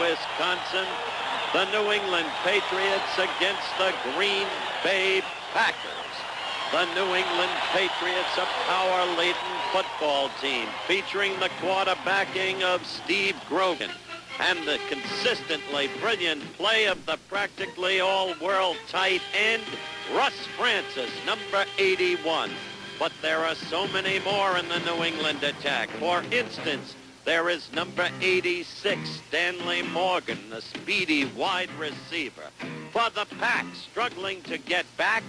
Wisconsin. The New England Patriots against the Green Bay Packers. The New England Patriots, a power-laden football team featuring the quarterbacking of Steve Grogan and the consistently brilliant play of the practically all-world tight end, Russ Francis, number 81. But there are so many more in the New England attack. For instance, there is number 86, Stanley Morgan, the speedy wide receiver. For the Pack, struggling to get back,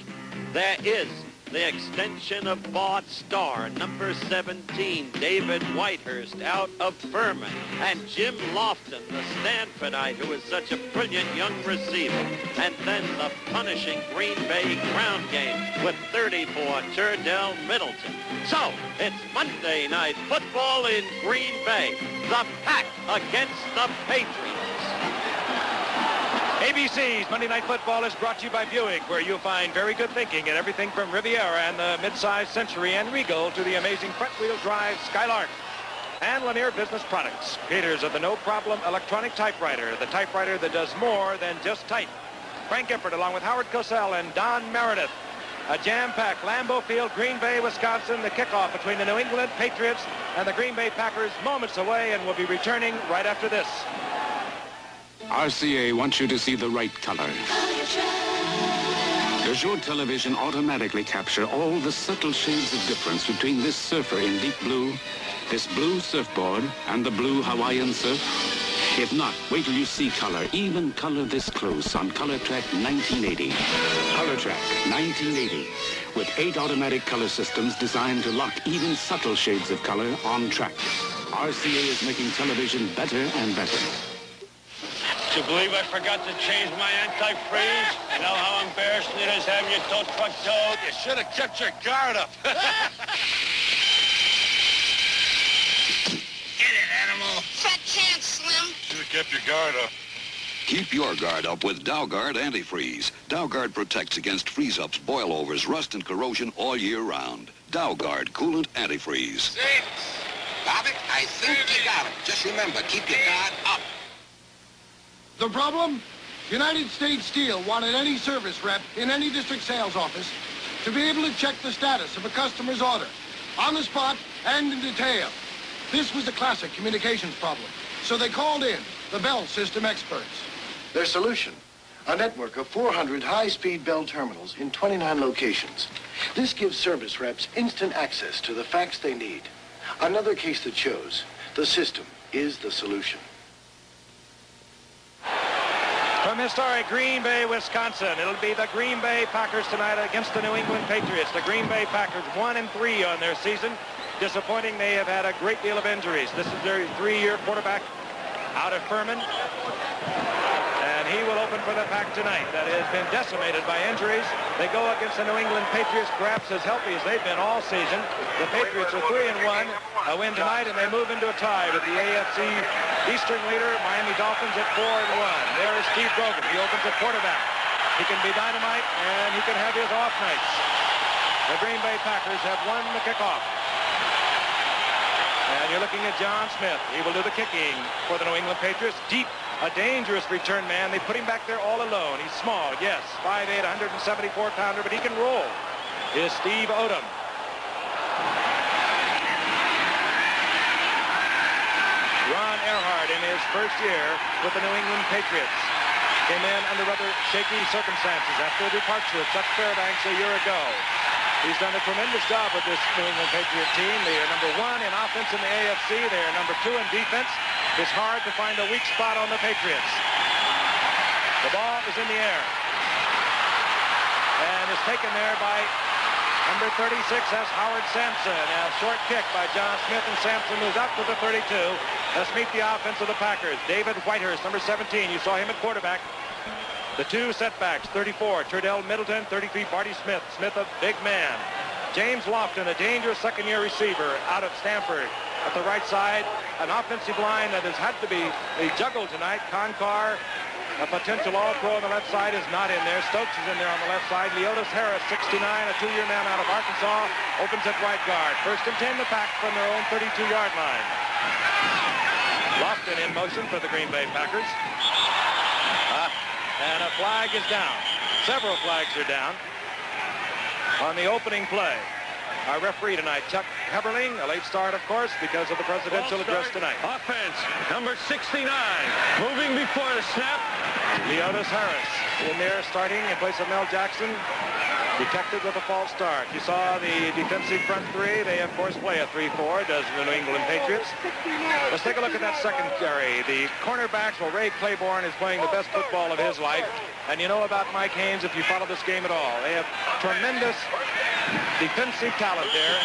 there is the extension of Bart Starr, number 17, David Whitehurst out of Furman, and Jim Lofton, the Stanfordite, who is such a brilliant young receiver. And then the punishing Green Bay ground game with 34, Turdell Middleton. So, it's Monday Night Football in Green Bay. The Pack against the Patriots. ABC's Monday Night Football is brought to you by Buick, where you'll find very good thinking in everything from Riviera and the mid-size Century and Regal to the amazing front-wheel drive Skylark. And Lanier Business Products, creators of the no-problem electronic typewriter, the typewriter that does more than just type. Frank Gifford, along with Howard Cosell and Don Meredith. A jam-packed Lambeau Field, Green Bay, Wisconsin, the kickoff between the New England Patriots and the Green Bay Packers moments away, and will be returning right after this. RCA wants you to see the right color. Does your television automatically capture all the subtle shades of difference between this surfer in deep blue, this blue surfboard, and the blue Hawaiian surf? If not, wait till you see color, even color this close on Color Track 1980. Color Track 1980, with 8 automatic color systems designed to lock even subtle shades of color on track. RCA is making television better and better. Do you believe I forgot to change my antifreeze? You know how embarrassing it is having your tow truck towed? You should have kept your guard up. Get it, animal. Fat chance, Slim. Should have kept your guard up. Keep your guard up with Dowguard Antifreeze. Dowguard protects against freeze-ups, boilovers, rust, and corrosion all year round. Dowguard Coolant Antifreeze. 6. Bobby, I think you got him. Just remember, keep your guard up. The problem? United States Steel wanted any service rep in any district sales office to be able to check the status of a customer's order on the spot and in detail. This was a classic communications problem, so they called in the Bell System experts. Their solution, a network of 400 high-speed Bell terminals in 29 locations. This gives service reps instant access to the facts they need. Another case that shows the system is the solution. From historic Green Bay, Wisconsin, it'll be the Green Bay Packers tonight against the New England Patriots. The Green Bay Packers 1-3 on their season. Disappointing, they have had a great deal of injuries. This is their 3-year quarterback out of Furman. And he will open for the Pack tonight. That has been decimated by injuries. They go against the New England Patriots, perhaps as healthy as they've been all season. The Patriots are 3-1, a win tonight, and they move into a tie with the AFC Eastern leader, Miami Dolphins, at 4-1. There is Steve Grogan. He opens at quarterback. He can be dynamite, and he can have his off nights. The Green Bay Packers have won the kickoff. And you're looking at John Smith. He will do the kicking for the New England Patriots. Deep, a dangerous return man. They put him back there all alone. He's small, yes, 5'8", 174-pounder, but he can roll. Is Steve Odom. Ron Earhart, in his first year with the New England Patriots, came in under rather shaky circumstances after the departure of Chuck Fairbanks a year ago. He's done a tremendous job with this New England Patriot team. They are number 1 in offense in the AFC. They are number 2 in defense. It's hard to find a weak spot on the Patriots. The ball is in the air. And is taken there by number 36. That's Howard Sampson. A short kick by John Smith, and Sampson moves up to the 32. Let's meet the offense of the Packers. David Whitehurst, number 17. You saw him at quarterback. The 2 setbacks, 34, Turdell Middleton, 33, Barty Smith. Smith, a big man. James Lofton, a dangerous second-year receiver out of Stanford. At the right side, an offensive line that has had to be juggled tonight. Concar, a potential all-pro on the left side, is not in there. Stokes is in there on the left side. Leotis Harris, 69, a 2-year man out of Arkansas, opens at right guard. First and 10 the Pack from their own 32-yard line. Lofton in motion for the Green Bay Packers. And a flag is down. Several flags are down on the opening play. Our referee tonight, Chuck Heberling, a late start, of course, because of the presidential address tonight. Offense, number 69, moving before the snap. Leotis Harris in there starting in place of Mel Jackson. Detected with a false start. You saw the defensive front three. They, of course, play a 3-4, does the New England Patriots. Let's take a look at that secondary. The cornerbacks, well, Ray Claiborne is playing the best football of his life. And you know about Mike Haynes if you follow this game at all. They have tremendous defensive talent there.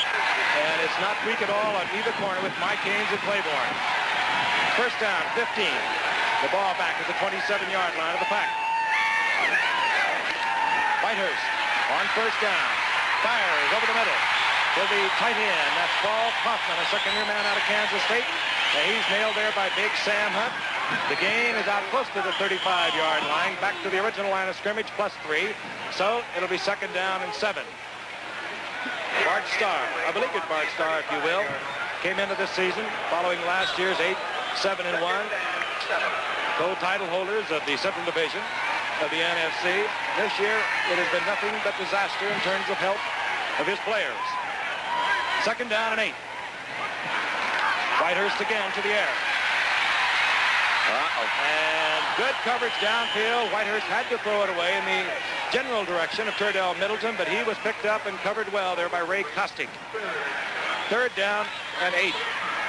And it's not weak at all on either corner with Mike Haynes and Claiborne. First down, 15. The ball back at the 27-yard line of the Pack. Whitehurst on first down. Fires over the middle to the tight end. That's Paul Kaufman, a second-year man out of Kansas State. And he's nailed there by Big Sam Hunt. The gain is out close to the 35-yard line, back to the original line of scrimmage, +3. So it'll be second down and 7. Bart Starr, a beleaguered Bart Starr, if you will, came into this season following last year's 8-7-1. Co-title holders of the Central Division of the NFC. This year, it has been nothing but disaster in terms of health of his players. Second down and 8. Whitehurst again to the air. And good coverage downfield. Whitehurst had to throw it away in the general direction of Turdell Middleton, but he was picked up and covered well there by Ray Kostick. Third down and 8.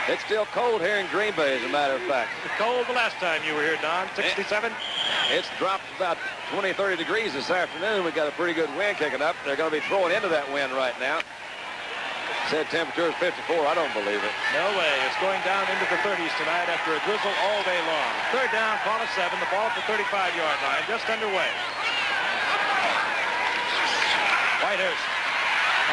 It's still cold here in Green Bay, as a matter of fact. Cold the last time you were here, Don. 67. It's dropped about 20, 30 degrees this afternoon. We've got a pretty good wind kicking up. They're going to be throwing into that wind right now. Said temperature is 54. I don't believe it. No way. It's going down into the 30s tonight after a drizzle all day long. Third down, call of 7. The ball at the 35-yard line, just underway. Whitehurst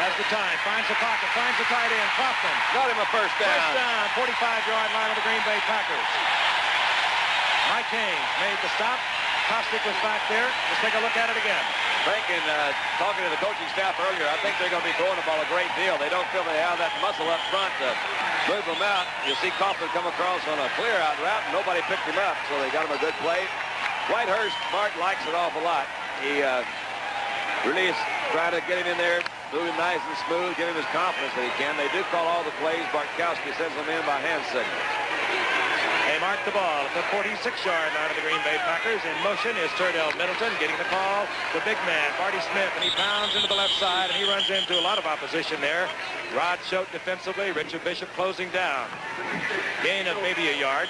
has the time, finds the pocket, finds the tight end, Kaufman. Got him a first down. First down, 45-yard line of the Green Bay Packers. Mike Haynes made the stop. Kostick was back there. Let's take a look at it again. Thinking, talking to the coaching staff earlier, I think they're going to be throwing the ball a great deal. They don't feel they have that muscle up front to move them out. You see Kaufman come across on a clear-out route, and nobody picked him up, so they got him a good play. Whitehurst, Mark likes it awful lot. He really is trying to get him in there, move him nice and smooth, give him his confidence that he can. They do call all the plays. Bartkowski sends them in by hand signals. They mark the ball at the 46-yard line of the Green Bay Packers. In motion is Turdell Middleton getting the call. The big man, Marty Smith, and he pounds into the left side, and he runs into a lot of opposition there. Rod Choate defensively, Richard Bishop closing down. Gain of maybe a yard.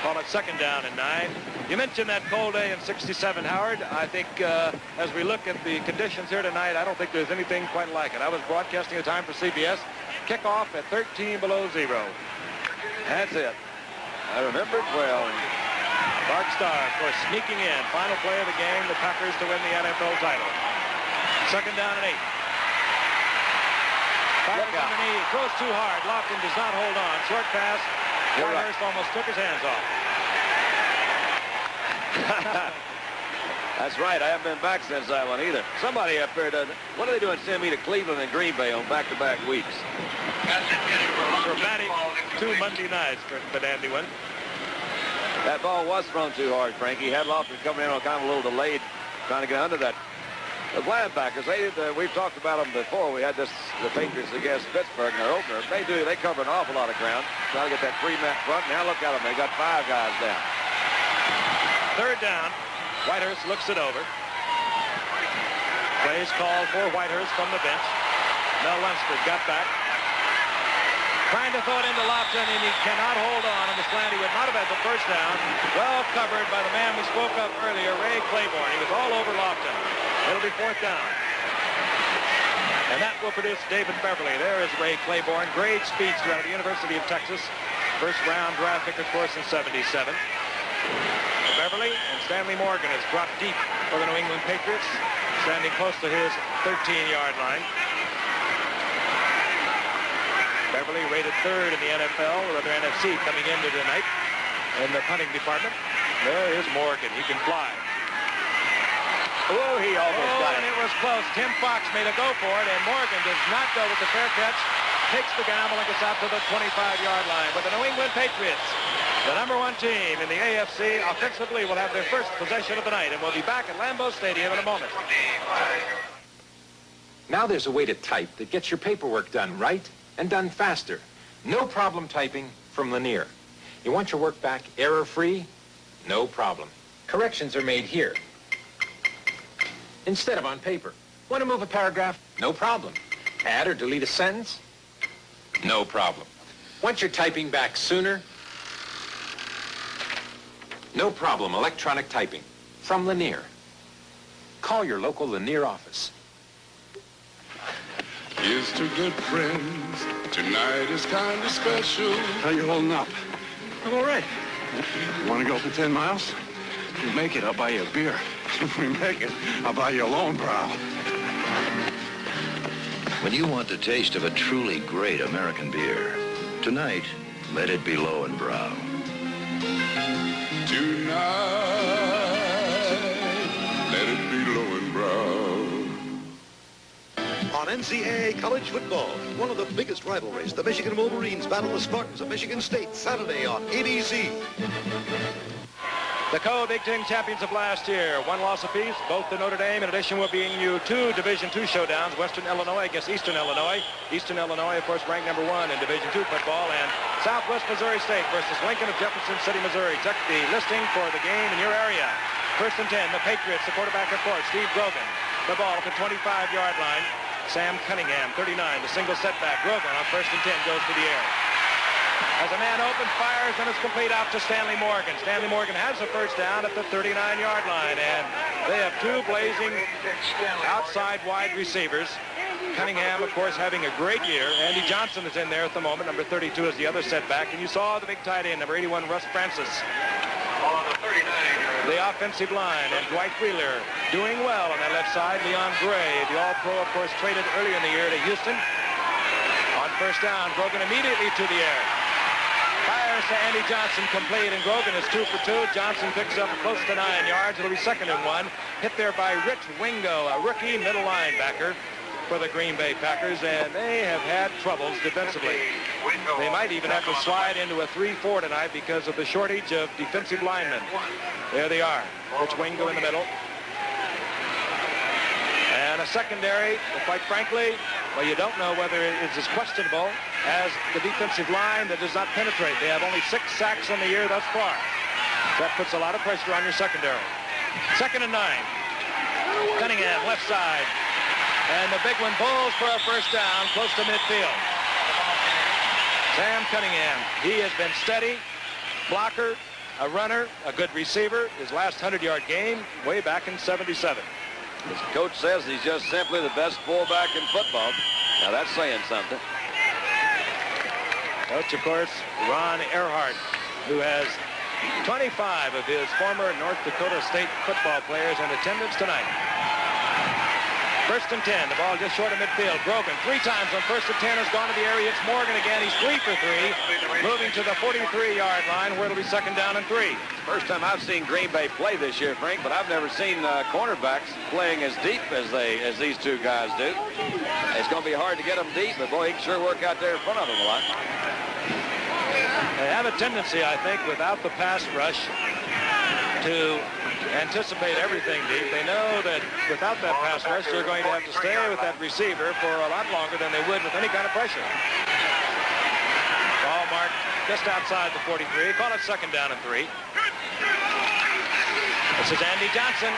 Call it second down and 9. You mentioned that cold day in 67, Howard. I think as we look at the conditions here tonight, I don't think there's anything quite like it. I was broadcasting a time for CBS. Kickoff at 13 below 0. That's it. I remember it well. Bart Starr, of course, sneaking in. Final play of the game, the Packers to win the NFL title. Second down and 8. Packers on the knee, throws too hard. Lofton does not hold on. Short pass. Whitehurst almost took his hands off. That's right. I haven't been back since that one either. Somebody up there does. What are they doing sending me to Cleveland and Green Bay on back-to-back weeks? Dramatic 2 Monday nights for Andy Wynn. That ball was thrown too hard, Frankie. Had Lofton coming in on kind of a little delayed, trying to get under that. The linebackers, we've talked about them before. We had the Patriots against Pittsburgh in their opener. They cover an awful lot of ground. Trying to get that 3-man front. Now look at them. They got 5 guys down. Third down. Whitehurst looks it over. Plays called for Whitehurst from the bench. Mel Lunsford got back. Trying to throw it into Lofton, and he cannot hold on the slant. He would not have had the first down. Well covered by the man we spoke of earlier, Ray Claiborne. He was all over Lofton. It'll be fourth down. And that will produce David Beverly. There is Ray Claiborne. Great speedster out of the University of Texas. First round draft pick, of course, in 77. Beverly and Stanley Morgan has dropped deep for the New England Patriots, standing close to his 13-yard line. Beverly rated 3rd in the NFL, or rather NFC, coming into tonight in the punting department. There is Morgan. He can fly. Oh, he almost got it. And it was close. Tim Fox made a go for it, and Morgan does not go with the fair catch. takes the gamble and gets out to the 25-yard line. But the New England Patriots, the #1 team in the AFC, offensively will have their first possession of the night, and we'll be back at Lambeau Stadium in a moment. Now there's a way to type that gets your paperwork done right and done faster. No problem typing from Lanier. You want your work back error-free? No problem. Corrections are made here instead of on paper. Want to move a paragraph? No problem. Add or delete a sentence? No problem. Want your typing back sooner? No problem. Electronic typing from Lanier. Call your local Lanier office. Here's to good friends. Tonight is kind of special. How you holding up? I'm all right. You want to go for 10 miles? If we make it, I'll buy you a beer. If we make it, I'll buy you a loan, pal. When you want the taste of a truly great American beer, tonight, let it be Lowenbrow. Tonight, let it be Lowenbrow. On NCAA college football, one of the biggest rivalries, the Michigan Wolverines battle the Spartans of Michigan State, Saturday on ABC. The co-Big Ten champions of last year, one loss apiece, both to Notre Dame. In addition, we'll be bringing you two Division II showdowns, Western Illinois against Eastern Illinois. Eastern Illinois, of course, ranked #1 in Division II football, and Southwest Missouri State versus Lincoln of Jefferson City, Missouri. Check the listing for the game in your area. 1st and 10, the Patriots, the quarterback, of course, Steve Grogan. The ball at the 25-yard line. Sam Cunningham, 39, the single setback. Grogan on 1st and 10 goes to the air. As a man open, fires, and it's complete out to Stanley Morgan. Stanley Morgan has a first down at the 39-yard line, and they have two blazing outside wide receivers. Cunningham, of course, having a great year. Andy Johnson is in there at the moment. Number 32 is the other setback, and you saw the big tight end, number 81, Russ Francis. The offensive line, and Dwight Wheeler doing well on that left side. Leon Gray, the All-Pro, of course, traded earlier in the year to Houston. On first down, Grogan immediately to the air. Fires to Andy Johnson, complete, and Grogan is 2 for 2. Johnson picks up close to 9 yards. It'll be 2nd and 1. Hit there by Rich Wingo, a rookie middle linebacker for the Green Bay Packers, and they have had troubles defensively. They might even have to slide into a 3-4 tonight because of the shortage of defensive linemen. There they are. Rich Wingo in the middle. And a secondary, quite frankly, well, you don't know whether it's as questionable as the defensive line that does not penetrate. They have only 6 sacks on the year thus far. That puts a lot of pressure on your secondary. 2nd and 9. Cunningham, left side. And the big one bowls for a first down, close to midfield. Sam Cunningham, he has been steady, blocker, a runner, a good receiver. His last 100-yard game way back in '77. His coach says he's just simply the best fullback in football. Now that's saying something. Coach, of course, Ron Earhart, who has 25 of his former North Dakota State football players in attendance tonight. 1st and 10, the ball just short of midfield. Grogan 3 times on 1st and 10 has gone to the area. It's Morgan again. He's 3 for 3, moving to the 43-yard line where it'll be 2nd down and 3. First time I've seen Green Bay play this year, Frank, but I've never seen cornerbacks playing as deep as these two guys do. It's going to be hard to get them deep, but boy, he can sure work out there in front of them a lot. They have a tendency, I think, without the pass rush to anticipate everything deep. They know that without that pass rush, they're going to have to stay with that receiver for a lot longer than they would with any kind of pressure. Ball marked just outside the 43. Call it 2nd down and 3. This is Andy Johnson.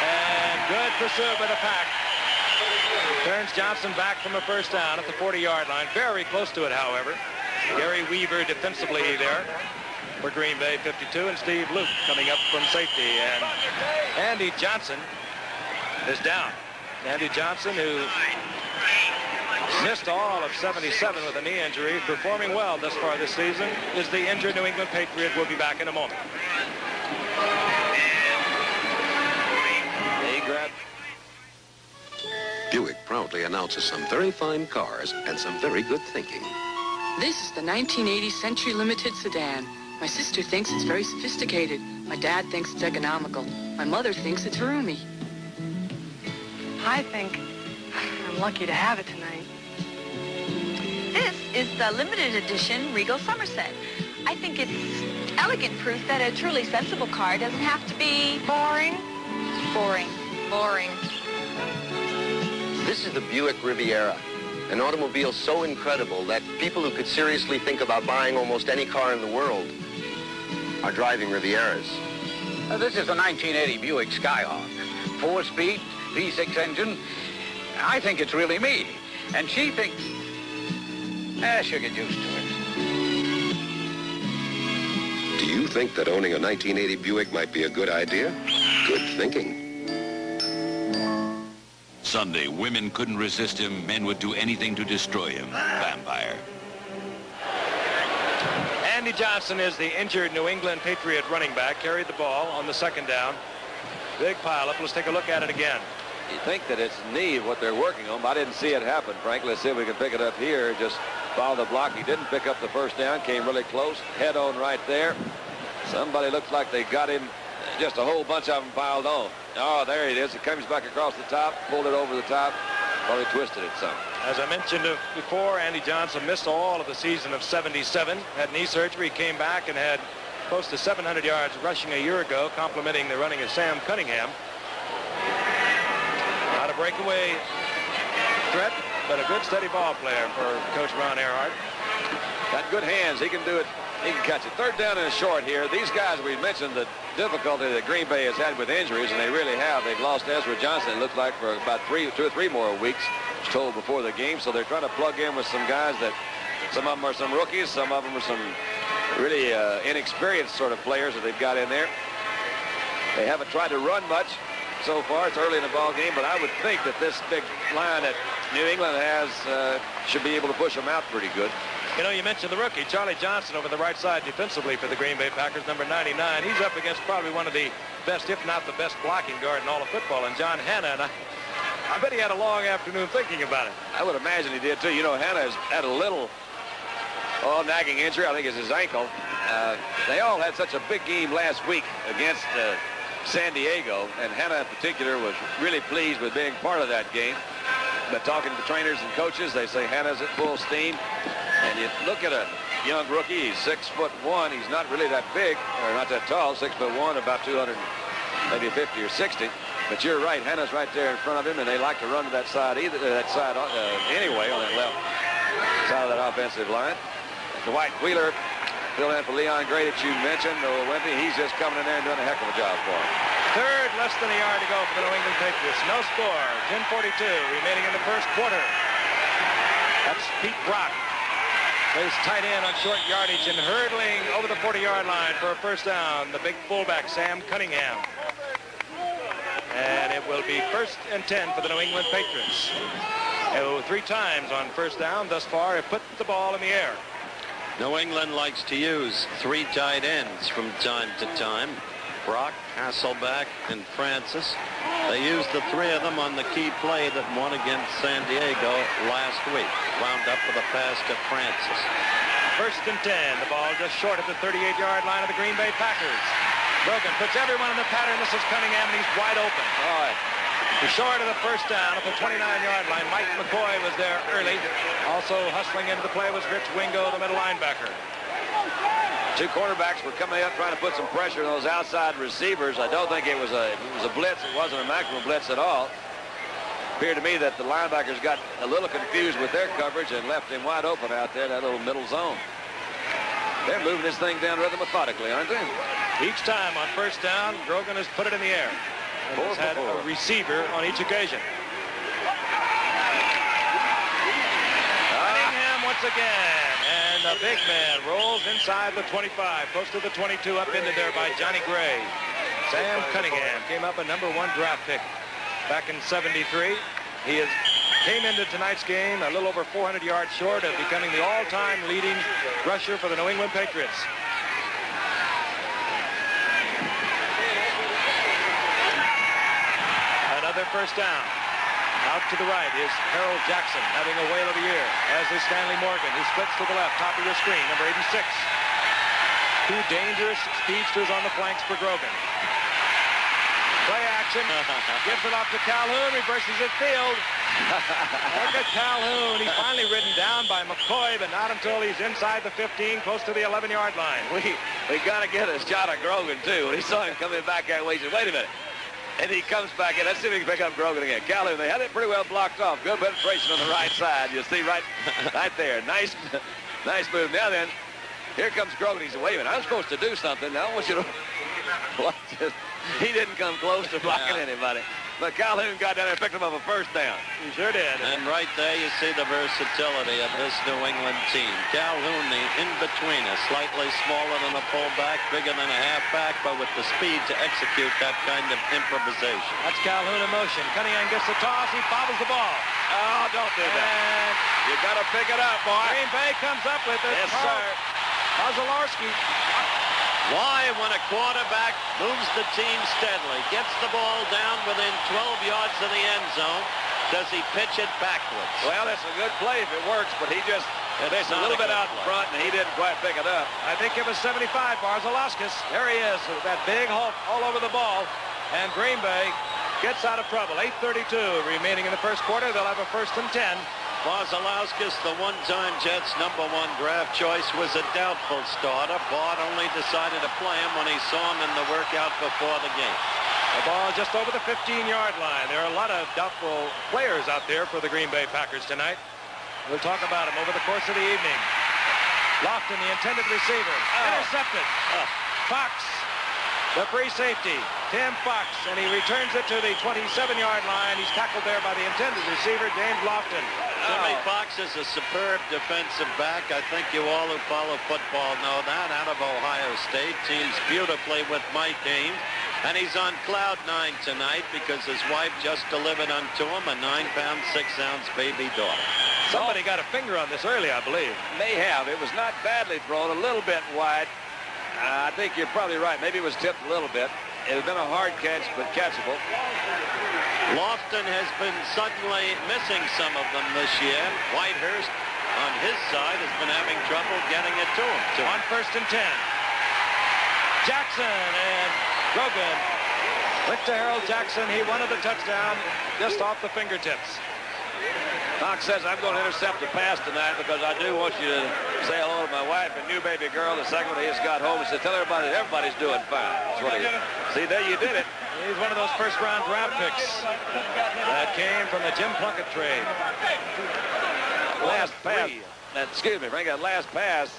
And good pursuit by the Pack. Turns Johnson back from a first down at the 40-yard line. Very close to it, however. Gary Weaver defensively there for Green Bay, 52, and Steve Luke coming up from safety. And Andy Johnson is down. Andy Johnson, who missed all of '77 with a knee injury, performing well thus far this season, is the injured New England Patriot. We'll be back in a moment. Buick proudly announces some very fine cars and some very good thinking. This is the 1980 Century Limited sedan. My sister thinks it's very sophisticated. My dad thinks it's economical. My mother thinks it's roomy. I think I'm lucky to have it tonight. This is the limited edition Regal Somerset. I think it's elegant proof that a truly sensible car doesn't have to be boring. Boring. Boring. This is the Buick Riviera, an automobile so incredible that people who could seriously think about buying almost any car in the world are driving Rivieras. This is a 1980 Buick Skyhawk. 4-speed, V6 engine. I think it's really me. And she thinks, she'll get used to it. Do you think that owning a 1980 Buick might be a good idea? Good thinking. Sunday, women couldn't resist him. Men would do anything to destroy him. Vampire. Andy Johnson is the injured New England Patriot running back. Carried the ball on the second down. Big pileup. Let's take a look at it again. You think that it's knee what they're working on, but I didn't see it happen, frankly. Let's see if we can pick it up here. Just follow the block. He didn't pick up the first down. Came really close. Head on right there. Somebody looks like they got him. Just a whole bunch of them piled on. Oh, there it is. It comes back across the top. Pulled it over the top. Probably twisted it some. As I mentioned before, Andy Johnson missed all of the season of '77. Had knee surgery. Came back and had close to 700 yards rushing a year ago, complementing the running of Sam Cunningham. Not a breakaway threat, but a good steady ball player for Coach Ron Earhart. Got good hands. He can do it. He can catch it. Third down and a short here. These guys, we mentioned the difficulty that Green Bay has had with injuries, and they really have. They've lost Ezra Johnson, it looks like, for about 2 or 3 more weeks, was told before the game. So they're trying to plug in with some guys that, some of them are some rookies, some of them are some really inexperienced sort of players that they've got in there. They haven't tried to run much so far. It's early in the ball game, but I would think that this big line that New England has should be able to push them out pretty good. You know, you mentioned the rookie, Charlie Johnson, over the right side defensively for the Green Bay Packers, number 99. He's up against probably one of the best, if not the best, blocking guard in all of football, and John Hanna. And I bet he had a long afternoon thinking about it. I would imagine he did, too. You know, Hanna has had a little nagging injury. I think it's his ankle. They all had such a big game last week against San Diego, and Hanna in particular was really pleased with being part of that game. But talking to the trainers and coaches, they say Hanna's at full steam. And you look at a young rookie, he's 6'1". He's not really that big, or not that tall, 6'1", about 200, maybe 50 or 60. But you're right, Hanna's right there in front of him, and they like to run to that side anyway, on that left side of that offensive line. Dwight Wheeler, fill in for Leon Gray that you mentioned. Wimpy, he's just coming in there and doing a heck of a job for him. Third, less than a yard to go for the New England Patriots. No score. 10:42 remaining in the first quarter. That's Pete Brock. Plays tight end on short yardage and hurdling over the 40-yard line for a first down. The big fullback, Sam Cunningham. And it will be 1st and 10 for the New England Patriots. 3 times on first down thus far have put the ball in the air. New England likes to use 3 tight ends from time to time. Brock, Hasselback, and Francis. They used the 3 of them on the key play that won against San Diego last week. Wound up with a pass to Francis. 1st and 10. The ball just short of the 38-yard line of the Green Bay Packers. Brogan puts everyone in the pattern. This is Cunningham, and he's wide open. All right. He's short of the first down at the 29-yard line. Mike McCoy was there early. Also hustling into the play was Rich Wingo, the middle linebacker. 2 quarterbacks were coming up trying to put some pressure on those outside receivers. I don't think it was a blitz. It wasn't a maximum blitz at all. Appeared to me that the linebackers got a little confused with their coverage and left him wide open out there, that little middle zone. They're moving this thing down rather methodically, aren't they? Each time on first down, Grogan has put it in the air. And has had a receiver on each occasion. Cunningham once again. And the big man rolls inside the 25, close to the 22, upended there by Johnny Gray. Sam Cunningham came up a #1 draft pick back in '73. He came into tonight's game a little over 400 yards short of becoming the all-time leading rusher for the New England Patriots. Another first down. Out to the right is Harold Jackson having a whale of a year, as is Stanley Morgan, who splits to the left, top of your screen, number 86. 2 dangerous speedsters on the flanks for Grogan. Play action, gives it off to Calhoun, reverses it field. Look at Calhoun. He's finally ridden down by McCoy, but not until he's inside the 15, close to the 11-yard line. We got to get a shot of Grogan, too. When he saw him coming back that way, he said, wait a minute. And he comes back in. Let's see if we can pick up Grogan again. Calhoun, they had it pretty well blocked off. Good penetration on the right side. You see right there. Nice move. Now then, here comes Grogan. He said, wait a minute, I'm supposed to do something. Now I want you to watch this. He didn't come close to blocking anybody. But Calhoun got down there and picked him up a first down. He sure did. And right there you see the versatility of this New England team. Calhoun, the in-betweener, slightly smaller than a fullback, bigger than a halfback, but with the speed to execute that kind of improvisation. That's Calhoun in motion. Cunningham gets the toss. He bobbles the ball. Oh, don't do that. You got to pick it up, boy. Green Bay comes up with it. Yes, sir. Kozlowski. Why, when a quarterback moves the team steadily, gets the ball down within 12 yards of the end zone, does he pitch it backwards? Well, it's a good play if it works, but he just missed a little bit out in front, and he didn't quite pick it up. I think it was 75, Barzalauskas. There he is, with that big hulk all over the ball. And Green Bay gets out of trouble. 8:32 remaining in the first quarter. They'll have a 1st and 10. Barzalauskas, the one-time Jets' #1 draft choice, was a doubtful starter. Bart only decided to play him when he saw him in the workout before the game. The ball just over the 15-yard line. There are a lot of doubtful players out there for the Green Bay Packers tonight. We'll talk about them over the course of the evening. Lofton, the intended receiver, intercepted. Fox, the free safety, Tim Fox, and he returns it to the 27-yard line. He's tackled there by the intended receiver, James Lofton. Jimmy Fox is a superb defensive back. I think you all who follow football know that. Out of Ohio State, teams beautifully with Mike Ames. And he's on cloud 9 tonight because his wife just delivered unto him a 9-pound, 6-ounce baby daughter. Somebody got a finger on this early, I believe. May have. It was not badly thrown, a little bit wide. I think you're probably right. Maybe it was tipped a little bit. It has been a hard catch, but catchable. Lofton has been suddenly missing some of them this year. Whitehurst, on his side, has been having trouble getting it to him. On 1st and 10. Jackson and Grogan went to Harold Jackson. He wanted the touchdown just off the fingertips. Fox says, I'm going to intercept the pass tonight because I do want you to say hello to my wife and new baby girl. The second when he just got home, he said, tell everybody that everybody's doing fine. That's what he said. See, there you did it. He's one of those first-round draft picks that came from the Jim Plunkett trade. Last pass, excuse me, Frank, that last pass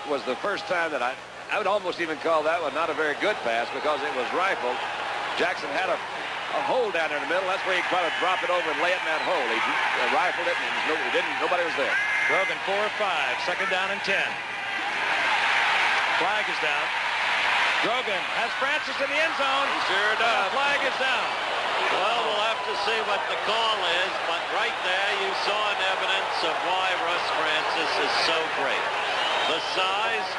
was the first time that I would almost even call that one not a very good pass because it was rifled. Jackson had a hole down there in the middle. That's where he could probably drop it over and lay it in that hole. He rifled it, and nobody was there. Grogan 4 or 5, 2nd down and 10. Flag is down. Grogan has Francis in the end zone. He sure does. The flag is down. Well, we'll have to see what the call is, but right there you saw an evidence of why Russ Francis is so great. The size.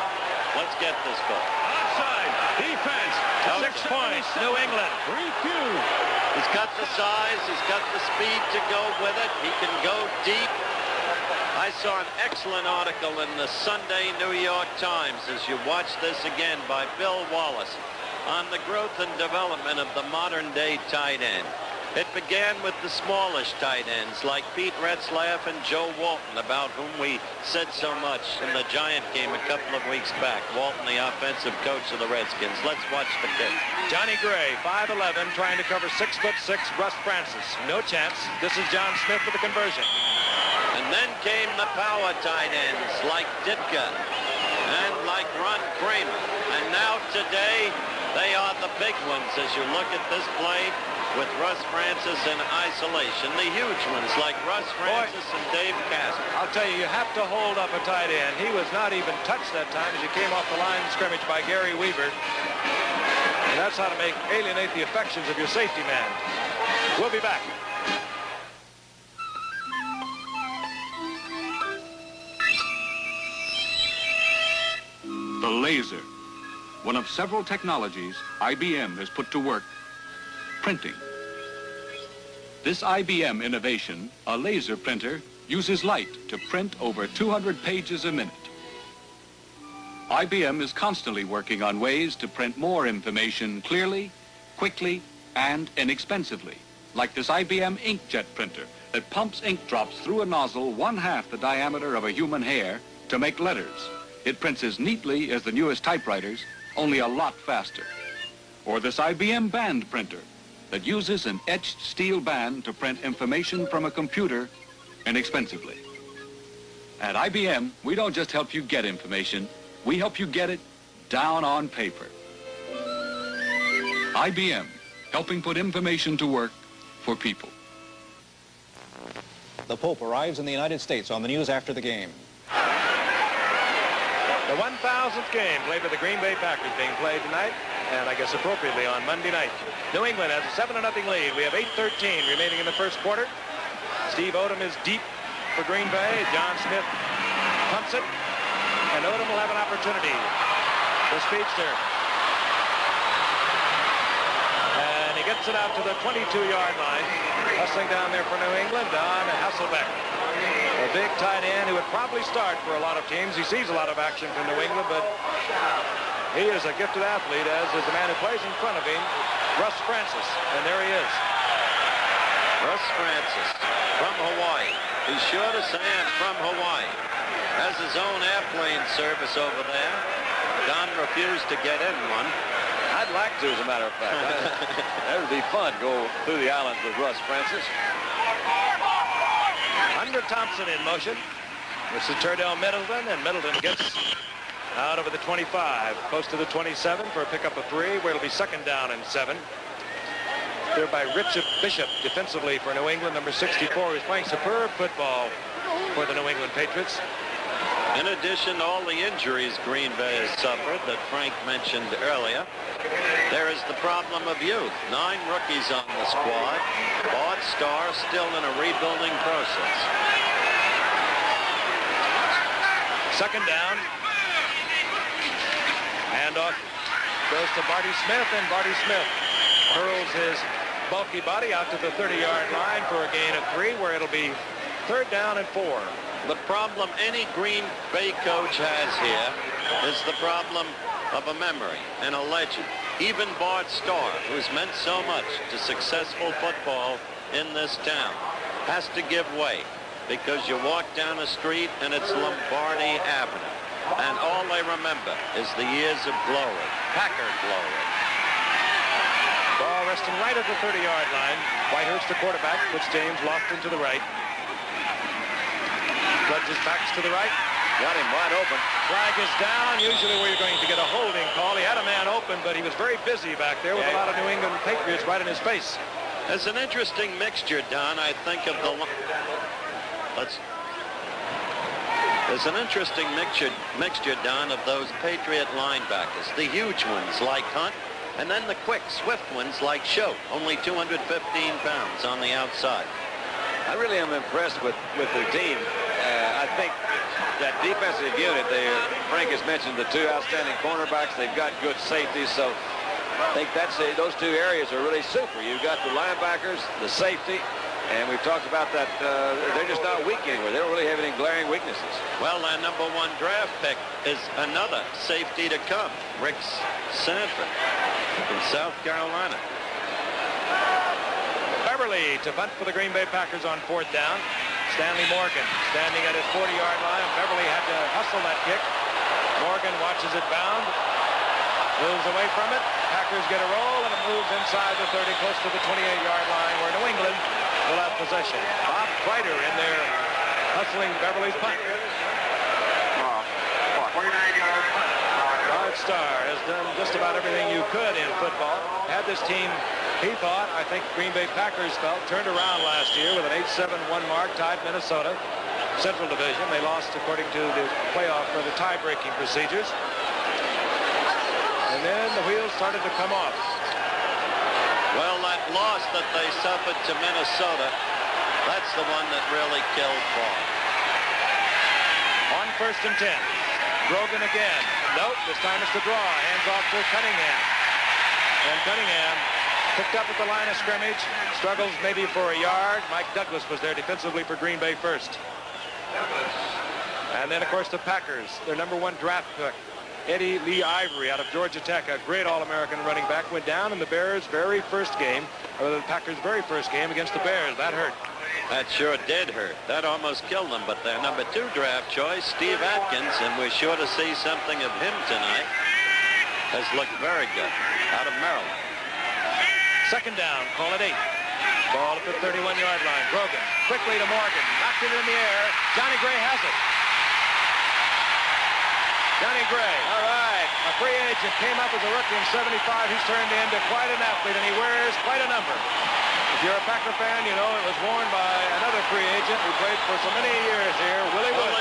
Let's get this ball. Offside. Defense. 6 points. New England. Refused. He's got the size. He's got the speed to go with it. He can go deep. I saw an excellent article in the Sunday New York Times as you watch this again by Bill Wallace on the growth and development of the modern-day tight end. It began with the smallish tight ends like Pete Retzlaff and Joe Walton, about whom we said so much in the Giant game a couple of weeks back. Walton, the offensive coach of the Redskins. Let's watch the kick. Johnny Gray, 5'11", trying to cover 6'6" Russ Francis. No chance. This is John Smith for the conversion. And then came the power tight ends like Ditka and like Ron Kramer. And now today, they are the big ones as you look at this play with Russ Francis in isolation. The huge ones like Russ Francis and Dave Casper. I'll tell you, you have to hold up a tight end. He was not even touched that time as he came off the line of scrimmage by Gary Weaver. And that's how to alienate the affections of your safety man. We'll be back. The laser, one of several technologies IBM has put to work. Printing. This IBM innovation, a laser printer, uses light to print over 200 pages a minute. IBM is constantly working on ways to print more information clearly, quickly, and inexpensively, like this IBM inkjet printer that pumps ink drops through a nozzle 1/2 the diameter of a human hair to make letters. It prints as neatly as the newest typewriters, only a lot faster. Or this IBM band printer that uses an etched steel band to print information from a computer inexpensively. At IBM, we don't just help you get information, we help you get it down on paper. IBM, helping put information to work for people. The Pope arrives in the United States on the news after the game. The 1,000th game played by the Green Bay Packers being played tonight, and I guess appropriately on Monday night. New England has a 7-0 lead. We have 8:13 remaining in the first quarter. Steve Odom is deep for Green Bay. John Smith pumps it, and Odom will have an opportunity. The speedster. And he gets it out to the 22-yard line. Hustling down there for New England, Don Hasselbeck. A big tight end who would probably start for a lot of teams. He sees a lot of action from New England, but he is a gifted athlete, as is the man who plays in front of him, Russ Francis. And there he is. Russ Francis from Hawaii. He's sure to say I'm from Hawaii. Has his own airplane service over there. Don refused to get in one. I'd like to, as a matter of fact. That would be fun, go through the islands with Russ Francis. Under Thompson in motion. This is Turdell Middleton, and Middleton gets out over the 25, close to the 27 for a pickup of 3, where it'll be second down and 7. There by Richard Bishop defensively for New England, number 64, who's playing superb football for the New England Patriots. In addition to all the injuries Green Bay has suffered that Frank mentioned earlier, there is the problem of youth. 9 rookies on the squad. Bart Starr still in a rebuilding process. Second down. Handoff goes to Barty Smith, and Barty Smith hurls his bulky body out to the 30-yard line for a gain of 3, where it'll be third down and 4. The problem any Green Bay coach has here is the problem of a memory and a legend. Even Bart Starr, who's meant so much to successful football in this town, has to give way because you walk down a street and it's Lombardi Avenue. And all they remember is the years of glory, Packer glory. Ball resting right at the 30-yard line. Whitehurst, the quarterback, puts James Lofton to the right. Plunges backs to the right. Got him wide open. Flag is down. Usually where you're going to get a holding call. He had a man open, but he was very busy back there with a lot of New England Patriots right in his face. There's an interesting mixture, Don. I think of the... There's an interesting mixture, Don, of those Patriot linebackers. The huge ones like Hunt, and then the quick, swift ones like Schote, only 215 pounds on the outside. I really am impressed with their team. I think that defensive unit, Frank has mentioned the 2 outstanding cornerbacks. They've got good safeties, so I think those 2 areas are really super. You've got the linebackers, the safety, and we've talked about that. They're just not weak anywhere. They don't really have any glaring weaknesses. Well, their number 1 draft pick is another safety to come, Rick Sanford from South Carolina. Beverly to punt for the Green Bay Packers on 4th down. Stanley Morgan standing at his 40-yard line. Beverly had to hustle that kick. Morgan watches it bound. Moves away from it. Packers get a roll, and it moves inside the 30, close to the 28-yard line, where New England will have possession. Bob Kreider in there hustling Beverly's punt. 49-yard punt. Bart Starr has done just about everything you could in football. Had this team, he thought, I think Green Bay Packers felt, turned around last year with an 8-7-1 mark, tied Minnesota. Central Division. They lost according to the playoff for the tie-breaking procedures. And then the wheels started to come off. Well, that loss that they suffered to Minnesota, that's the one that really killed Paul. On 1st and 10. Grogan again. Nope, this time it's the draw. Hands off to Cunningham. And Cunningham picked up at the line of scrimmage. Struggles maybe for a yard. Mike Douglas was there defensively for Green Bay first. And then, of course, the Packers, their number 1 draft pick, Eddie Lee Ivory out of Georgia Tech, a great All-American running back, went down in the Bears' very first game, or the Packers' very first game against the Bears. That hurt. That sure did hurt. That almost killed them. But their number 2 draft choice, Steve Atkins, and we're sure to see something of him tonight, has looked very good out of Maryland. Second down, call it 8. Ball at the 31-yard line. Grogan quickly to Morgan. Knocked it in the air. Johnny Gray has it. Johnny Gray. All right. A free agent, came up as a rookie in 75. He's turned into quite an athlete, and he wears quite a number. If you're a Packer fan, you know it was worn by another free agent who played for so many years here, Willie Wood.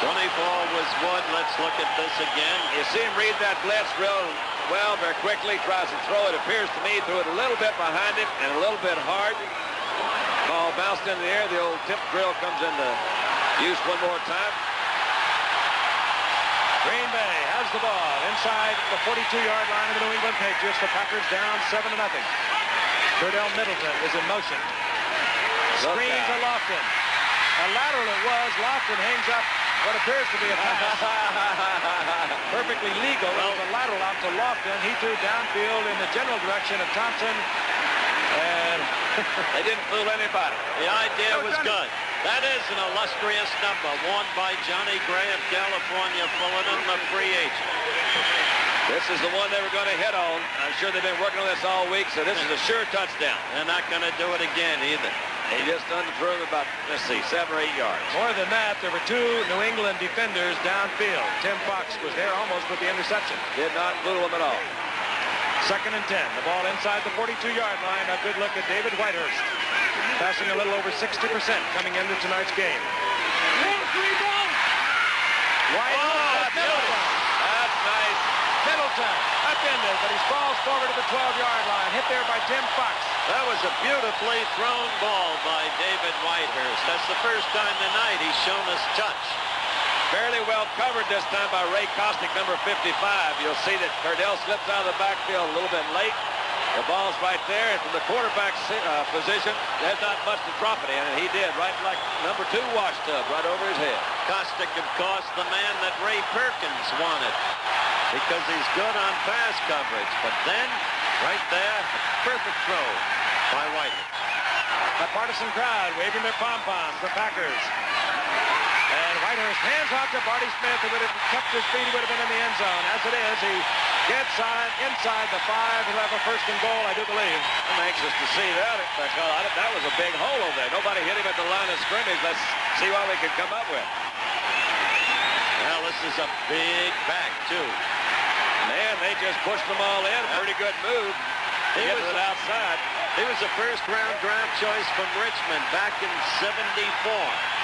24 was Wood. Let's look at this again. You see him read that blitz real well, very quickly. Tries to throw it. Appears to me threw it a little bit behind him and a little bit hard. Ball bounced in the air. The old tip drill comes into use one more time. Green Bay has the ball inside the 42-yard line of the New England Patriots. The Packers down 7-0. Cordell Middleton is in motion. Screens to Lofton. A lateral it was. Lofton hangs up what appears to be a pass. Perfectly legal. It was a lateral out to Lofton. He threw downfield in the general direction of Thompson. And they didn't fool anybody. The idea was good. That is an illustrious number worn by Johnny Gray of California, Fullerton, the free agent. This is the one they were going to hit on. I'm sure they've been working on this all week, so this is a sure touchdown. They're not going to do it again either. He just underthrew him about, let's see, 7 or 8 yards. More than that, there were 2 New England defenders downfield. Tim Fox was there almost with the interception. Did not fool him at all. Second and 10. The ball inside the 42-yard line. A good look at David Whitehurst. Passing a little over 60% coming into tonight's game. Whitehurst. That's nice. Middleton upended, but he falls forward to the 12-yard line. Hit there by Tim Fox. That was a beautifully thrown ball by David Whitehurst. That's the first time tonight he's shown us touch. Fairly well covered this time by Ray Kostick, number 55. You'll see that Cordell slips out of the backfield a little bit late. The ball's right there, and from the quarterback position, there's not much to drop it in, and he did, right like number 2 washtub, right over his head. Kostick, of course, the man that Ray Perkins wanted, because he's good on pass coverage. But then, right there, perfect throw by White. A partisan crowd waving their pom-poms, the Packers. And Whitehurst hands off to Barty Smith, who would have kept his feet, he would have been in the end zone. As it is, he gets inside the 5. He'll have a first and goal, I do believe. I'm anxious to see that. That was a big hole over there. Nobody hit him at the line of scrimmage. Let's see what we can come up with. Well, this is a big back, too. Man, they just pushed them all in. Pretty good move. He was outside. He was a first-round draft choice from Richmond back in '74.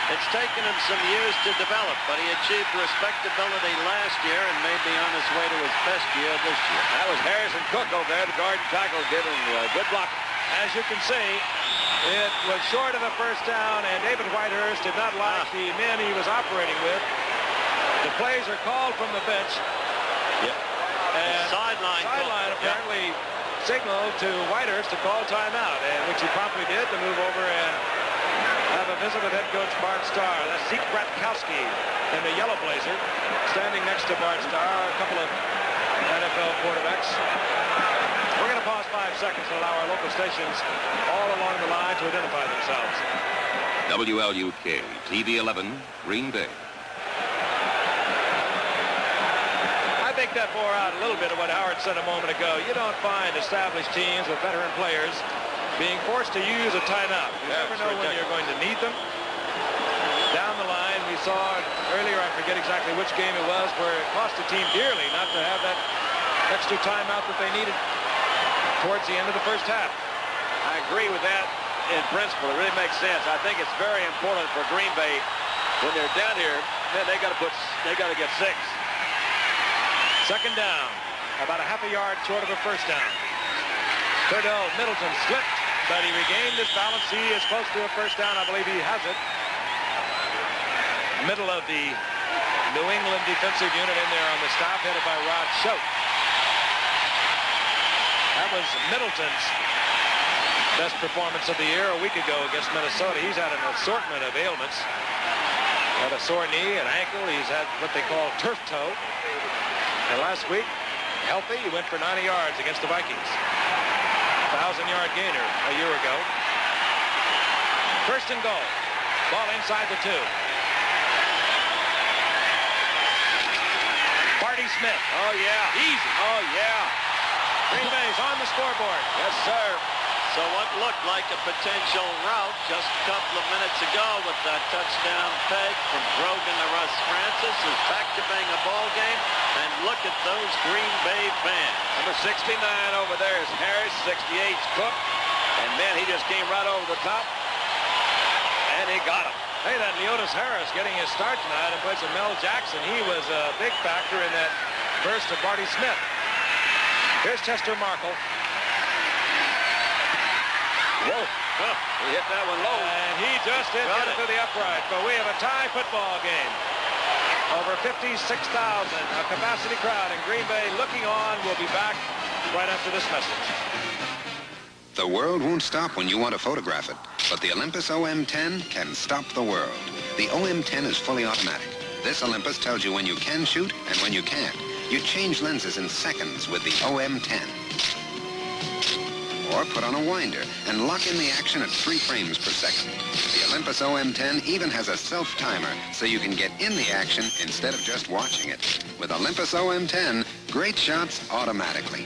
It's taken him some years to develop, but he achieved respectability last year and may be on his way to his best year this year. That was Harrison Cook over there, the guard and tackle, giving good block. As you can see, it was short of a first down, and David Whitehurst did not like the men he was operating with. The plays are called from the bench. Yep. And sideline apparently signaled to Whitehurst to call timeout, and which he promptly did to move over and have a visit with head coach Bart Starr. That's Zeke Bratkowski in the yellow blazer, standing next to Bart Starr, a couple of NFL quarterbacks. We're going to pause 5 seconds to allow our local stations all along the line to identify themselves. WLUK, TV 11, Green Bay. I think that bore out a little bit of what Howard said a moment ago. You don't find established teams with veteran players being forced to use a timeout. You never know when you're going to need them. Down the line, we saw earlier, I forget exactly which game it was, where it cost the team dearly not to have that extra timeout that they needed towards the end of the first half. I agree with that in principle. It really makes sense. I think it's very important for Green Bay when they're down here. Man, they got to get 6. Second down, about a half a yard short of a first down. Cordell Middleton slipped, but he regained his balance. He is close to a first down. I believe he has it. Middle of the New England defensive unit in there on the stop, headed by Rod Schoch. That was Middleton's best performance of the year a week ago against Minnesota. He's had an assortment of ailments. Had a sore knee, an ankle. He's had what they call turf toe. And last week, healthy, he went for 90 yards against the Vikings. 1,000-yard gainer a year ago. First and goal. Ball inside the 2. Barty Smith. Oh, yeah. Easy. Oh, yeah. Green Bay's on the scoreboard. Yes, sir. So what looked like a potential rout just a couple of minutes ago with that touchdown peg from Grogan to Russ Francis is back to being a ball game. And look at those Green Bay fans. Number 69 over there is Harris. 68's Cook. And man, he just came right over the top. And he got him. Hey, that Leotis Harris getting his start tonight in place of Mel Jackson. He was a big factor in that burst of Barty Smith. Here's Chester Markle. Whoa. Huh. He hit that one low. And he just didn't get it through the upright. But we have a tie football game. Over 56,000, a capacity crowd in Green Bay looking on. We'll be back right after this message. The world won't stop when you want to photograph it, but the Olympus OM10 can stop the world. The OM10 is fully automatic. This Olympus tells you when you can shoot and when you can't. You change lenses in seconds with the OM10. Or put on a winder and lock in the action at 3 frames per second. The Olympus OM10 even has a self-timer so you can get in the action instead of just watching it. With Olympus OM10, great shots automatically.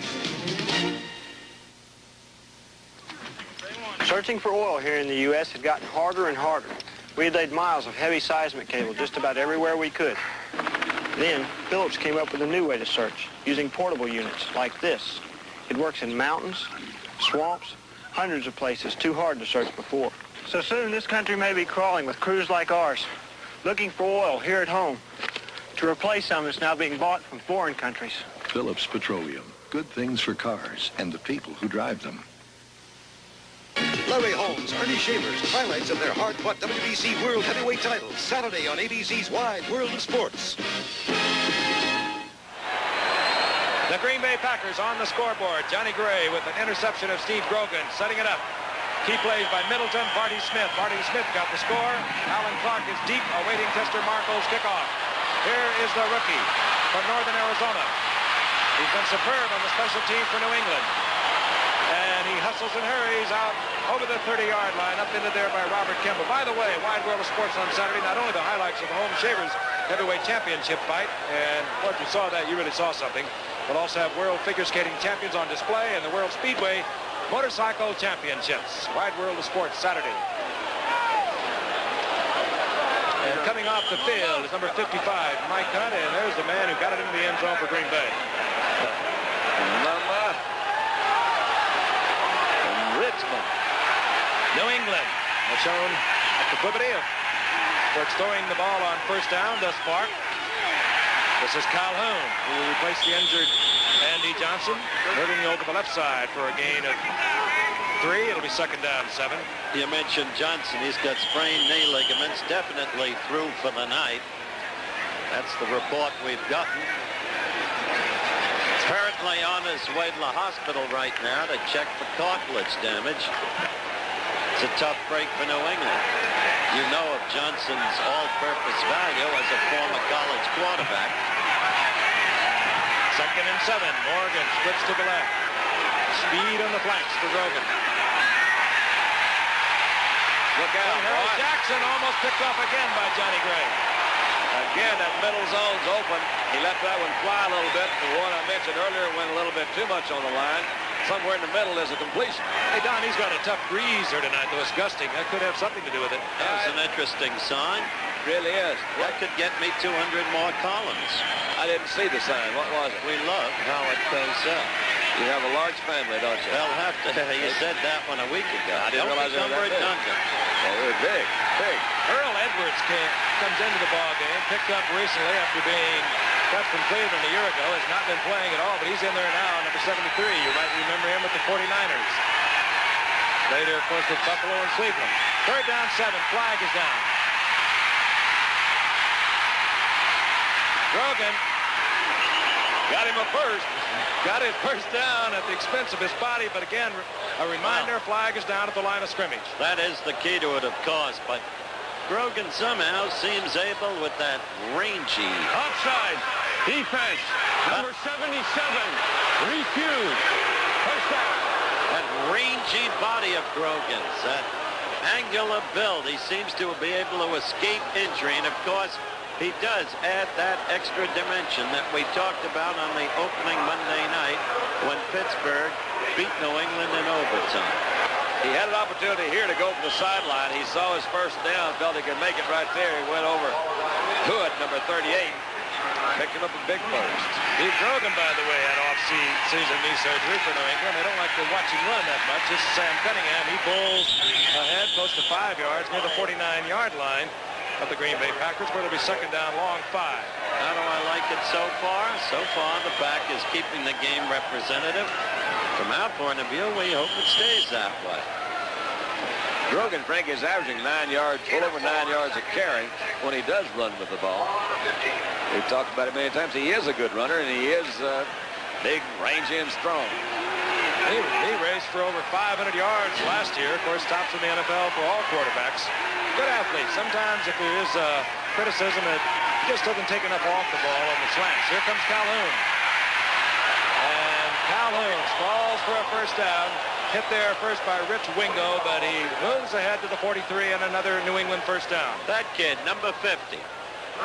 Searching for oil here in the U.S. had gotten harder and harder. We had laid miles of heavy seismic cable just about everywhere we could. Then, Phillips came up with a new way to search, using portable units like this. It works in mountains, swamps, hundreds of places too hard to search before. So soon this country may be crawling with crews like ours, looking for oil here at home to replace some that's now being bought from foreign countries. Phillips Petroleum. Good things for cars and the people who drive them. Larry Holmes, Ernie Shavers, highlights of their hard-fought WBC World Heavyweight titles, Saturday on ABC's Wide World of Sports. The Green Bay Packers on the scoreboard. Johnny Gray with an interception of Steve Grogan, setting it up. Key plays by Middleton, Barty Smith. Barty Smith got the score. Alan Clark is deep, awaiting Chester Markle's kickoff. Here is the rookie from Northern Arizona. He's been superb on the special team for New England. And he hustles and hurries out over the 30-yard line, up into there by Robert Kimball. By the way, Wide World of Sports on Saturday, not only the highlights of the Home Shavers Heavyweight Championship fight, and once you saw that, you really saw something. We'll also have World Figure Skating Champions on display and the World Speedway Motorcycle Championships. Wide World of Sports Saturday. And coming off the field is number 55, Mike Hunt, and there's the man who got it into the end zone for Green Bay. Richmond. New England has shown a proclivity for storing the ball on first down thus far. This is Calhoun, who will replace the injured Andy Johnson, moving over the left side for a gain of 3. It'll be second down 7. You mentioned Johnson. He's got sprained knee ligaments, definitely through for the night. That's the report we've gotten. Apparently on his way to the hospital right now to check for cartilage damage. It's a tough break for New England. You know of Johnson's all-purpose value as a former college quarterback. Second and 7. Morgan splits to the left. Speed on the flanks for Grogan. Look out. Harry Jackson almost picked off again by Johnny Gray. Again, that middle zone's open. He let that one fly a little bit. The one I mentioned earlier went a little bit too much on the line. Somewhere in the middle is a completion. Hey, Don, he's got a tough breeze here tonight, though it's gusting. That could have something to do with it. That's an interesting sign. Really is. That could get me 200 more columns. I didn't see the sign. What was it? We love how it goes up. You have a large family, don't you? They'll have to. You said that one a week ago. I didn't realize they were that big. Oh, they're big, big. Earl Edwards comes into the ball game, picked up recently after being cut from Cleveland a year ago. Has not been playing at all, but he's in there now, number 73. You might remember him with the 49ers. Later, of course, with Buffalo and Cleveland. Third down 7. Flag is down. Grogan got him a first. Got his first down at the expense of his body, but again, a reminder, flag is down at the line of scrimmage. That is the key to it, of course, but Grogan somehow seems able with that rangy. Offside. Defense. Number 77. Refused. First down. That rangy body of Grogan's, that angular build. He seems to be able to escape injury. And, of course, he does add that extra dimension that we talked about on the opening Monday night when Pittsburgh beat New England in overtime. He had an opportunity here to go for the sideline. He saw his first down, felt he could make it right there. He went over Hood, number 38, picked him up a big first. Steve Grogan, by the way, had off-season knee surgery for New England. They don't like to watch him run that much. This is Sam Cunningham. He bowls ahead close to 5 yards near the 49-yard line of the Green Bay Packers, where it'll be second down long 5. How do I like it so far? So far, the back is keeping the game representative. From our point of view, we hope it stays that way. Grogan, Frank, is averaging 9 yards, well over 9 yards a carry when he does run with the ball. We've talked about it many times. He is a good runner, and he is big, rangy, and strong. He raced for over 500 yards last year. Of course, tops in the NFL for all quarterbacks. Good athlete. Sometimes if there is criticism, it just doesn't take enough off the ball on the slants. Here comes Calhoun. And Calhoun falls for a first down. Hit there first by Rich Wingo, but he moves ahead to the 43 and another New England first down. That kid, number 50.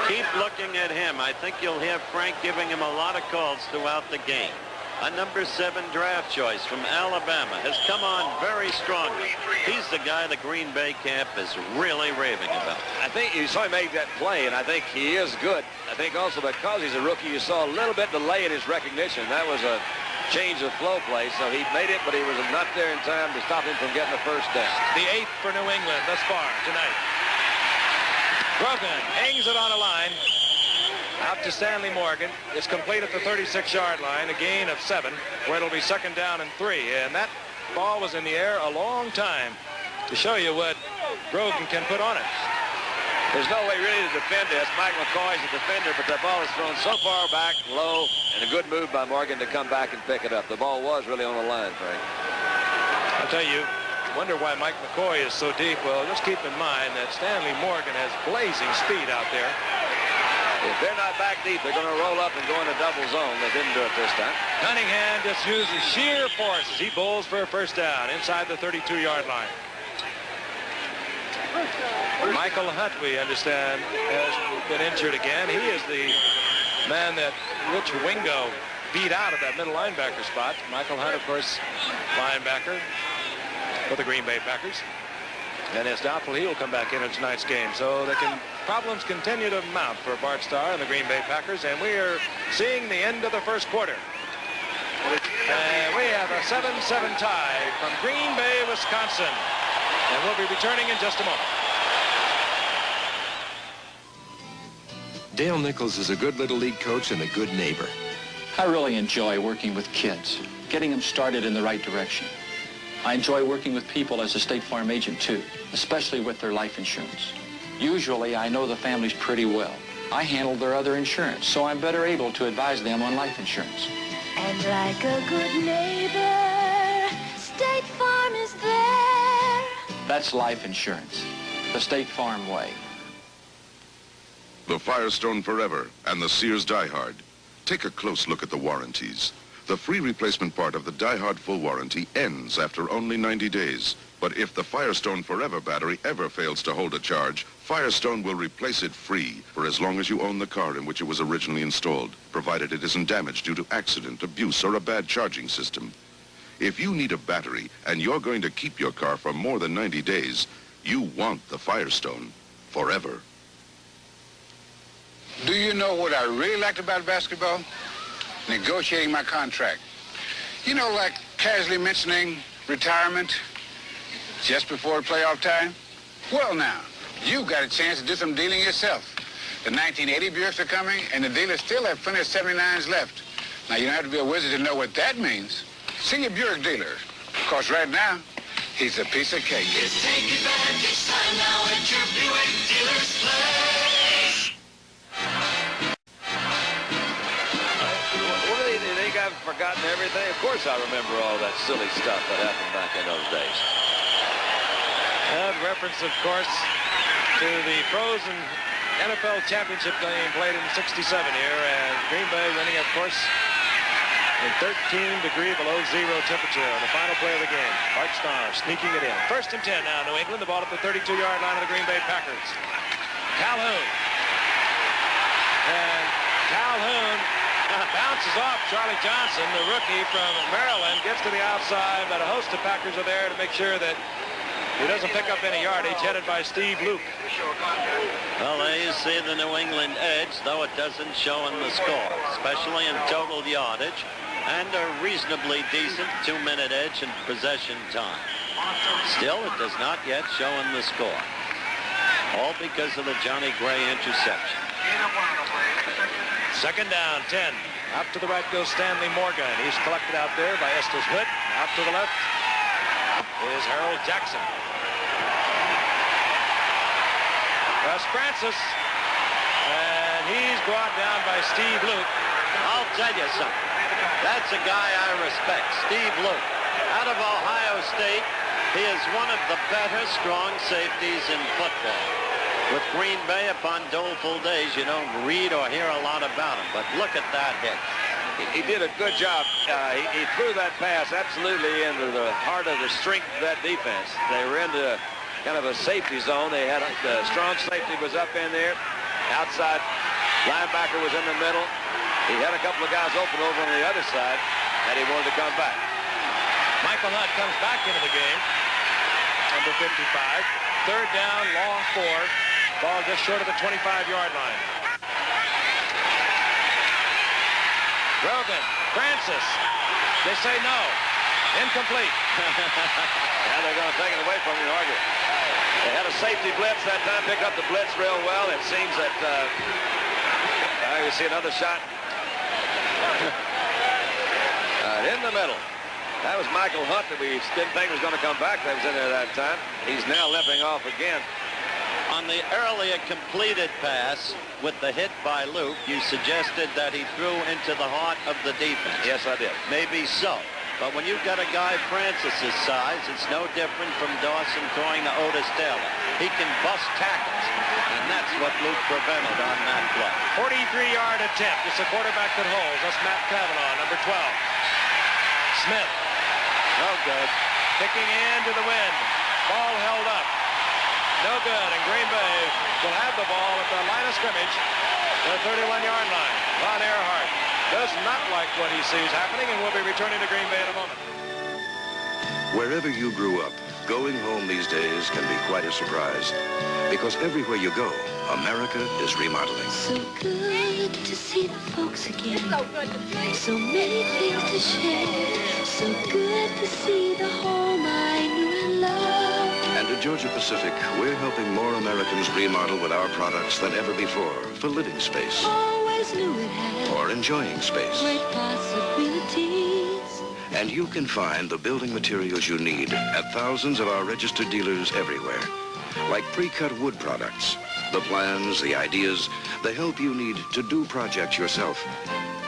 Keep looking at him. I think you'll hear Frank giving him a lot of calls throughout the game. A number 7 draft choice from Alabama has come on very strongly. He's the guy the Green Bay camp is really raving about. I think you saw him make that play, and I think he is good. I think also because he's a rookie, you saw a little bit delay in his recognition. That was a change of flow play, so he made it, but he was not there in time to stop him from getting a first down. The 8th for New England thus far tonight. Grogan hangs it on a line. Out to Stanley Morgan. It's complete at the 36-yard line, a gain of 7, where it'll be second down and 3. And that ball was in the air a long time to show you what Grogan can put on it. There's no way really to defend this. Mike McCoy's a defender, but the ball is thrown so far back, low, and a good move by Morgan to come back and pick it up. The ball was really on the line, Frank. I'll tell you, wonder why Mike McCoy is so deep. Well, just keep in mind that Stanley Morgan has blazing speed out there. If they're not back deep, they're going to roll up and go into double zone. They didn't do it this time. Cunningham just uses sheer force as he bowls for a first down inside the 32-yard line. Michael Hunt, we understand, has been injured again. He is the man that Rich Wingo beat out of that middle linebacker spot. Michael Hunt, of course, linebacker for the Green Bay Packers. And it's doubtful he will come back in tonight's game. So problems continue to mount for Bart Starr and the Green Bay Packers. And we are seeing the end of the first quarter. And we have a 7-7 tie from Green Bay, Wisconsin. And we'll be returning in just a moment. Dale Nichols is a good Little League coach and a good neighbor. I really enjoy working with kids, getting them started in the right direction. I enjoy working with people as a State Farm agent, too, especially with their life insurance. Usually, I know the families pretty well. I handle their other insurance, so I'm better able to advise them on life insurance. And like a good neighbor, State Farm is there. That's life insurance, the State Farm way. The Firestone Forever and the Sears Die Hard. Take a close look at the warranties. The free replacement part of the Die Hard full warranty ends after only 90 days. But if the Firestone Forever battery ever fails to hold a charge, Firestone will replace it free for as long as you own the car in which it was originally installed, provided it isn't damaged due to accident, abuse, or a bad charging system. If you need a battery and you're going to keep your car for more than 90 days, you want the Firestone Forever. Do you know what I really liked about basketball? Negotiating my contract. You know, like casually mentioning retirement just before playoff time? Well, now, you got a chance to do some dealing yourself. The 1980 Buicks are coming, and the dealers still have plenty of 79s left. Now, you don't have to be a wizard to know what that means. See your Buick dealer. Of course, right now, he's a piece of cake. It's take advantage time now at your Buick dealer's place. What do they think I've forgotten everything? Of course I remember all that silly stuff that happened back in those days. And reference, of course, to the frozen NFL championship game played in '67 here, and Green Bay winning, of course, and 13-degree below zero temperature on the final play of the game. Bart Starr sneaking it in. 1st and 10 now, New England. The ball at the 32-yard line of the Green Bay Packers. Calhoun. And Calhoun bounces off Charlie Johnson, the rookie from Maryland, gets to the outside, but a host of Packers are there to make sure that he doesn't pick up any yardage, headed by Steve Luke. Well, there you see the New England edge, though it doesn't show in the score, especially in total yardage, and a reasonably decent 2-minute edge in possession time. Still, it does not yet show in the score, all because of the Johnny Gray interception. 2nd down, 10. Out to the right goes Stanley Morgan. He's collected out there by Estes Hood. Out to the left is Harold Jackson. Russ Francis, and he's brought down by Steve Luke. I'll tell you something. That's a guy I respect, Steve Luke. Out of Ohio State, he is one of the better strong safeties in football. With Green Bay, upon doleful days, you don't read or hear a lot about him, but look at that hit. He did a good job. He threw that pass absolutely into the heart of the strength of that defense. They were into kind of a safety zone. They had the strong safety was up in there. Outside linebacker was in the middle. He had a couple of guys open over on the other side, and he wanted to come back. Michael Hunt comes back into the game. Number 55. 3rd down, long 4. Ball just short of the 25-yard line. Grogan, Francis. They say no. Incomplete. Now they're going to take it away from you, argue. They had a safety blitz that time, picked up the blitz real well. It seems that you see another shot. In the middle. That was Michael Hunt that we didn't think was going to come back. That was in there that time. He's now limping off again. On the earlier completed pass with the hit by Luke, you suggested that he threw into the heart of the defense. Yes, I did. Maybe so. But when you've got a guy Francis's size, it's no different from Dawson throwing to Otis Taylor. He can bust tackles, and that's what Luke prevented on that play. 43-yard attempt. It's a quarterback that holds. That's Matt Cavanaugh, number 12. Smith. No good. Kicking into the wind. Ball held up. No good. And Green Bay will have the ball at the line of scrimmage, the 31-yard line. Ron Earhart does not like what he sees happening and will be returning to Green Bay in a moment. Wherever you grew up, going home these days can be quite a surprise. Because everywhere you go, America is remodeling. So good to see the folks again. So many things to share. So good to see the home I knew and loved. And at Georgia Pacific, we're helping more Americans remodel with our products than ever before for living space. Always knew it had or enjoying space. great possibilities. And you can find the building materials you need at thousands of our registered dealers everywhere. Like pre-cut wood products, the plans, the ideas, the help you need to do projects yourself.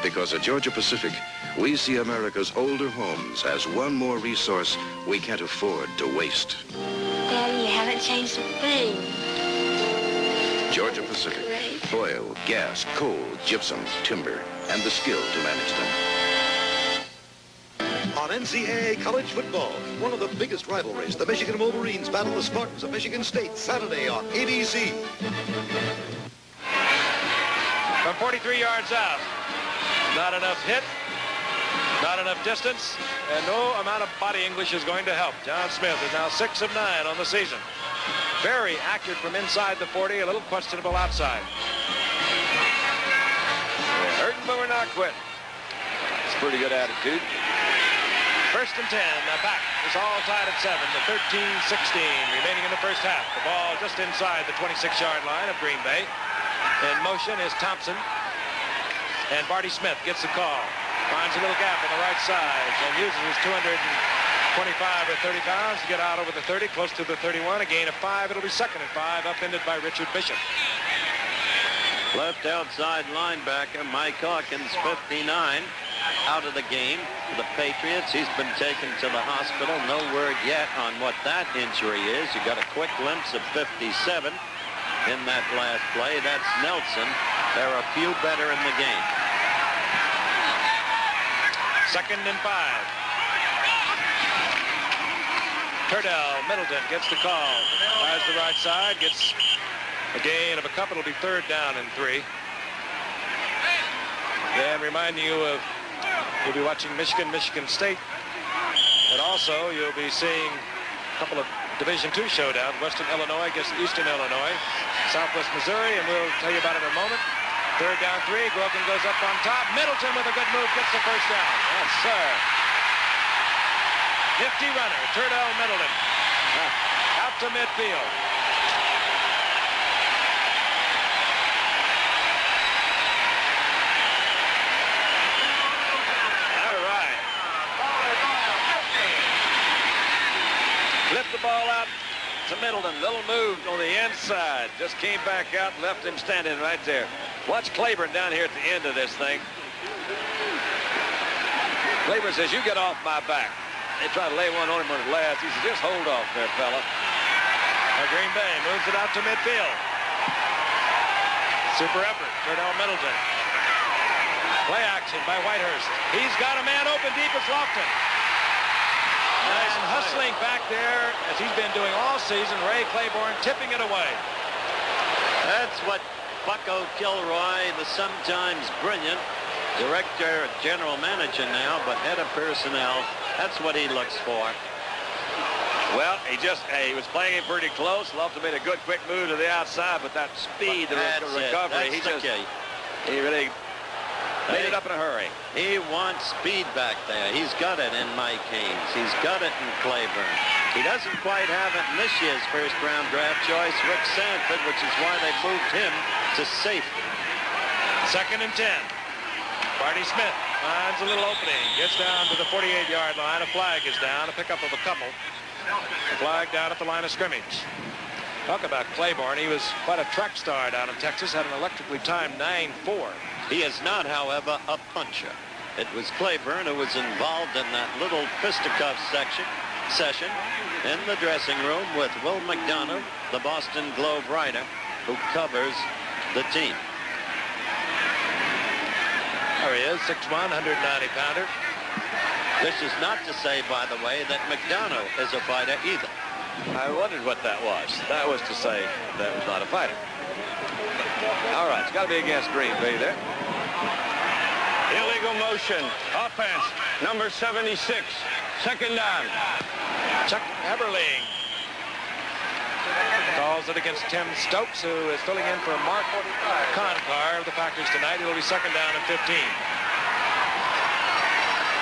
Because at Georgia Pacific, we see America's older homes as one more resource we can't afford to waste. Daddy, you haven't changed a thing. Georgia Pacific. Oil, gas, coal, gypsum, timber, and the skill to manage them. On NCAA college football, one of the biggest rivalries, the Michigan Wolverines battle the Spartans of Michigan State Saturday on ABC. From 43 yards out, not enough hit, not enough distance, and no amount of body English is going to help. John Smith is now 6 of 9 on the season. Very accurate from inside the 40, a little questionable outside. We're hurting, but we're not quitting. It's a pretty good attitude. 1st and 10, back. It's all tied at 7, the 13-16 remaining in the first half. The ball just inside the 26-yard line of Green Bay. In motion is Thompson. And Barty Smith gets the call. Finds a little gap on the right side and uses his 225 or 30 pounds to get out over the 30, close to the 31. A gain of 5. It'll be 2nd and 5, upended by Richard Bishop. Left outside linebacker Mike Hawkins, 59, out of the game for the Patriots. He's been taken to the hospital. No word yet on what that injury is. You got a quick glimpse of 57 in that last play. That's Nelson. There are a few better in the game. 2nd and 5. Turdell Middleton gets the call. Fires the right side, gets a gain of a couple. It'll be 3rd down and 3. And reminding you of, you'll be watching Michigan State. And also, you'll be seeing a couple of Division II showdowns. Western Illinois against Eastern Illinois. Southwest Missouri, and we'll tell you about it in a moment. 3rd down 3. Grogan goes up on top. Middleton with a good move gets the 1st down. Yes, sir. Nifty runner, Turdell Middleton. Out to midfield. All right. Lift the ball out to Middleton. Little move on the inside. Just came back out and left him standing right there. Watch Claiborne down here at the end of this thing. Claiborne says, you get off my back. They try to lay one on him on his last. He says, just hold off there, fella. Green Bay moves it out to midfield. Super effort, Turdell Middleton. Play action by Whitehurst. He's got a man open deep. It's Lofton. Nice and hustling back there, as he's been doing all season. Ray Claiborne tipping it away. That's what Bucko Kilroy, the sometimes brilliant director, general manager now, but head of personnel, that's what he looks for. Well, he was playing him pretty close. Lofton made a good quick move to the outside, but that speed, the recovery, he really made it up in a hurry. He wants speed back there. He's got it in Mike Haynes. He's got it in Claiborne. He doesn't quite have it in this year's first-round draft choice, Rick Sanford, which is why they moved him to safety. 2nd and 10. Barney Smith finds a little opening, gets down to the 48-yard line. A flag is down, a pickup of a couple. A flag down at the line of scrimmage. Talk about Claiborne. He was quite a track star down in Texas, had an electrically timed 9.4. He is not, however, a puncher. It was Claiborne who was involved in that little fisticuff session in the dressing room with Will McDonough, the Boston Globe writer, who covers the team. There he is, 6'1", 190-pounder. This is not to say, by the way, that McDonough is a fighter either. I wondered what that was. That was to say that was not a fighter. All right, it's got to be against Green Bay there. Illegal motion. Offense, number 76. 2nd down. Chuck Eberling calls it against Tim Stokes, who is filling in for Mark Concar of the Packers tonight. It'll be 2nd down and 15.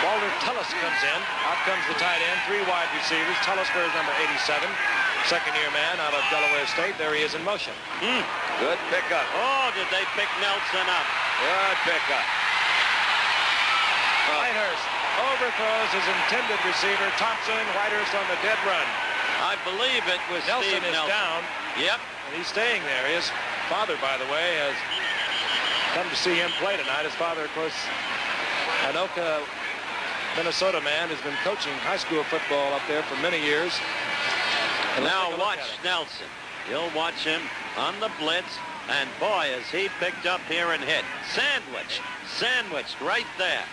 Walter Tullis comes in. Out comes the tight end. 3 wide receivers. Tullis wears number 87. Second-year man out of Delaware State. There he is in motion. Good pickup. Oh, did they pick Nelson up? Good pickup. Whitehurst overthrows his intended receiver, Thompson. Whitehurst on the dead run. I believe it was Nelson Steve is down. Yep. And he's staying there. His father, by the way, has come to see him play tonight. His father, of course, Anoka, Minnesota man, has been coaching high school football up there for many years. And now watch Nelson. You'll watch him on the blitz. And boy, is he picked up here and hit. Sandwiched right there.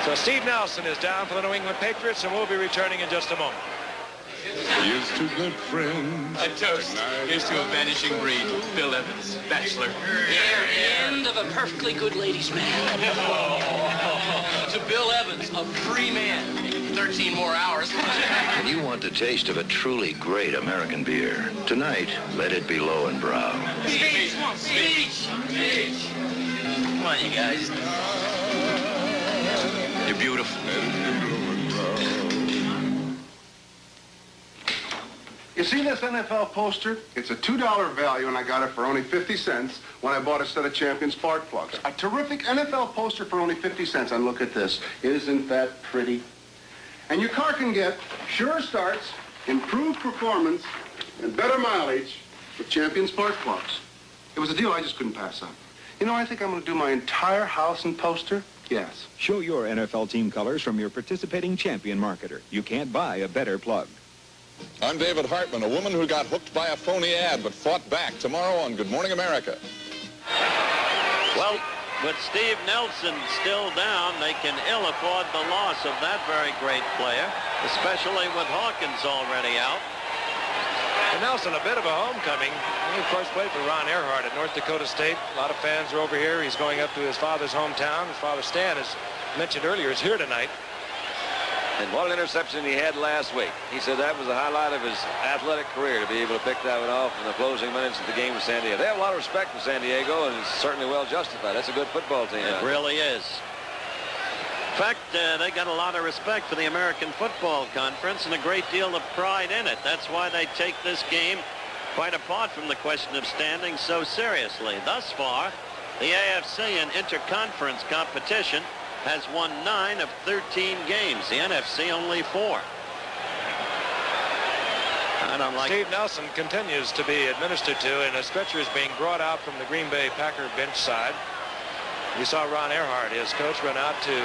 So Steve Nelson is down for the New England Patriots, and we'll be returning in just a moment. Here's to good friends. A toast. Here's to a vanishing breed. Bill Evans, bachelor. End of a perfectly good ladies' man. To Bill Evans, a free man. 13 more hours. When you want the taste of a truly great American beer, tonight, let it be Low and Brow. Speech! Come on, you guys. You're beautiful. You see this NFL poster? It's a $2 value, and I got it for only 50 cents when I bought a set of Champion spark plugs. A terrific NFL poster for only 50 cents. And look at this. Isn't that pretty? And your car can get sure starts, improved performance, and better mileage with Champion spark plugs. It was a deal I just couldn't pass up. You know, I think I'm going to do my entire house in poster. Yes. Show your NFL team colors from your participating Champion marketer. You can't buy a better plug. I'm David Hartman, a woman who got hooked by a phony ad but fought back, tomorrow on Good Morning America. Well, with Steve Nelson still down, they can ill afford the loss of that very great player, especially with Hawkins already out. And Nelson, a bit of a homecoming. He, of course, played for Ron Earhart at North Dakota State. A lot of fans are over here. He's going up to his father's hometown. His father, Stan, as mentioned earlier, is here tonight. And what an interception he had last week. He said that was the highlight of his athletic career, to be able to pick that one off in the closing minutes of the game with San Diego. They have a lot of respect for San Diego, and it's certainly well justified. That's a good football team. It really is. In fact, they got a lot of respect for the American Football Conference and a great deal of pride in it. That's why they take this game, quite apart from the question of standing, so seriously. Thus far, the AFC in interconference competition has won 9 of 13 games. The NFC only 4. I don't like Steve Nelson continues to be administered to, and a stretcher is being brought out from the Green Bay Packer bench side. We saw Ron Earhart, his coach, run out to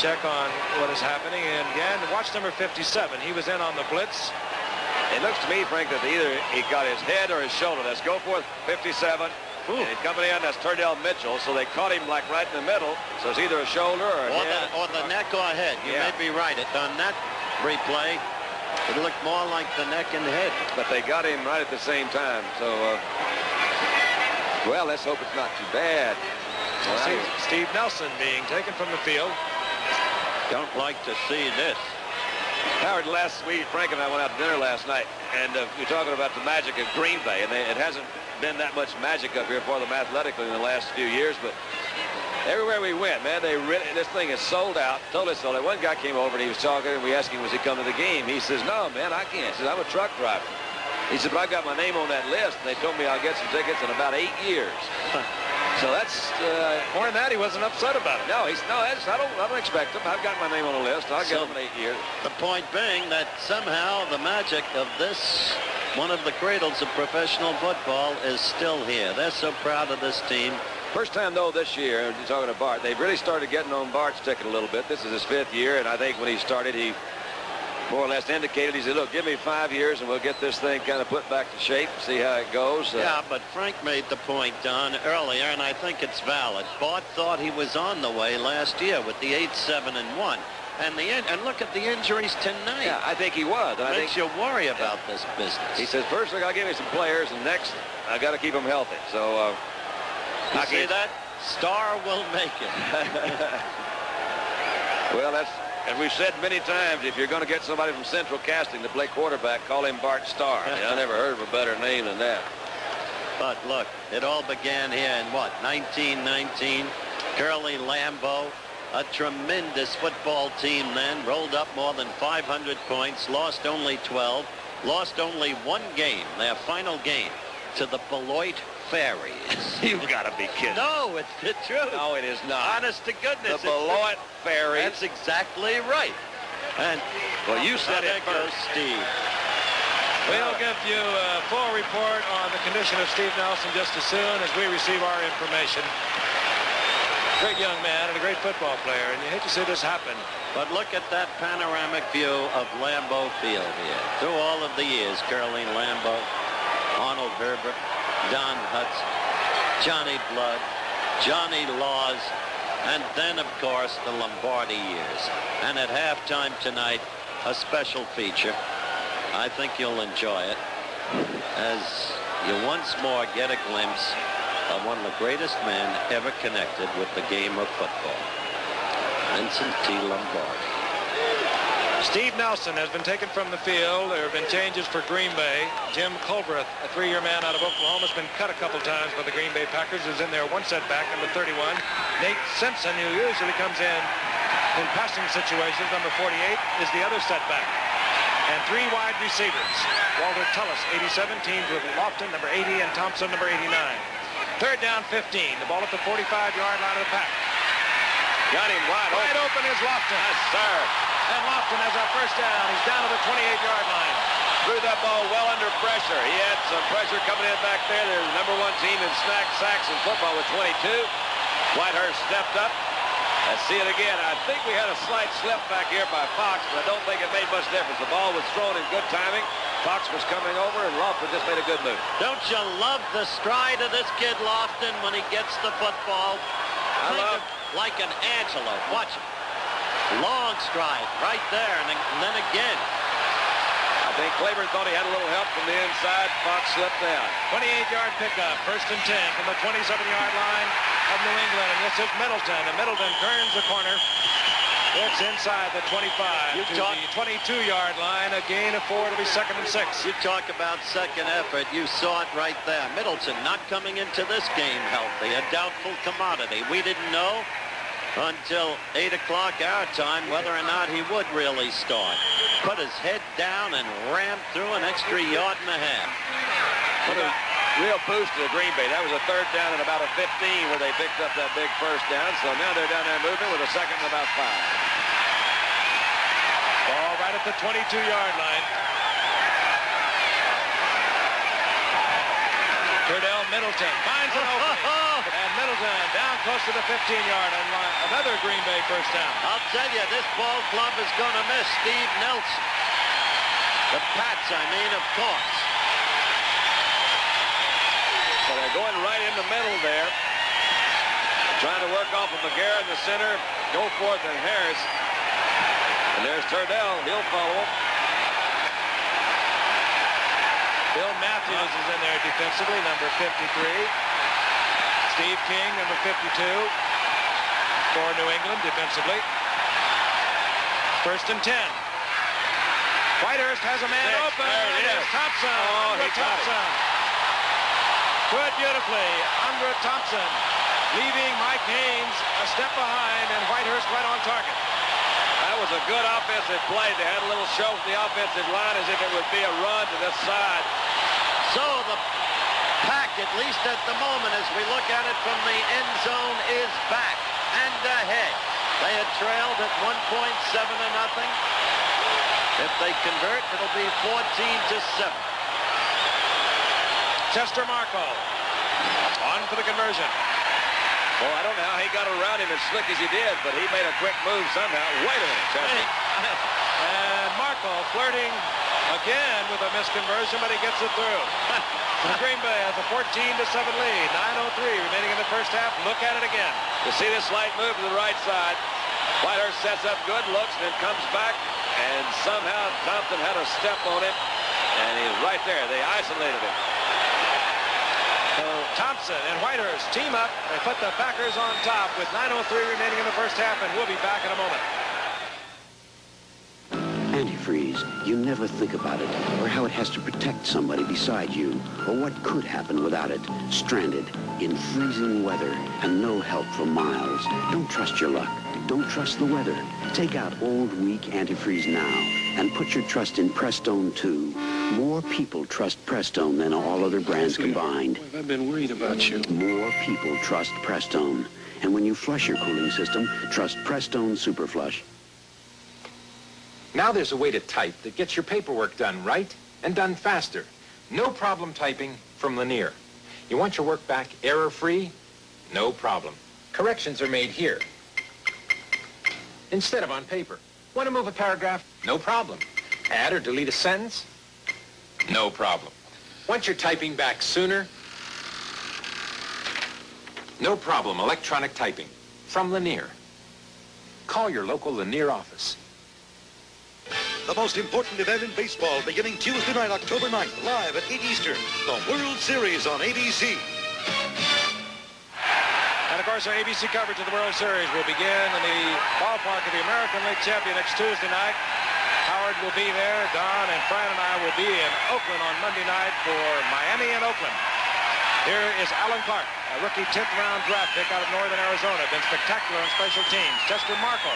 check on what is happening. And again, watch number 57. He was in on the blitz. It looks to me, Frank, that either he got his head or his shoulder. Let's go for it. 57. And he's coming in. That's Turdell Mitchell. So they caught him like right in the middle. So it's either a shoulder or a head. Or the neck or head. You may be right. On that replay, it looked more like the neck and head. But they got him right at the same time. So, well, let's hope it's not too bad. Steve Nelson being taken from the field. Don't like to see this. Howard, last week, Frank and I went out to dinner last night, and we were talking about the magic of Green Bay, and it hasn't been that much magic up here for them athletically in the last few years, but everywhere we went, man, this thing is sold out, totally sold out. One guy came over and he was talking, and we asked him, was he coming to the game? He says, no, man, I can't. He says, I'm a truck driver. He said, but I got my name on that list, and they told me I'll get some tickets in about 8 years. So that's more than that. He wasn't upset about it. No, I don't expect him. I've got my name on the list. I'll get him in 8 years. The point being that somehow the magic of this, one of the cradles of professional football, is still here. They're so proud of this team. First time, though, this year, talking to Bart, they've really started getting on Bart's ticket a little bit. This is his 5th year, and I think when he started, he more or less indicated, he said, look, give me 5 years and we'll get this thing kind of put back to shape, see how it goes. Yeah, but Frank made the point, Don, earlier, and I think it's valid. Bart thought he was on the way last year with the 8-7-1. And look at the injuries tonight. Yeah, I think he was. And makes you worry about this business. He says, first I got to give me some players, and next I got to keep them healthy. So, you see that? Star will make it. Well, and we've said many times, if you're going to get somebody from Central Casting to play quarterback, call him Bart Starr. I never heard of a better name than that. But look, it all began here in what, 1919? Curly Lambeau, a tremendous football team then, rolled up more than 500 points, lost only 12, lost only 1 game, their final game, to the Beloit Fairies. You've got to be kidding. No, it's the truth. No, it is not. Honest to goodness. The Beloit Fairies. That's exactly right. And well, you said it first, Steve. We'll give you a full report on the condition of Steve Nelson just as soon as we receive our information. Great young man and a great football player, and you hate to see this happen. But look at that panoramic view of Lambeau Field here. Through all of the years, Curly Lambeau, Arnold Herbert, Don Hutz, Johnny Blood, Johnny Laws, and then, of course, the Lombardi years. And at halftime tonight, a special feature. I think you'll enjoy it as you once more get a glimpse of one of the greatest men ever connected with the game of football, Vincent T. Lombardi. Steve Nelson has been taken from the field. There have been changes for Green Bay. Jim Culbreth, a 3-year man out of Oklahoma, has been cut a couple times by the Green Bay Packers, is in there, 1 setback, number 31. Nate Simpson, who usually comes in passing situations, number 48, is the other setback. And 3 wide receivers. Walter Tullis, 87, teams with Lofton, number 80, and Thompson, number 89. 3rd down, 15. The ball at the 45-yard line of the pack. Got him wide open is Lofton. Yes, sir. And Lofton has our first down. He's down to the 28-yard line. Threw that ball well under pressure. He had some pressure coming in back there. They're the number 1 team in sacks in football with 22. Whitehurst stepped up. Let's see it again. I think we had a slight slip back here by Fox, but I don't think it made much difference. The ball was thrown in good timing. Cox was coming over, and Lofton just made a good move. Don't you love the stride of this kid Lofton when he gets the football? Kind of like an antelope. Watch it. Long stride right there, and then again. I think Claiborne thought he had a little help from the inside. Fox slipped down. 28-yard pickup, 1st and 10 from the 27-yard line of New England. And this is Middleton. And Middleton turns the corner. It's inside the 25 to the 22-yard line. A gain of 4. It'll be 2nd and 6. You talk about second effort. You saw it right there. Middleton not coming into this game healthy. A doubtful commodity. We didn't know until 8 o'clock our time whether or not he would really start. Put his head down and rammed through an extra yard and a half. Put a real boost to the Green Bay. That was a 3rd down and about a 15 where they picked up that big 1st down. So now they're down there moving with a 2nd and about 5. Ball right at the 22-yard line. Cordell Middleton finds an opening. And Middleton down close to the 15-yard line. Another Green Bay 1st down. I'll tell you, this ball club is going to miss Steve Nelson. The Pats, I mean, of course. So they're going right in the middle there. Trying to work off of McGarrett in the center. Go for it, then Harris. And there's Turdell. He'll follow him. Bill Matthews is in there defensively, number 53. Steve King, number 52, for New England defensively. 1st and 10. Whitehurst has a man open. There it is. Thompson. He Thompson. Good beautifully. Andra Thompson leaving Mike Haynes a step behind, and Whitehurst right on target. That was a good offensive play. They had a little show with the offensive line as if it would be a run to this side. So the Pack, at least at the moment, as we look at it from the end zone, is back and ahead. They had trailed at 1.7 to nothing. If they convert, it'll be 14-7. Chester Marco on for the conversion. Well, I don't know how he got around him as slick as he did, but he made a quick move somehow. Wait a minute, Chester. And Marco flirting again with a misconversion, but he gets it through. Green Bay has a 14-7 lead. 9:03 remaining in the 1st half. Look at it again. You see this slight move to the right side. Whitehurst sets up good, looks, and then comes back, and somehow Thompson had a step on him, and he's right there. They isolated him. So Thompson and Whitehurst team up. They put the Packers on top with 9:03 remaining in the 1st half, and we'll be back in a moment. Antifreeze, you never think about it, or how it has to protect somebody beside you, or what could happen without it. Stranded in freezing weather and no help for miles. Don't trust your luck. Don't trust the weather. Take out old, weak antifreeze now and put your trust in Prestone, too. More people trust Prestone than all other brands combined. I've been worried about you. More people trust Prestone. And when you flush your cooling system, trust Prestone Super Flush. Now there's a way to type that gets your paperwork done right and done faster. No problem typing from Lanier. You want your work back error-free? No problem. Corrections are made here instead of on paper. Want to move a paragraph? No problem. Add or delete a sentence? No problem. Want your typing back sooner? No problem. Electronic typing from Lanier. Call your local Lanier office. The most important event in baseball beginning Tuesday night, October 9th, live at 8 Eastern. The World Series on ABC. And, of course, our ABC coverage of the World Series will begin in the ballpark of the American League champion next Tuesday night. Howard will be there. Don and Fran and I will be in Oakland on Monday night for Miami and Oakland. Here is Alan Clark, a rookie 10th-round draft pick out of northern Arizona. Been spectacular on special teams. Chester Marco,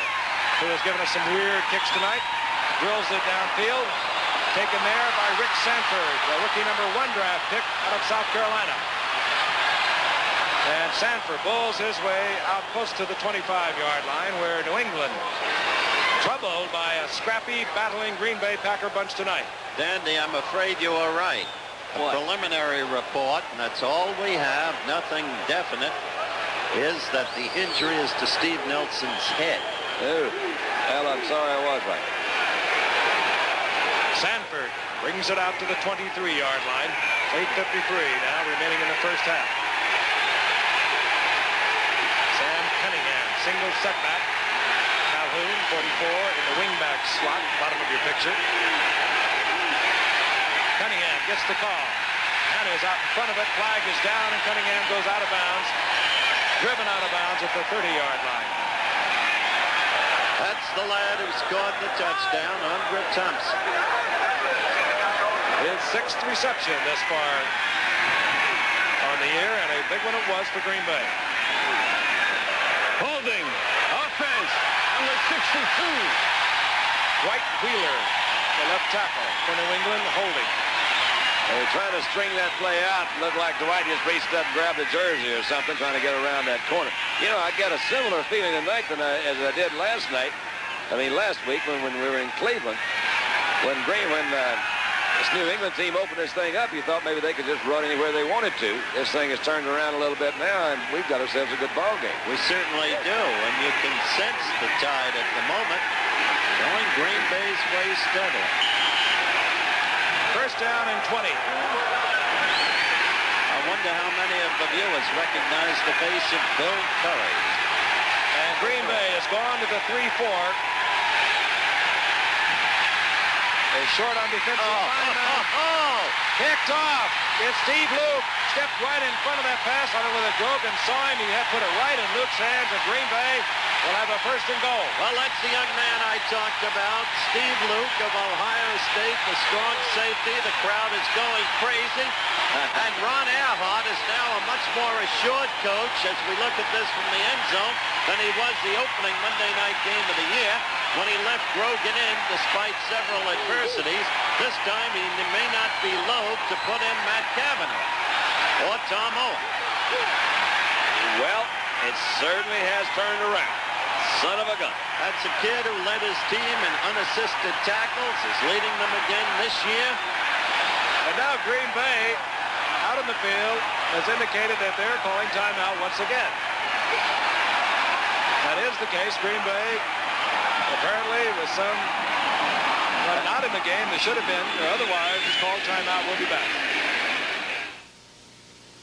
who has given us some weird kicks tonight, drills it downfield. Taken there by Rick Sanford, a rookie number 1 draft pick out of South Carolina. And Sanford bowls his way out close to the 25-yard line, where New England troubled by a scrappy, battling Green Bay Packer bunch tonight. Dandy, I'm afraid you are right. A preliminary report, and that's all we have, nothing definite, is that the injury is to Steve Nelson's head. Oh, well, I'm sorry I was right. Sanford Brings it out to the 23-yard line. 8:53 now remaining in the first half. Sam Cunningham, single setback. Calhoun, 44, in the wingback slot, bottom of your picture. Cunningham gets the call. Hannah's out in front of it. Flag is down, and Cunningham goes out of bounds. Driven out of bounds at the 30-yard line. That's the lad who scored the touchdown, Andre Thompson. His 6th reception this far on the year, and a big one it was for Green Bay. Holding. Offense. Number 62. Dwight Wheeler, the left tackle for New England, holding. They were trying to string that play out. It looked like Dwight just reached up and grabbed a jersey or something, trying to get around that corner. You know, I got a similar feeling tonight as I did last night. I mean, last week when we were in Cleveland. When this New England team opened this thing up, you thought maybe they could just run anywhere they wanted to. This thing has turned around a little bit now, and we've got ourselves a good ball game. We certainly do, and you can sense the tide at the moment going Green Bay's way steadily. First down and 20. I wonder how many of the viewers recognize the face of Bill Curry. And Green Bay has gone to the 3-4. They're short on defensive linemen. Kicked off. It's Steve Luke. Stepped right in front of that pass. I don't know whether Grogan saw him. He had put it right in Luke's hands, and Green Bay will have a first and goal. Well, that's the young man I talked about, Steve Luke of Ohio State, the strong safety. The crowd is going crazy. And Ron Earhart is now a much more assured coach as we look at this from the end zone than he was the opening Monday night game of the year when he left Grogan in despite several adversities. This time he may not be loath to put in Matt Cavanaugh or Tom Owen. Well, it certainly has turned around. Son of a gun. That's a kid who led his team in unassisted tackles, is leading them again this year. And now Green Bay, out on the field, has indicated that they're calling timeout once again. That is the case. Green Bay, apparently, with some not in the game, they should have been, or otherwise, it's called timeout. We'll be back.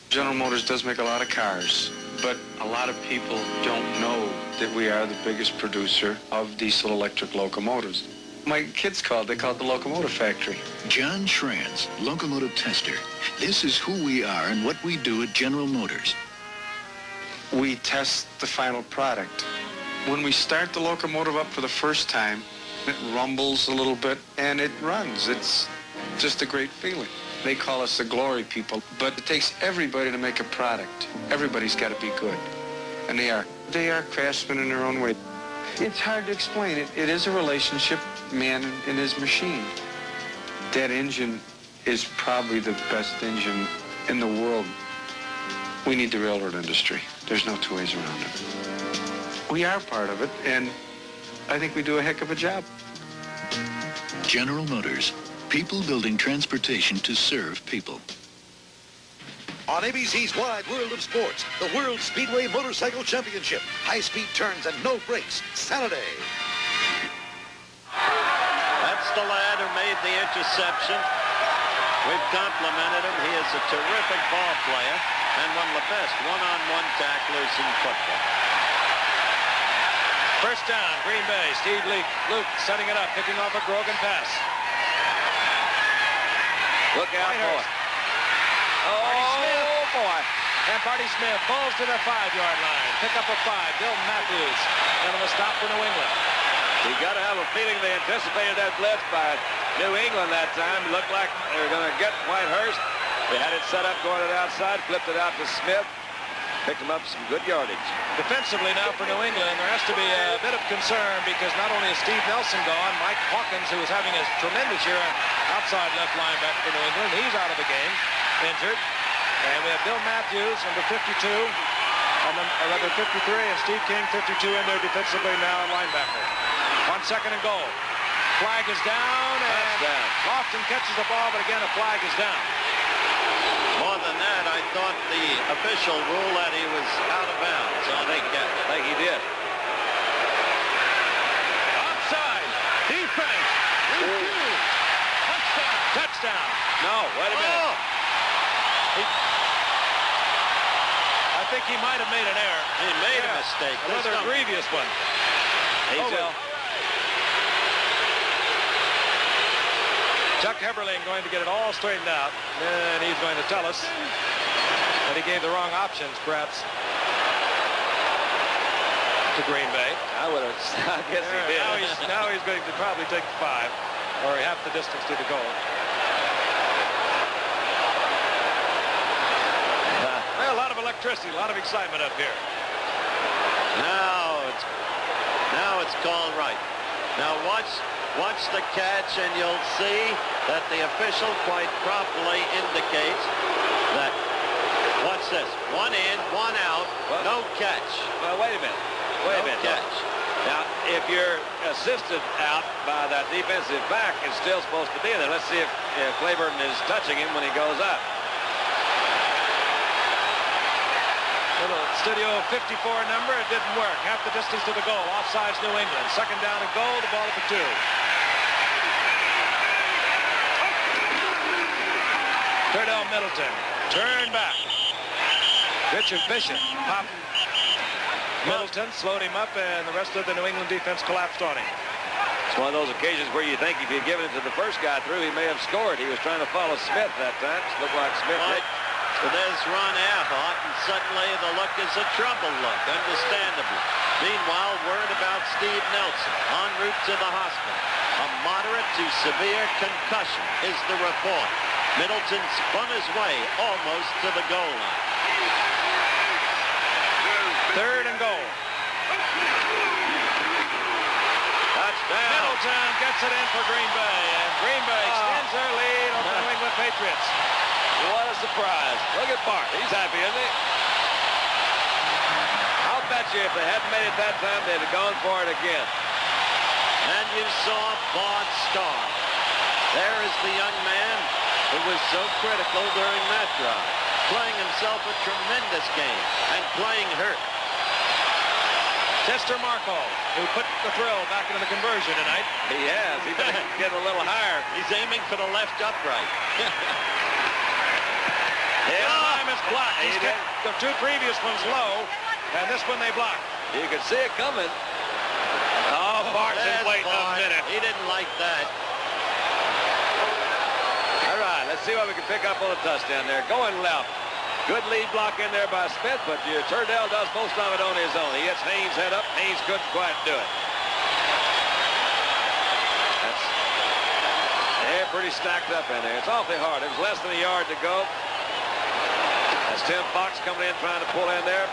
General Motors does make a lot of cars, but a lot of people don't know that we are the biggest producer of diesel electric locomotives. My kids they call it the locomotive factory. John Schranz, locomotive tester. This is who we are and what we do at General Motors. We test the final product. When we start the locomotive up for the first time, it rumbles a little bit and it runs. It's just a great feeling. They call us the glory people, but it takes everybody to make a product. Everybody's got to be good, and they are. They are craftsmen in their own way. It's hard to explain. It is a relationship, man and his machine. That engine is probably the best engine in the world. We need the railroad industry. There's no two ways around it. We are part of it, and I think we do a heck of a job. General Motors. People building transportation to serve people. On ABC's Wide World of Sports, the World Speedway Motorcycle Championship. High-speed turns and no brakes. Saturday. That's the lad who made the interception. We've complimented him. He is a terrific ball player and one of the best one-on-one tacklers in football. First down, Green Bay. Steve Luke setting it up, picking off a Grogan pass. Look out, boy. Oh, boy. And Party Smith falls to the 5-yard line. Pick up a 5. Bill Matthews. And a stop for New England. You got to have a feeling they anticipated that blitz by New England that time. It looked like they were going to get Whitehurst. They had it set up going to the outside, flipped it out to Smith. Picked him up some good yardage. Defensively now for New England, there has to be a bit of concern because not only is Steve Nelson gone, Mike Hawkins, who is having a tremendous year outside left linebacker for New England, he's out of the game, injured. And we have Bill Matthews, number 52, or rather 53, and Steve King, 52, in there defensively now, linebacker. 1 second and goal. Flag is down, and Lofton catches the ball, but again, a flag is down. More than that, I thought the official ruled that he was out of bounds. I think he did. Offside. Defense. Review. Touchdown. Wait a minute. Oh! I think he might have made an error. He made a mistake. Another grievous one. Chuck Heberling going to get it all straightened out, and he's going to tell us that he gave the wrong options, perhaps, to Green Bay. I guess he did. Now he's going to probably take the 5, or half the distance to the goal. A lot of electricity, a lot of excitement up here. Now it's called right. Now watch the catch, and you'll see that the official quite properly indicates that. Watch this. 1 in, 1 out, no catch. Well, wait a minute. Wait a minute. Catch. Now, if you're assisted out by that defensive back, it's still supposed to be there. Let's see if Clayburton is touching him when he goes up. Little Studio 54 number, it didn't work. Half the distance to the goal. Offsides New England. Second down and goal, the ball at the 2. Turdell Middleton. Turn back. Pitch efficient. Pop. Middleton slowed him up, and the rest of the New England defense collapsed on him. It's one of those occasions where you think if he'd given it to the first guy through, he may have scored. He was trying to follow Smith that time. It looked like Smith did. So there's Ron Earhart, and suddenly the look is a troubled look, understandably. Meanwhile, word about Steve Nelson en route to the hospital. A moderate to severe concussion is the report. Middleton spun his way almost to the goal line. Third and goal. Touchdown. Middleton gets it in for Green Bay, and Green Bay extends their lead over the New England Patriots. What a surprise. Look at Bart. He's happy, isn't he? I'll bet you if they hadn't made it that time, they'd have gone for it again. And you saw Bart Starr. There is the young man who was so critical during that drive, playing himself a tremendous game and playing hurt. Chester Marco, who put the thrill back into the conversion tonight. He has. He's getting a little higher. He's aiming for the left upright. Time is blocked. He's kept the 2 previous ones low, and this one they blocked. You could see it coming. Oh, Bart's in late a minute. He didn't like that. All right, let's see what we can pick up on a touchdown there. Going left. Good lead block in there by Smith, but Turdell does most of it on his own. He hits Haynes' head up. Haynes couldn't quite do it. They're pretty stacked up in there. It's awfully hard. It was less than a yard to go. That's Tim Fox coming in, trying to pull in there.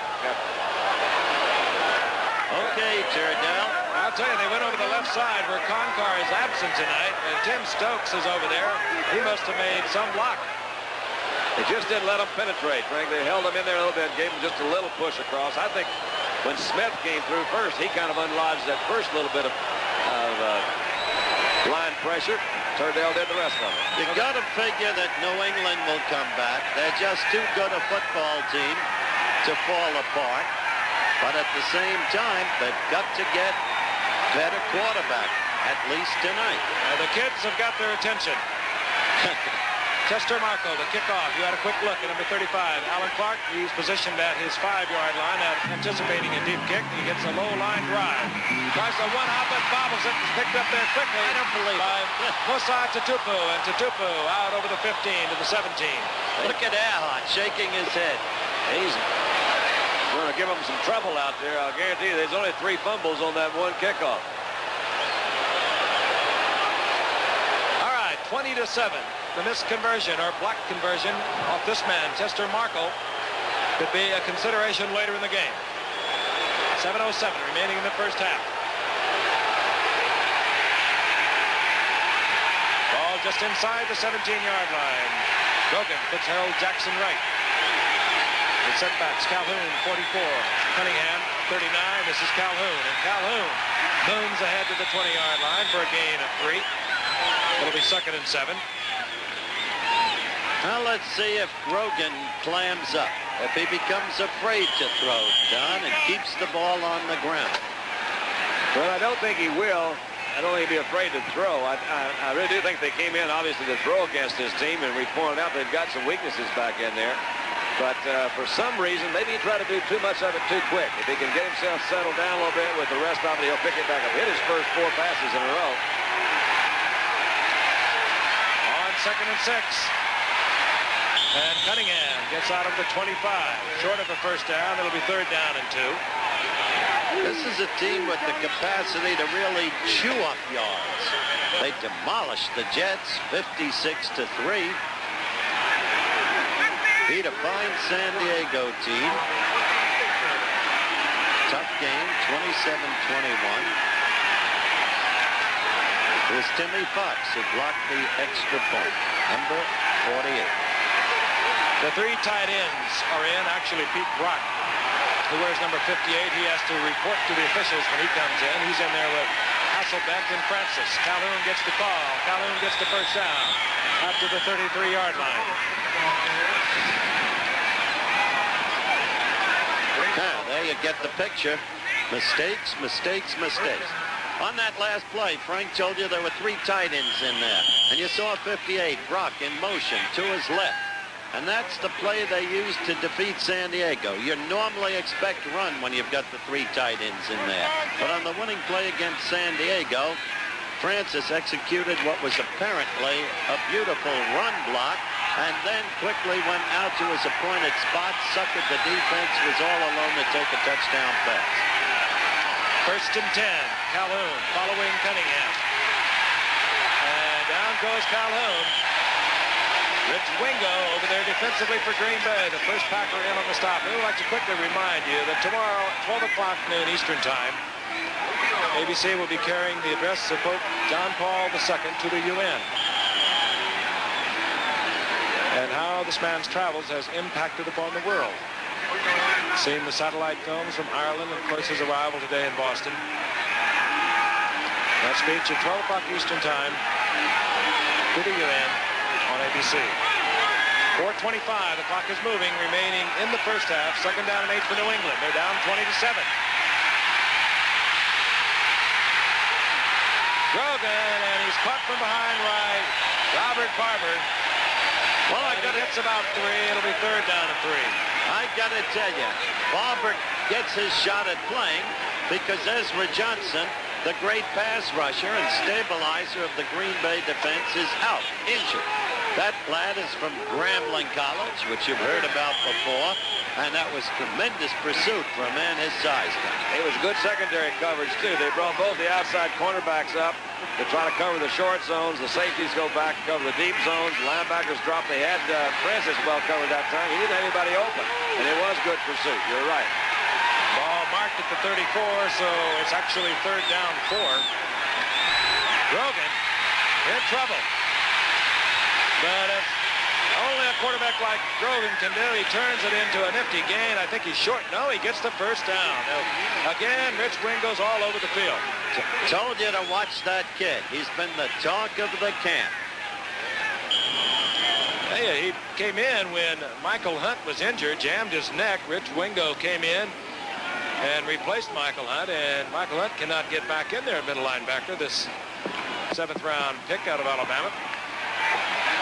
Okay, Turdell. I'll tell you, they went over the left side where Konkar is absent tonight, and Tim Stokes is over there. He must have made some block. They just didn't let him penetrate, Frank. They held him in there a little bit, gave him just a little push across. I think when Smith came through first, he kind of unlodged that first little bit of line pressure. Turdell did the rest of it. You got to figure that New England will come back. They're just too good a football team to fall apart. But at the same time, they've got to get better quarterback, at least tonight. The kids have got their attention. Chester Marco, the kickoff. You had a quick look at number 35. Alan Clark, he's positioned at his 5-yard line, anticipating a deep kick. He gets a low-line drive. Tries to one-hop and bobbles it. It's picked up there quickly. I don't believe by Musa Tatupu, and Tatupu out over the 15 to the 17. Look at Earhart shaking his head. He's going to give him some trouble out there. I'll guarantee you there's only 3 fumbles on that one kickoff. All right, 20-7. The missed conversion or block conversion off this man, Chester Marco, could be a consideration later in the game. 7:07 remaining in the first half. Ball just inside the 17-yard line. Brogan puts Harold Jackson right. The setbacks, Calhoun, 44. Cunningham, 39. This is Calhoun. And Calhoun moons ahead to the 20-yard line for a gain of 3. It'll be 2nd and 7. Now let's see if Grogan clams up. If he becomes afraid to throw, Don, and keeps the ball on the ground. Well, I don't think he will. I don't think he'd be afraid to throw. I really do think they came in, obviously, to throw against this team, and we pointed out they've got some weaknesses back in there. But for some reason, maybe he tried to do too much of it too quick. If he can get himself settled down a little bit with the rest of it, he'll pick it back up. Hit his first 4 passes in a row. On 2nd and 6. And Cunningham gets out of the 25. Short of a first down. It'll be 3rd down and 2. This is a team with the capacity to really chew up yards. They demolished the Jets 56-3. Beat a fine San Diego team. Tough game, 27-21. It was Timmy Fox who blocked the extra point, number 48. The 3 tight ends are in. Actually, Pete Brock, who wears number 58, he has to report to the officials when he comes in. He's in there with Hasselbeck and Francis. Calhoun gets the call. Calhoun gets the first down after the 33-yard line. Now, there you get the picture. Mistakes, mistakes, mistakes. On that last play, Frank told you there were 3 tight ends in there. And you saw 58, Brock in motion to his left. And that's the play they used to defeat San Diego. You normally expect run when you've got the 3 tight ends in there. But on the winning play against San Diego, Francis executed what was apparently a beautiful run block and then quickly went out to his appointed spot, suckered the defense, was all alone to take a touchdown pass. 1st and 10. Calhoun following Cunningham. And down goes Calhoun. Rich Wingo over there defensively for Green Bay, the first Packer in on the stop. We would like to quickly remind you that tomorrow, 12 o'clock noon Eastern Time, ABC will be carrying the address of Pope John Paul II to the UN. And how this man's travels has impacted upon the world. Seeing the satellite films from Ireland and, of course, his arrival today in Boston. That speech at 12 o'clock Eastern Time to the UN on ABC. 4:25, the clock is moving, remaining in the first half. 2nd down and 8 for New England. They're down 20-7. Grogan, and he's caught from behind right. Robert Barber. Well, it's about 3. It'll be 3rd down and 3. I got to tell you, Barber gets his shot at playing because Ezra Johnson, the great pass rusher and stabilizer of the Green Bay defense, is out, injured. That lad is from Grambling College, which you've heard about before, and that was tremendous pursuit for a man his size. It was good secondary coverage, too. They brought both the outside cornerbacks up to try to cover the short zones. The safeties go back to cover the deep zones. The linebackers drop. They had Francis well covered that time. He didn't have anybody open, and it was good pursuit. You're right. Ball marked at the 34, so it's actually 3rd down 4. Grogan in trouble. But if only a quarterback like Grogan can do, he turns it into a nifty gain. I think he's short. No, he gets the first down. Now, again, Rich Wingo's all over the field. Told you to watch that kid. He's been the talk of the camp. Hey, he came in when Michael Hunt was injured, jammed his neck. Rich Wingo came in and replaced Michael Hunt, and Michael Hunt cannot get back in there, middle linebacker, this 7th-round pick out of Alabama.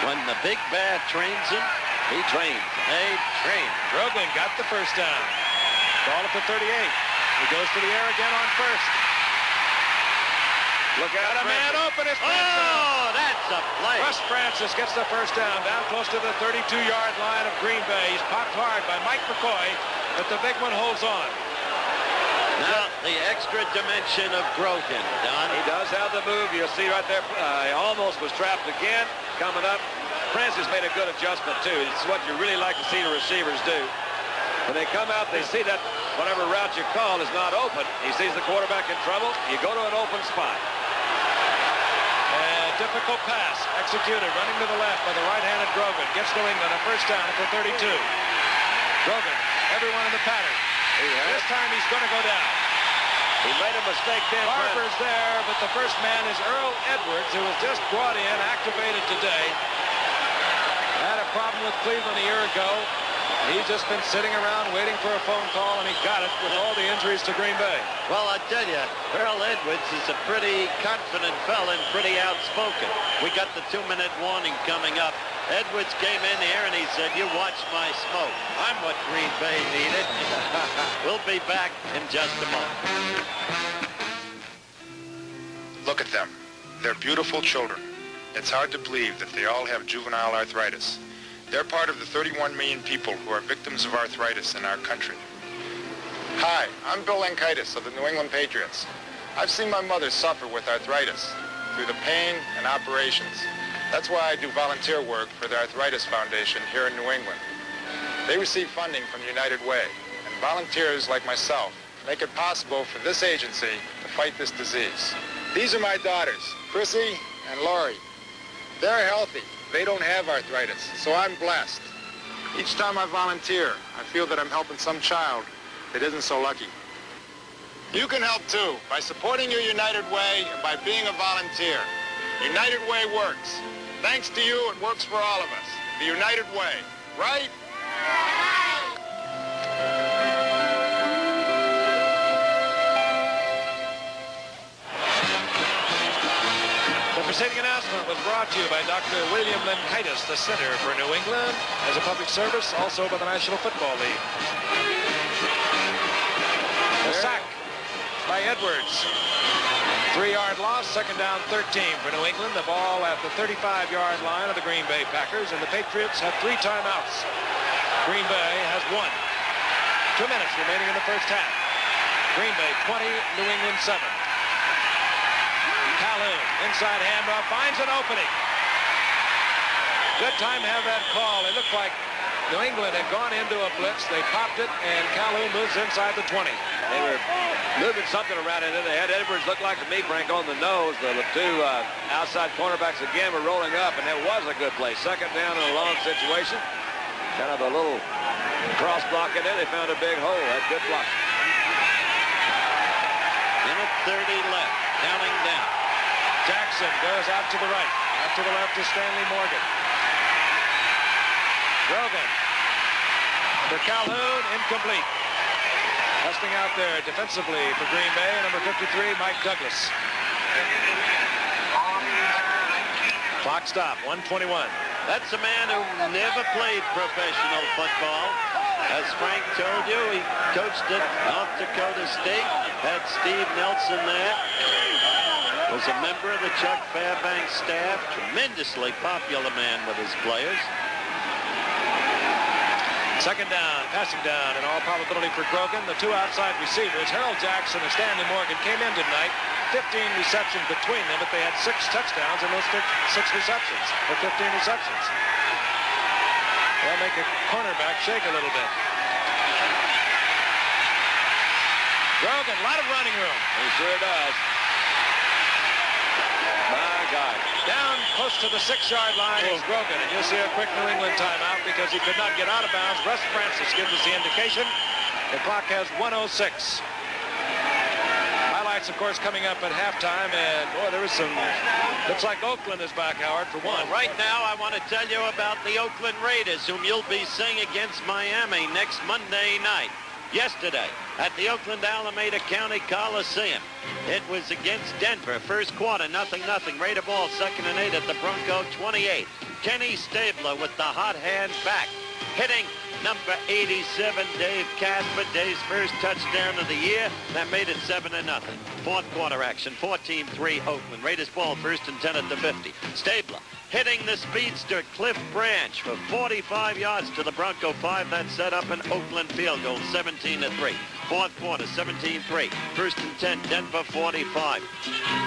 When the big bad trains him, he trains. They train. Grogan got the first down. Ball at the 38. He goes to the air again on 1st. Look out, got a man open. It's Francis. Oh, that's a play. Russ Francis gets the first down down close to the 32-yard line of Green Bay. He's popped hard by Mike McCoy, but the big one holds on. Now, the extra dimension of Grogan, Don. He does have the move. You'll see right there. He almost was trapped again. Coming up. Francis made a good adjustment, too. It's what you really like to see the receivers do. When they come out, they see that whatever route you call is not open. He sees the quarterback in trouble. You go to an open spot. And difficult pass executed, running to the left by the right-handed Grogan. Gets New England a first down at the 32. Grogan, everyone in the pattern. This time he's going to go down. He made a mistake there. Barber's there, but the first man is Earl Edwards, who was just brought in, activated today. Had a problem with Cleveland a year ago. He's just been sitting around waiting for a phone call, and he got it with all the injuries to Green Bay. Well, I tell you, Earl Edwards is a pretty confident fella and pretty outspoken. We got the 2-minute warning coming up. Edwards came in here and he said, "You watch my smoke. I'm what Green Bay needed." We'll be back in just a moment. Look at them. They're beautiful children. It's hard to believe that they all have juvenile arthritis. They're part of the 31 million people who are victims of arthritis in our country. Hi, I'm Bill Lenkitis of the New England Patriots. I've seen my mother suffer with arthritis through the pain and operations. That's why I do volunteer work for the Arthritis Foundation here in New England. They receive funding from United Way, and volunteers like myself make it possible for this agency to fight this disease. These are my daughters, Chrissy and Lori. They're healthy. They don't have arthritis, so I'm blessed. Each time I volunteer, I feel that I'm helping some child that isn't so lucky. You can help too by supporting your United Way and by being a volunteer. United Way works. Thanks to you, it works for all of us. The United Way, right? The preceding announcement was brought to you by Dr. William Lenkitis, the Center for New England, as a public service, also by the National Football League. The sack by Edwards. 3-yard loss, second down 13 for New England. The ball at the 35-yard line of the Green Bay Packers, and the Patriots have 3 timeouts. Green Bay has 1. 2 minutes remaining in the first half. Green Bay 20, New England 7. Calhoun, inside handoff, finds an opening. Good time to have that call. It looked like New England had gone into a blitz. They popped it, and Calhoun moves inside the 20. They were moving something around in there. They had Edwards looked like to me, Frank, on the nose. The 2 outside cornerbacks again were rolling up, and that was a good play. Second down in a long situation. Kind of a little cross block in there. They found a big hole. That's good block. Minute 30 left. Counting down. Jackson goes out to the right. Out to the left is Stanley Morgan. Grogan. For Calhoun, incomplete. Busting out there defensively for Green Bay, number 53, Mike Douglas. Clock stop, 1:21. That's a man who never played professional football. As Frank told you, he coached at North Dakota State, had Steve Nelson there. Was a member of the Chuck Fairbanks staff, tremendously popular man with his players. Second down, passing down in all probability for Grogan. The 2 outside receivers, Harold Jackson and Stanley Morgan, came in tonight. 15 receptions between them, but they had 6 touchdowns in those 6 receptions, or 15 receptions. They'll make a cornerback shake a little bit. Grogan, a lot of running room. He sure does. My God. Down close to the 6-yard line is Grogan, and you'll see a quick New England timeout because he could not get out of bounds. Russ Francis gives us the indication. The clock has 1:06. Highlights, of course, coming up at halftime, and boy, there was some. Looks like Oakland is back, Howard, for one. Well, right now, I want to tell you about the Oakland Raiders, whom you'll be seeing against Miami next Monday night. Yesterday, at the Oakland Alameda County Coliseum, it was against Denver. First quarter, 0-0. Raider ball, 2nd and 8 at the Bronco 28. Kenny Stabler with the hot hand back, hitting number 87, Dave Casper, Dave's first touchdown of the year. That made it 7-0. Fourth quarter action, 14-3 Oakland. Raiders ball, 1st and 10 at the 50. Stabler hitting the speedster Cliff Branch for 45 yards to the Bronco 5. That set up an Oakland field goal, 17-3. Fourth quarter, 17-3. 1st and 10, Denver 45.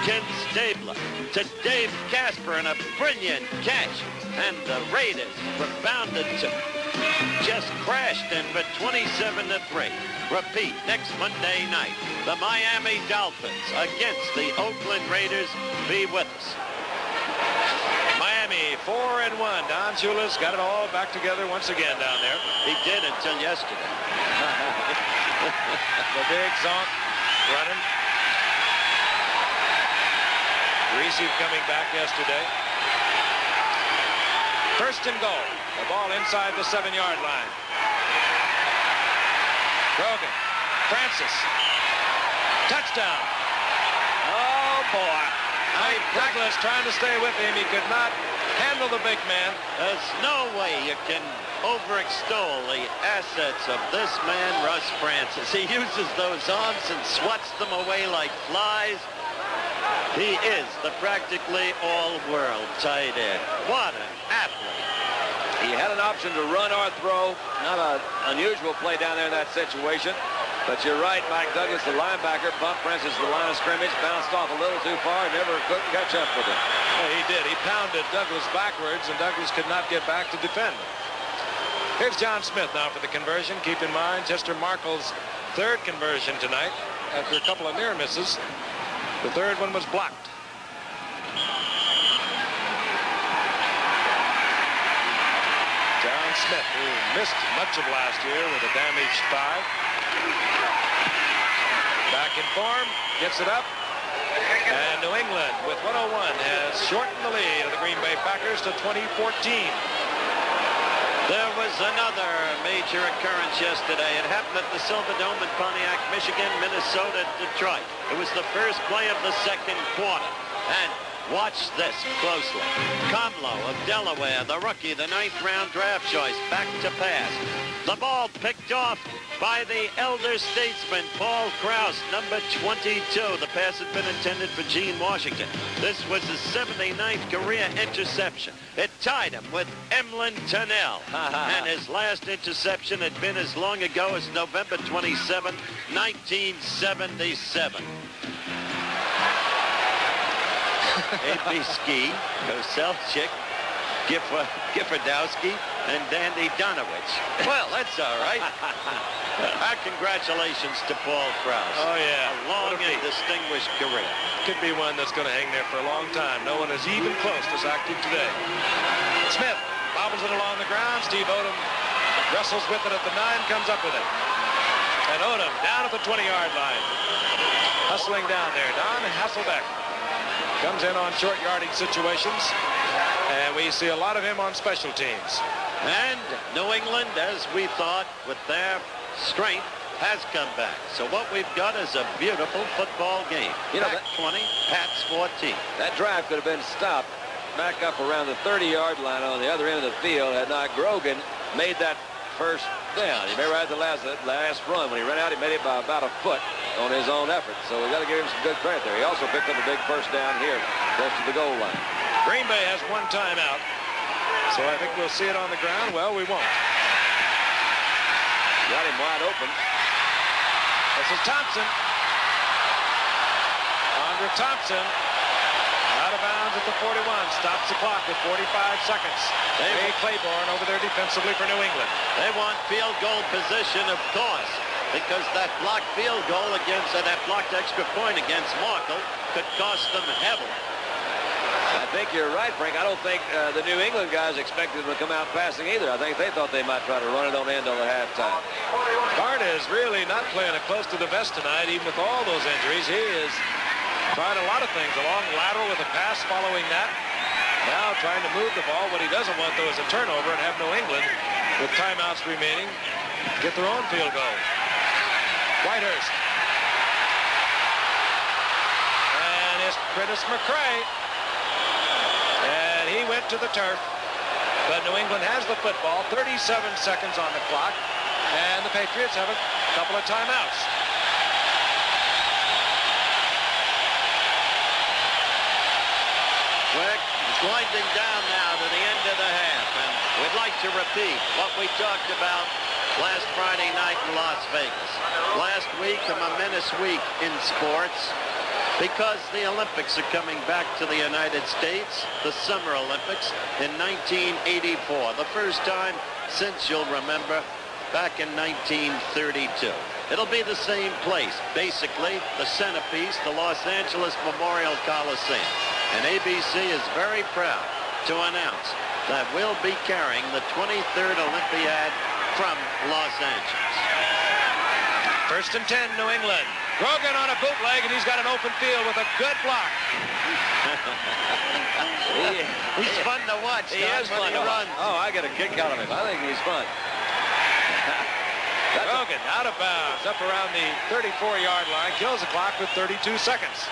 Ken Stabler to Dave Casper and a brilliant catch. And the Raiders rebounded to just crashed Denver 27-3. Repeat next Monday night. The Miami Dolphins against the Oakland Raiders. Be with us. Miami 4-1. Don Shula's got it all back together once again down there. He did until yesterday. The big zonk running. Greasy coming back yesterday. 1st and goal. The ball inside the 7-yard line. Grogan. Francis. Touchdown. Oh, boy. Douglas trying to stay with him. He could not handle the big man. There's no way you can overextol the assets of this man, Russ Francis. He uses those arms and swats them away like flies. He is the practically all-world tight end. What an athlete. He had an option to run or throw. Not an unusual play down there in that situation. But you're right, Mike Douglas, the linebacker, bumped Francis to the line of scrimmage, bounced off a little too far, never could catch up with him. Well, he did. He pounded Douglas backwards, and Douglas could not get back to defend. Here's John Smith now for the conversion. Keep in mind, Chester Markle's third conversion tonight after a couple of near misses. The third one was blocked. John Smith, who missed much of last year with a damaged thigh. Back in form, gets it up. And New England, with 101, has shortened the lead of the Green Bay Packers to 2014. There was another major occurrence yesterday. It happened at the Silverdome in Pontiac, Michigan, Minnesota, Detroit. It was the first play of the second quarter. And watch this closely. Comlo of Delaware, the rookie, the 9th-round draft choice, back to pass. The ball picked off by the elder statesman, Paul Krause, number 22. The pass had been intended for Gene Washington. This was his 79th career interception. It tied him with Emlyn Tunnell. And his last interception had been as long ago as November 27, 1977. A.B. Ski, Koselchik, Giffordowski, and Dandy Donowitz. Well, that's all right. Our congratulations to Paul Krause. Oh, yeah. A long and distinguished career. Could be one that's going to hang there for a long time. No one is even close as active today. Smith bobbles it along the ground. Steve Odom wrestles with it at the 9, comes up with it. And Odom down at the 20-yard line. Hustling down there. Don Hasselbeck comes in on short yardage situations. And we see a lot of him on special teams. And New England, as we thought, with their strength, has come back. So what we've got is a beautiful football game. You know, Pack 20, Pats 14. That drive could have been stopped back up around the 30-yard line on the other end of the field had not Grogan made that first down. You remember at the last run, when he ran out, he made it by about a foot on his own effort. So we got to give him some good credit there. He also picked up a big first down here close to the goal line. Green Bay has one timeout, so I think we'll see it on the ground. Well, we won't. Got him wide open. This is Thompson. Andre Thompson out of bounds at the 41. Stops the clock with 45 seconds. Ray Claiborne over there defensively for New England. They want field goal position, of course, because that blocked field goal against that blocked extra point against Markle could cost them heavily. I think you're right, Frank. I don't think the New England guys expected them to come out passing either. I think they thought they might try to run it on end until halftime. Garda is really not playing it close to the vest tonight, even with all those injuries. He is trying a lot of things. A long lateral with a pass following that. Now trying to move the ball. What he doesn't want, though, is a turnover and have New England, with timeouts remaining, get their own field goal. Whitehurst. And it's Prentice McCray. And he went to the turf. But New England has the football. 37 seconds on the clock. And the Patriots have a couple of timeouts. We're winding down now to the end of the half. And we'd like to repeat what we talked about last Friday night in Las Vegas. Last week, a momentous week in sports, because the Olympics are coming back to the United States, the Summer Olympics in 1984. The first time since, you'll remember, back in 1932. It'll be the same place, basically, the centerpiece, the Los Angeles Memorial Coliseum. And ABC is very proud to announce that we'll be carrying the 23rd Olympiad from Los Angeles. First and 10, New England. Grogan on a bootleg, and he's got an open field with a good block. He's fun to watch. He is fun to run. Oh, I get a kick out of him. I think he's fun. Grogan out of bounds, up around the 34-yard line, kills the clock with 32 seconds.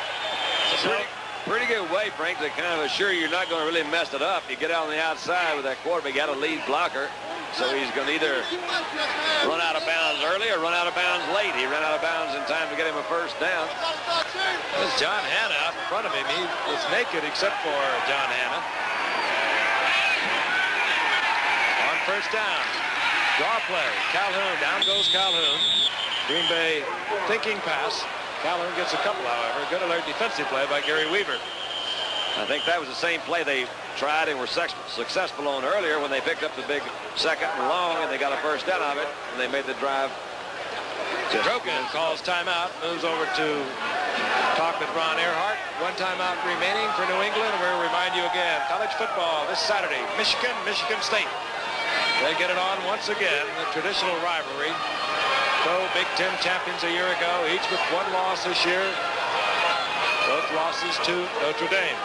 So, pretty good way, Frank, to kind of assure you're not going to really mess it up. You get out on the outside with that quarterback, you got a lead blocker, so he's going to either run out of bounds early or run out of bounds late. He ran out of bounds in time to get him a first down. There's John Hanna out in front of him. He was naked except for John Hanna. On first down. Draw play. Calhoun. Down goes Calhoun. Green Bay thinking pass. Calhoun gets a couple, however. Good alert defensive play by Gary Weaver. I think that was the same play they tried and were successful on earlier when they picked up the big second and long and they got a first down of it and they made the drive. Grogan calls timeout. Moves over to talk with Ron Earhart. One timeout remaining for New England. We'll remind you again, college football this Saturday. Michigan, Michigan State. They get it on once again, the traditional rivalry. Co-Big Ten champions a year ago, each with one loss this year. Both losses to Notre Dame.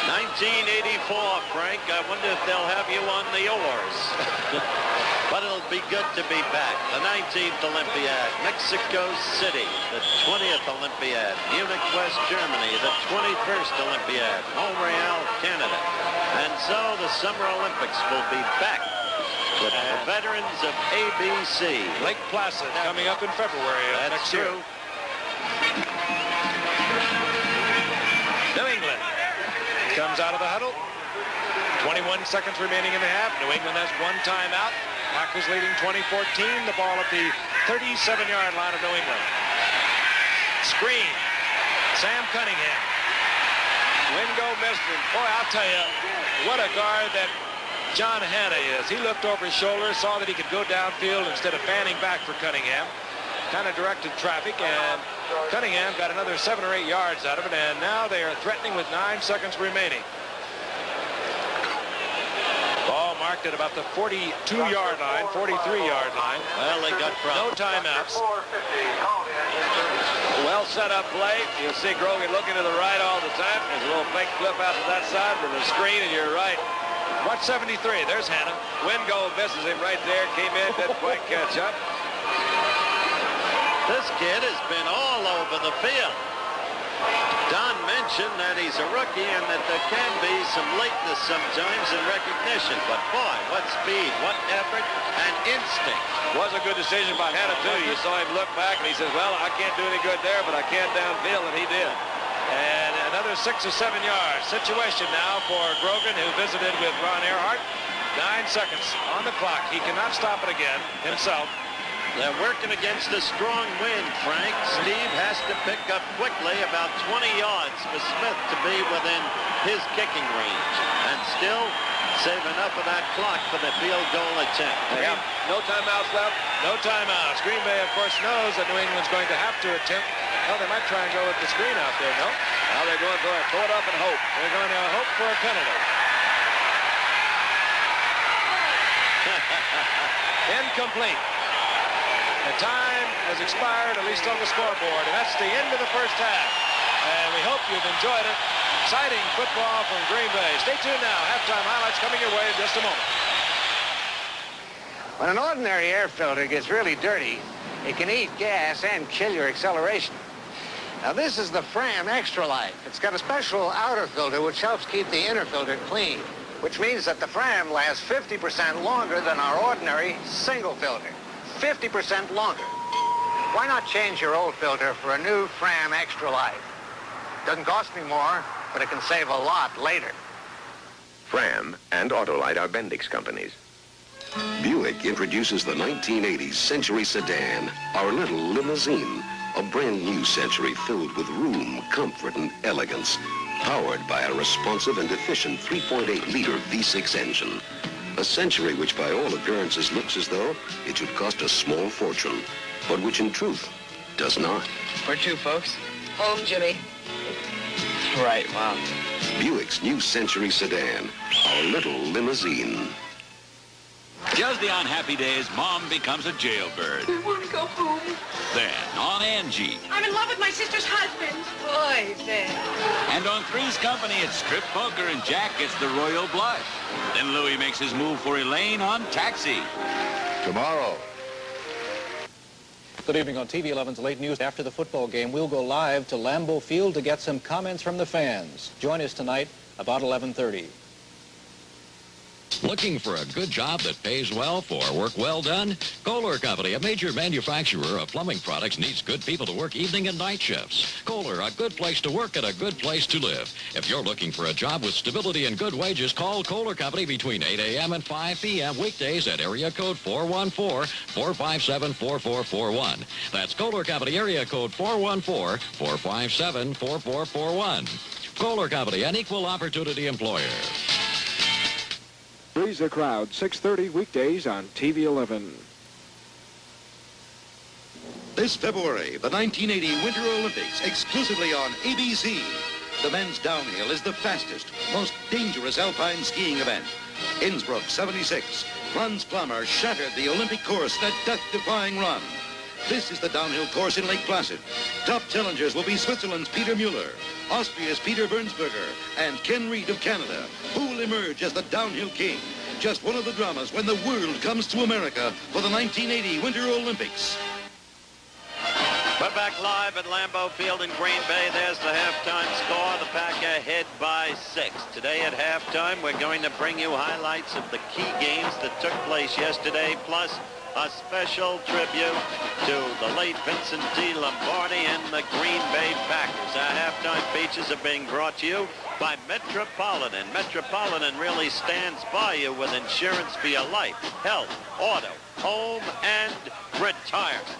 1984, Frank. I wonder if they'll have you on the oars. But it'll be good to be back. The 19th Olympiad, Mexico City. The 20th Olympiad, Munich, West Germany. The 21st Olympiad, Montreal, Canada. And so the Summer Olympics will be back with the veterans of ABC. Lake Placid coming up in February of next year. New England comes out of the huddle. 21 seconds remaining in the half. New England has one timeout. Packers leading 20-14. The ball at the 37-yard line of New England. Screen. Sam Cunningham. Wingo missed him. Boy, I'll tell you, what a guard that John Hanna is. He looked over his shoulder, saw that he could go downfield instead of fanning back for Cunningham. Kind of directed traffic, and Cunningham got another 7 or 8 yards out of it, and now they are threatening with 9 seconds remaining. Ball marked at about the 42-yard line, 43-yard line. Well, they got problems. No timeouts. Well set up play. You'll see Grogan looking to the right all the time. There's a little fake flip out to that side with the screen, and you're right. Watch 73. There's Hanna. Wingo misses him right there. Came in, didn't quite catch up. This kid has been all over the field. Don mentioned that he's a rookie and that there can be some lateness sometimes in recognition. But boy, what speed, what effort, and instinct. Was a good decision by Hanna, too. You saw him look back, and he says, well, I can't do any good there, but I can downfield, and he did. And another 6 or 7 yards. Situation now for Grogan, who visited with Ron Earhart. 9 seconds on the clock. He cannot stop it again himself. They're working against a strong wind, Frank. Steve has to pick up quickly about 20 yards for Smith to be within his kicking range. And still save enough of that clock for the field goal attempt. No timeouts left. No timeouts. Green Bay, of course, knows that New England's going to have to attempt. Well, they might try and go with the screen out there, no? Now they're going to throw it up and hope. They're going to hope for a penalty. Incomplete. The time has expired, at least on the scoreboard, and that's the end of the first half. And we hope you've enjoyed it. Exciting football from Green Bay. Stay tuned now. Halftime highlights coming your way in just a moment. When an ordinary air filter gets really dirty, it can eat gas and kill your acceleration. Now, this is the Fram Extra Life. It's got a special outer filter which helps keep the inner filter clean, which means that the Fram lasts 50% longer than our ordinary single filter. 50% longer. Why not change your old filter for a new Fram Extra Life? Doesn't cost me more, but it can save a lot later. Fram and Autolite are Bendix companies. Buick introduces the 1980s Century sedan, our little limousine, a brand new Century filled with room, comfort, and elegance, powered by a responsive and efficient 3.8-liter V6 engine. A Century which by all appearances looks as though it should cost a small fortune, but which in truth does not. Where to, folks? Home, Jimmy. Right, wow. Buick's new Century sedan, our little limousine. Just the unhappy days, Mom becomes a jailbird. I want to go home. Then, on Angie. I'm in love with my sister's husband. Boy, Ben. And on Three's Company, it's Strip Poker and Jack gets the royal blush. Then Louis makes his move for Elaine on Taxi. Tomorrow, Good evening. On TV 11's late news after the football game, we'll go live to Lambeau Field to get some comments from the fans. Join us tonight about 11:30. Looking for a good job that pays well for work well done? Kohler Company, a major manufacturer of plumbing products, needs good people to work evening and night shifts. Kohler, a good place to work and a good place to live. If you're looking for a job with stability and good wages, call Kohler Company between 8 a.m. and 5 p.m. weekdays at area code 414-457-4441. That's Kohler Company, area code 414-457-4441. Kohler Company, an equal opportunity employer. Freeze the Crowd, 6:30 weekdays on TV 11. This February, the 1980 Winter Olympics, exclusively on ABC. The men's downhill is the fastest, most dangerous alpine skiing event. Innsbruck 76. Franz Klammer shattered the Olympic course in a death-defying run. This is the downhill course in Lake Placid. Top challengers will be Switzerland's Peter Mueller, Austria's Peter Bernsberger, and Ken Reid of Canada. Who will emerge as the downhill king? Just one of the dramas when the world comes to America for the 1980 Winter Olympics. We're back live at Lambeau Field in Green Bay. There's the halftime score. The Pack ahead by 6. Today at halftime, we're going to bring you highlights of the key games that took place yesterday, plus a special tribute to the late Vincent D. Lombardi and the Green Bay Packers. Our halftime features are being brought to you by Metropolitan. Metropolitan really stands by you with insurance for your life, health, auto, home, and retirement.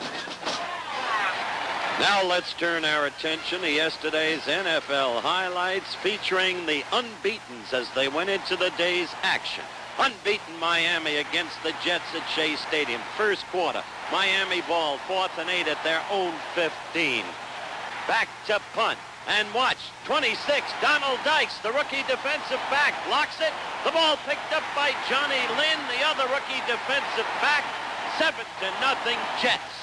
Now let's turn our attention to yesterday's NFL highlights featuring the unbeatens as they went into the day's action. Unbeaten Miami against the Jets at Shea Stadium. First quarter, Miami ball, 4th and 8 at their own 15. Back to punt. And watch, 26, Donald Dykes, the rookie defensive back, blocks it. The ball picked up by Johnny Lynn, the other rookie defensive back. 7-0 Jets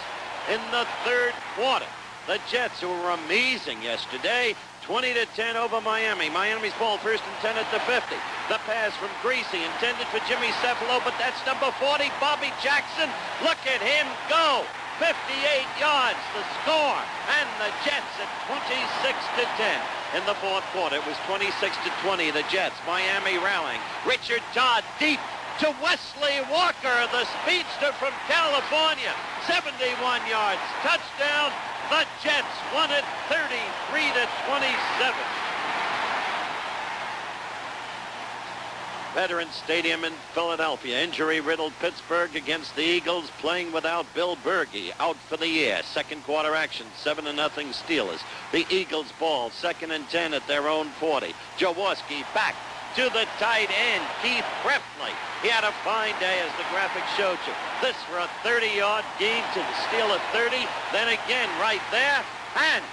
in the third quarter. The Jets, who were amazing yesterday, 20-10 over Miami. Miami's ball, 1st and 10 at the 50. The pass from Greasy, intended for Jimmy Cephalo, but that's number 40, Bobby Jackson. Look at him go. 58 yards, the score. And the Jets at 26-10. In the fourth quarter, it was 26-20, the Jets. Miami rallying. Richard Todd deep to Wesley Walker, the speedster from California. 71 yards, touchdown. The Jets won it 33-27. Veterans Stadium in Philadelphia. Injury-riddled Pittsburgh against the Eagles, playing without Bill Bergey, out for the year. Second quarter action, 7-0 Steelers. The Eagles ball, 2nd and 10 at their own 40. Jaworski back to the tight end, Keith Brefley. He had a fine day, as the graphic showed you. This for a 30-yard gain to the Steeler 30. Then again right there, and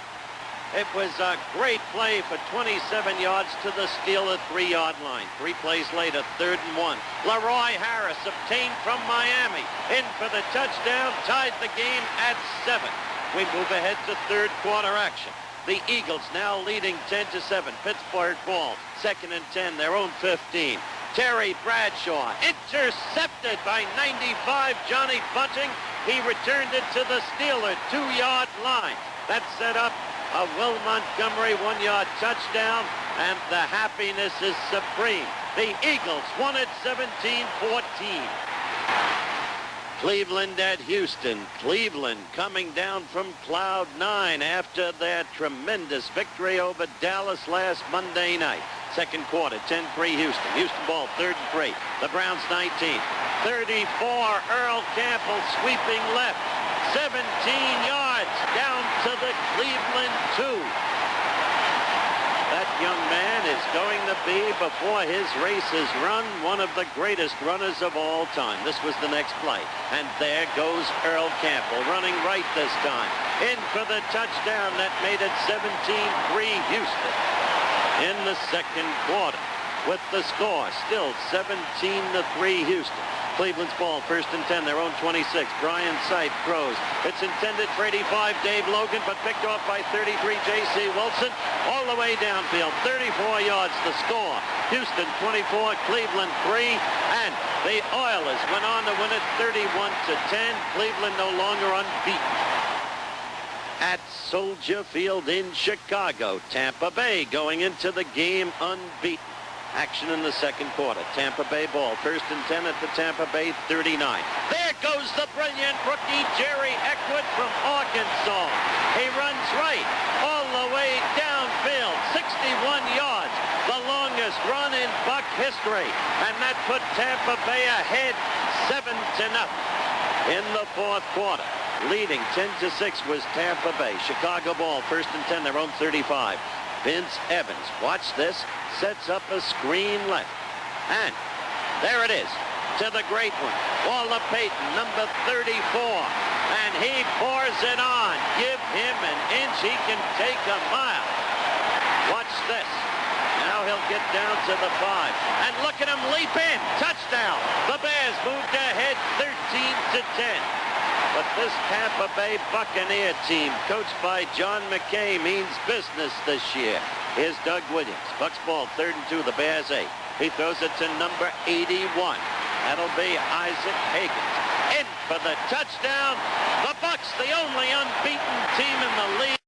it was a great play for 27 yards to the Steeler 3-yard line. 3 plays later, 3rd and 1. Leroy Harris obtained from Miami. In for the touchdown, tied the game at 7. We move ahead to third quarter action. The Eagles now leading 10-7. Pittsburgh ball, 2nd and 10, their own 15. Terry Bradshaw intercepted by 95 Johnny Bunting. He returned it to the Steeler 2-yard line. That set up a Will Montgomery 1-yard touchdown, and the happiness is supreme. The Eagles won it 17-14. Cleveland at Houston. Cleveland coming down from cloud 9 after their tremendous victory over Dallas last Monday night. Second quarter, 10-3 Houston. Houston ball, 3rd and 3. The Browns 19. 34, Earl Campbell sweeping left. 17 yards down to the Cleveland 2. That young man is going to be, before his race is run, one of the greatest runners of all time. This was the next play. And there goes Earl Campbell, running right this time. In for the touchdown that made it 17-3 Houston. In the second quarter, with the score still 17-3 Houston. Cleveland's ball, 1st and 10, their own 26. Brian Sipe throws. It's intended for 85, Dave Logan, but picked off by 33, J.C. Wilson. All the way downfield, 34 yards the score. Houston 24, Cleveland 3, and the Oilers went on to win it 31-10. Cleveland no longer unbeaten. at Soldier Field in Chicago. Tampa Bay going into the game unbeaten. Action in the second quarter. Tampa Bay ball. 1st and 10 at the Tampa Bay 39. There goes the brilliant rookie Jerry Eckwood from Arkansas. He runs right all the way downfield. 61 yards. The longest run in Buck history. And that put Tampa Bay ahead 7-0 in the fourth quarter. Leading 10-6 was Tampa Bay. Chicago ball. 1st and 10, their own 35. Vince Evans, watch this, sets up a screen left. And there it is, to the great one, Walter Payton, number 34. And he pours it on. Give him an inch, he can take a mile. Watch this. Now he'll get down to the 5. And look at him leap in. Touchdown. The Bears moved ahead 13-10. But this Tampa Bay Buccaneer team, coached by John McKay, means business this year. Here's Doug Williams. Bucks ball, 3rd and 2, the Bears 8. He throws it to number 81. That'll be Isaac Higgins. In for the touchdown. The Bucks, the only unbeaten team in the league.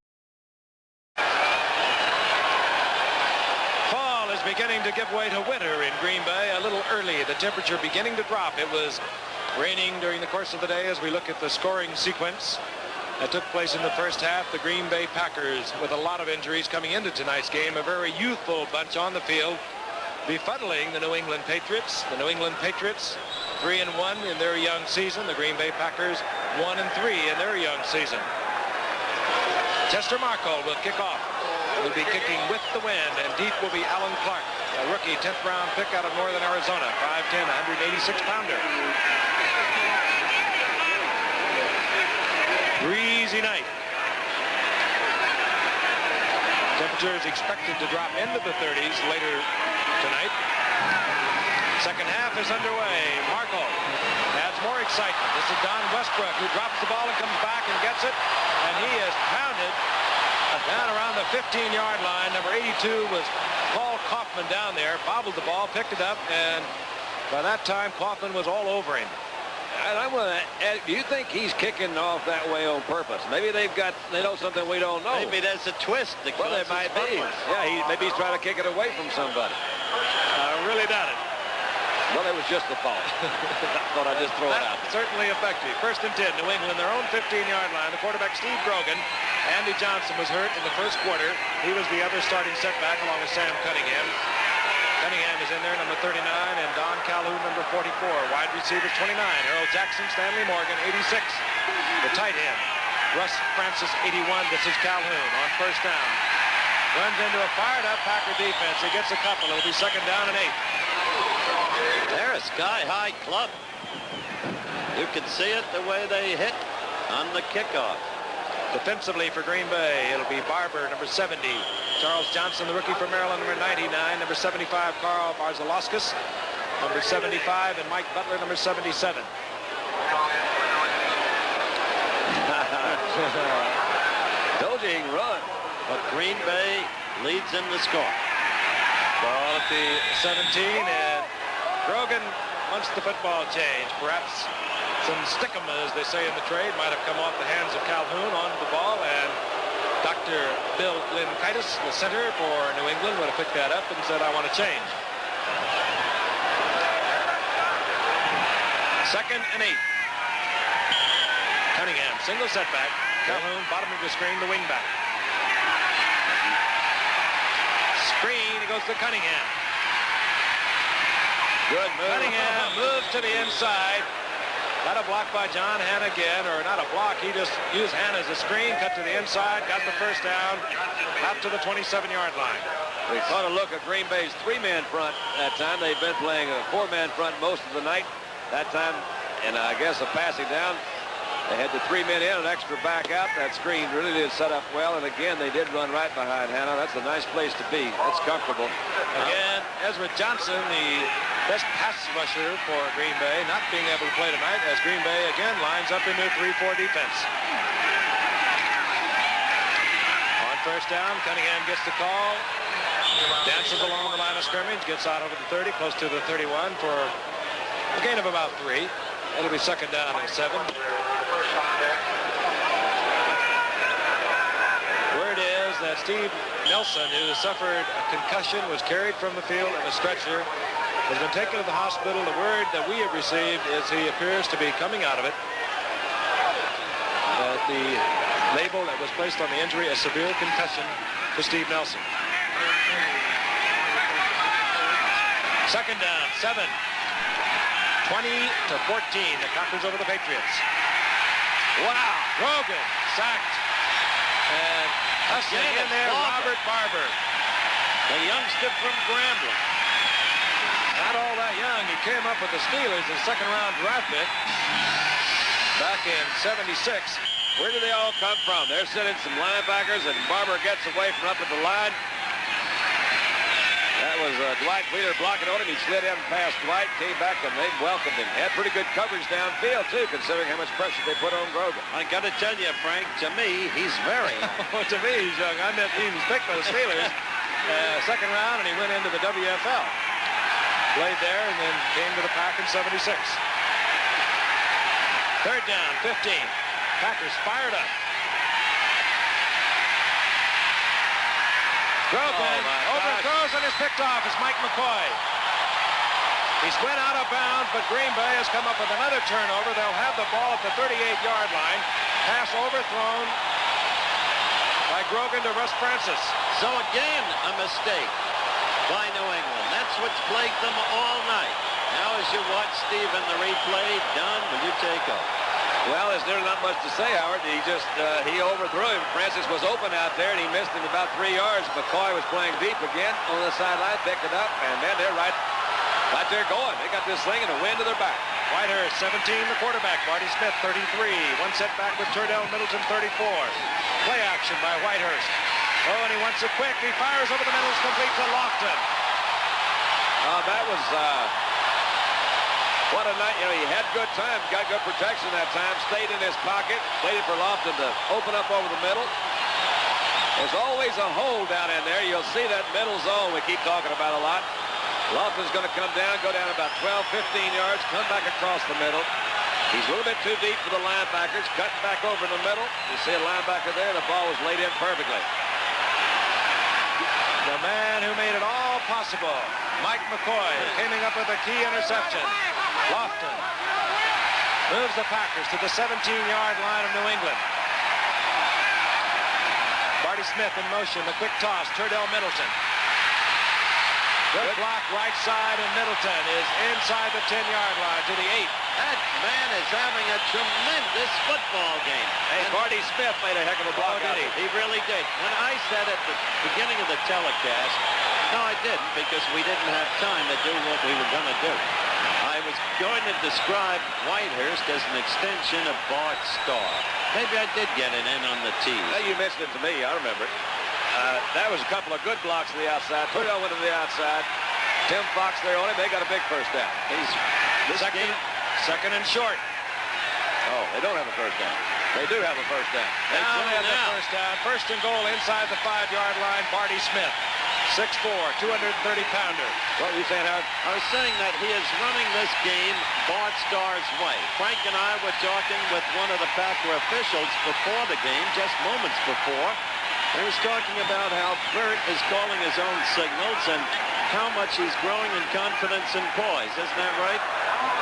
Fall is beginning to give way to winter in Green Bay. A little early, the temperature beginning to drop. It was raining during the course of the day as we look at the scoring sequence that took place in the first half. The Green Bay Packers, with a lot of injuries coming into tonight's game, a very youthful bunch on the field, befuddling the New England Patriots. The New England Patriots 3-1 in their young season. The Green Bay Packers 1-3 in their young season. Chester Markle will kick off. Will be kicking with the wind, and deep will be Alan Clark, a rookie 10th round pick out of Northern Arizona, 5'10", 186-pounder. Breezy night. Temperature is expected to drop into the 30s later tonight. Second half is underway. Markle adds more excitement. This is Don Westbrook, who drops the ball and comes back and gets it, and he is pounded down around the 15-yard line. Number 82 was Paul Kaufman down there, bobbled the ball, picked it up, and by that time Kaufman was all over him. And I want to ask, do you think he's kicking off that way on purpose? Maybe they know something we don't know. Maybe there's a twist. Well, it might be. Yeah, maybe he's trying to kick it away from somebody. I really doubt it. Well, it was just the fault. Thought I'd just throw it out. Certainly effective. 1st and 10, New England, their own 15-yard line. The quarterback, Steve Grogan. Andy Johnson was hurt in the first quarter. He was the other starting setback along with Sam Cunningham. Cunningham is in there, number 39, and Don Calhoun, number 44. Wide receiver, 29. Earl Jackson, Stanley Morgan, 86. The tight end, Russ Francis, 81. This is Calhoun on 1st down. Runs into a fired-up Packer defense. He gets a couple. It'll be 2nd down and 8. They're a sky-high club. You can see it the way they hit on the kickoff. Defensively for Green Bay, it'll be Barber, number 70. Charles Johnson, the rookie from Maryland, number 99. Number 75, Carl Barzalauskas, number 75. And Mike Butler, number 77. Told you he can run. But Green Bay leads in the score. Ball at the 17, and Grogan wants the football change. Perhaps some stickum, as they say in the trade, might have come off the hands of Calhoun onto the ball, and Dr. Bill Linkaitis, the center for New England, would have picked that up and said, I want to change. 2nd and 8. Cunningham, single setback. Calhoun, bottom of the screen, the wingback. Screen, he goes to Cunningham. Good move. Cunningham moves to the inside. Got a block by John Hanna again, or not a block. He just used Hanna as a screen, cut to the inside, got the 1st down, out to the 27-yard line. We caught a look at Green Bay's 3-man front that time. They've been playing a 4-man front most of the night. That time, and I guess a passing down, they had the 3 men in, an extra back out. That screen really did set up well, and again, they did run right behind Hanna. That's a nice place to be. That's comfortable. Again, Ezra Johnson, the best pass rusher for Green Bay, not being able to play tonight as Green Bay again lines up into 3-4 defense. On 1st down, Cunningham gets the call, dances along the line of scrimmage, gets out over the 30, close to the 31 for a gain of about 3. It'll be 2nd down and 7. that Steve Nelson, who suffered a concussion, was carried from the field in a stretcher, has been taken to the hospital. The word that we have received is he appears to be coming out of it. The label that was placed on the injury, a severe concussion to Steve Nelson. Second down, 7. 20-14, the Packers over the Patriots. Wow, Grogan sacked. And hustling in there, Robert Barber. The youngster from Grambling. Not all that young. He came up with the Steelers, a second-round draft pick back in '76. Where do they all come from? They're sending some linebackers, and Barber gets away from up at the line. That was Dwight Wheeler blocking on him. He slid in past Dwight, came back, and they welcomed him. Had pretty good coverage downfield, too, considering how much pressure they put on Grogan. I got to tell you, Frank, to me, he's very young. To me, he's young. I meant he was picked by the Steelers second round, and he went into the WFL. Played there and then came to the Pack in '76. Third down, 15. Packers fired up. Grogan overthrows and is picked off. It's Mike McCoy. He's went out of bounds, but Green Bay has come up with another turnover. They'll have the ball at the 38-yard line. Pass overthrown by Grogan to Russ Francis. So again, a mistake by New England. That's what's plagued them all night. Now as you watch Steve in the replay, Don, will you take over? Well, there's really not much to say, Howard. He overthrew him. Francis was open out there, and he missed him about 3 yards. McCoy was playing deep again on the sideline, picked it up, and then they're right there going. They got this thing in the wind to their back. Whitehurst, 17, the quarterback. Marty Smith, 33. One setback with Turdell Middleton, 34. Play action by Whitehurst. Oh, and he wants it quick. He fires over the middle. It's complete to Lofton. That was... What a night. You know, he had good time, got good protection that time, stayed in his pocket, waited for Lofton to open up over the middle. There's always a hole down in there. You'll see that middle zone we keep talking about a lot. Lofton's going to come down, go down about 12, 15 yards, come back across the middle. He's a little bit too deep for the linebackers, cut back over in the middle. You see a linebacker there, the ball was laid in perfectly. The man who made it all possible, Mike McCoy, coming up with a key interception. Lofton moves the Packers to the 17-yard line of New England. Marty Smith in motion, the quick toss, Turdell Middleton. Good block right side, and Middleton is inside the 10-yard line to the 8. That man is having a tremendous football game. Hey, Marty Smith made a heck of a block. Oh, did he? He really did. When I said at the beginning of the telecast, no, I didn't, because we didn't have time to do what we were going to do. I was going to describe Whitehurst as an extension of Bart Starr. Maybe I did get it in on the tease. Now you mentioned it to me. I remember it. That was a couple of good blocks to the outside. Turdell went to the outside. Tim Fox there on him. They got a big first down. He's second and short. Oh, they don't have a first down. They do have a first down. Now they have the first down. First and goal inside the 5-yard line. Marty Smith, 6'4", 230-pounder. What were you saying, Howard? I was saying that he is running this game Bart Starr's way. Frank and I were talking with one of the Packer officials before the game, just moments before. He was talking about how Bert is calling his own signals and how much he's growing in confidence and poise. Isn't that right?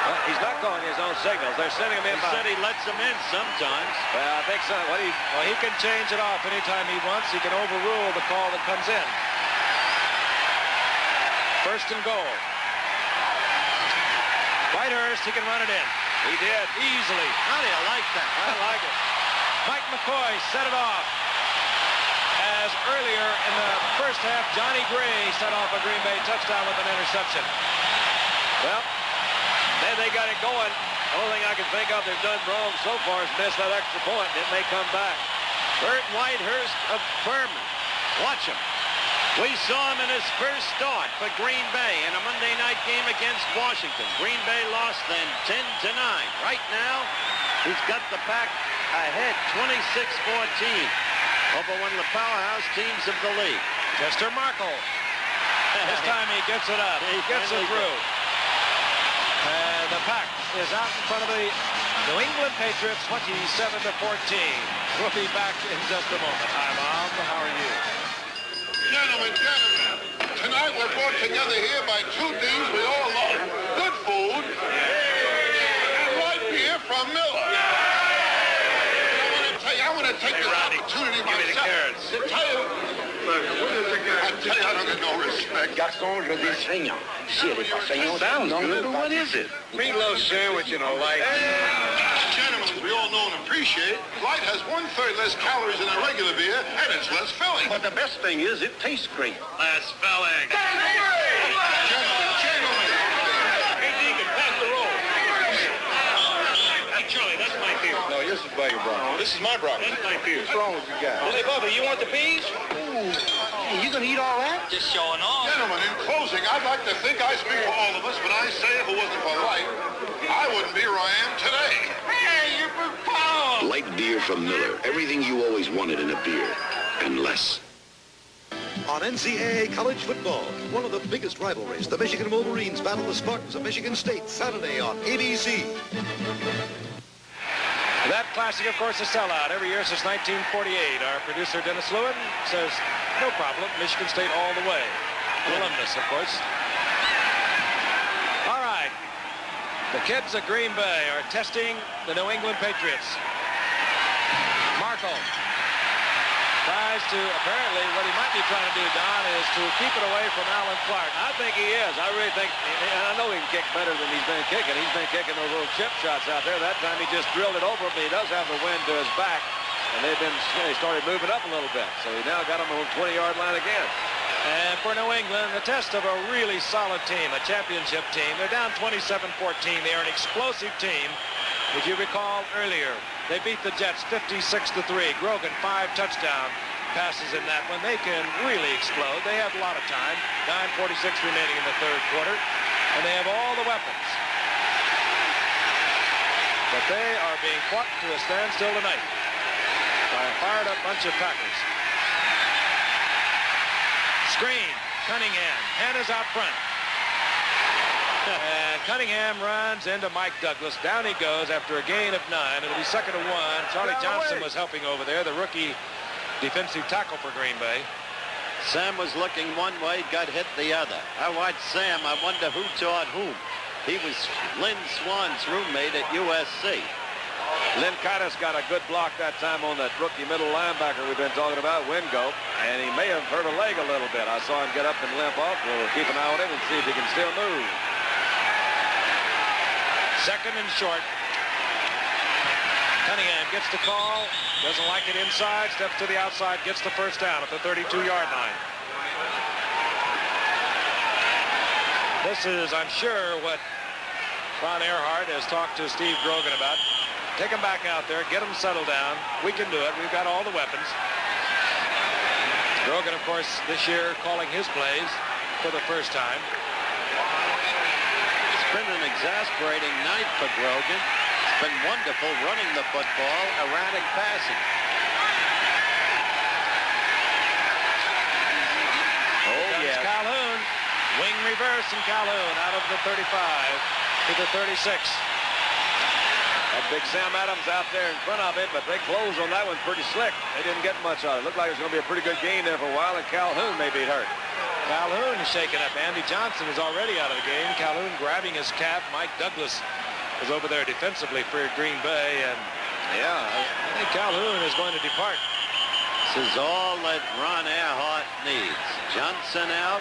Well, he's not calling his own signals. They're sending him in. He said he lets them in sometimes. Well, I think so. Well, he can change it off anytime he wants. He can overrule the call that comes in. First and goal. Whitehurst, he can run it in. He did. Easily. How do you like that? I like it. Mike McCoy set it off. As earlier in the first half, Johnny Gray set off a Green Bay touchdown with an interception. Well, then they got it going. The only thing I can think of they've done wrong so far is miss that extra point. It may come back. Bert Whitehurst of Furman. Watch him. We saw him in his first start for Green Bay in a Monday night game against Washington. Green Bay lost then 10-9. Right now, he's got the Pack ahead 26-14 over one of the powerhouse teams of the league. Chester Markle. This time he gets it up. He gets it through. And the Pack is out in front of the New England Patriots 27-14. We'll be back in just a moment. Hi, Mom. How are you? Gentlemen, tonight we're brought together here by two things we all love. Good food and light beer from Miller. I want to take this opportunity myself to tell you. I don't get no respect. Garçon, je dis saignant. Si elle est pas saignante, sounds good, but what is it? Meatloaf sandwich and a light. Gentlemen, as we all know and appreciate, light has 1/3 less calories than a regular beer, and it's less filling. But the best thing is it tastes great. Less filling. Gentlemen. Hey, Deacon, pass the roll. Hey, Charlie, that's my beer. No, this is by your broccoli. This is my broccoli. That's my beer. What's wrong with you guys? Hey, Bubba, you want the peas? You gonna eat all that? Just showing off. Gentlemen, in closing, I'd like to think I speak for all of us when I say if it wasn't for light, I wouldn't be where I am today. Hey, you're for power! Light beer from Miller. Everything you always wanted in a beer. And less. On NCAA college football, one of the biggest rivalries, the Michigan Wolverines battle the Spartans of Michigan State Saturday on ABC. That classic, of course, is sellout every year since 1948. Our producer, Dennis Lewin, says, no problem, Michigan State all the way. Alumnus, of course. All right. The kids of Green Bay are testing the New England Patriots. Marco tries to, apparently, what he might be trying to do, Don, is to keep it away from Alan Clark. I think he is. I really think, and I know he can kick better than he's been kicking. He's been kicking those little chip shots out there. That time he just drilled it over him, but he does have the wind to his back. And they started moving up a little bit. So he now got him on the 20-yard line again. And for New England, the test of a really solid team, a championship team. They're down 27-14. They are an explosive team. As you recall earlier, they beat the Jets 56-3. Grogan, 5 touchdown passes in that one. They can really explode. They have a lot of time. 9:46 remaining in the third quarter. And they have all the weapons. But they are being fought to a standstill tonight by a fired-up bunch of Packers. Screen, Cunningham, Hannah's out front. And Cunningham runs into Mike Douglas. Down he goes after a gain of 9. It'll be 2nd and 1. Charlie Johnson was helping over there, the rookie defensive tackle for Green Bay. Sam was looking one way, got hit the other. I watched Sam. I wonder who taught whom. He was Lynn Swan's roommate at USC. Lynn Kitus got a good block that time on that rookie middle linebacker we've been talking about, Wingo, and he may have hurt a leg a little bit. I saw him get up and limp off. We'll keep an eye on him and see if he can still move. 2nd and short. Cunningham gets the call, doesn't like it inside, steps to the outside, gets the first down at the 32-yard line. This is, I'm sure, what Ron Earhart has talked to Steve Grogan about. Take them back out there, get them settled down. We can do it. We've got all the weapons. Grogan, of course, this year calling his plays for the first time. It's been an exasperating night for Grogan. It's been wonderful running the football, erratic passing. Oh, yeah. Calhoun. Wing reverse, and Calhoun out of the 35 to the 36. That big Sam Adams out there in front of it, but they closed on that one pretty slick. They didn't get much out of it. Looked like it was going to be a pretty good game there for a while, and Calhoun may be hurt. Calhoun is shaken up. Andy Johnson is already out of the game. Calhoun grabbing his cap. Mike Douglas is over there defensively for Green Bay, and yeah, I think Calhoun is going to depart. This is all that Ron Earhart needs. Johnson out,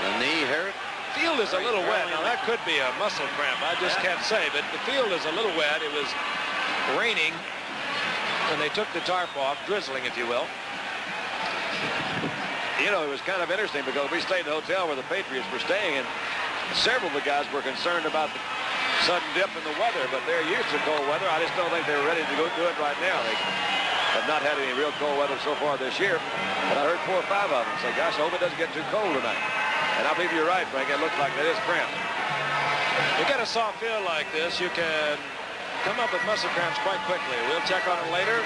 the knee hurt. Field is a little wet. Now, that could be a muscle cramp. I just can't say, but the field is a little wet. It was raining when they took the tarp off, drizzling, if you will. You know, it was kind of interesting because we stayed in the hotel where the Patriots were staying, and several of the guys were concerned about the sudden dip in the weather, but they're used to cold weather. I just don't think they're ready to go do it right now. They have not had any real cold weather so far this year, but I heard 4 or 5 of them say, gosh, I hope it doesn't get too cold tonight. And I believe you're right, Frank. It looks like that is cramped. You get a soft feel like this, you can come up with muscle cramps quite quickly. We'll check on it later.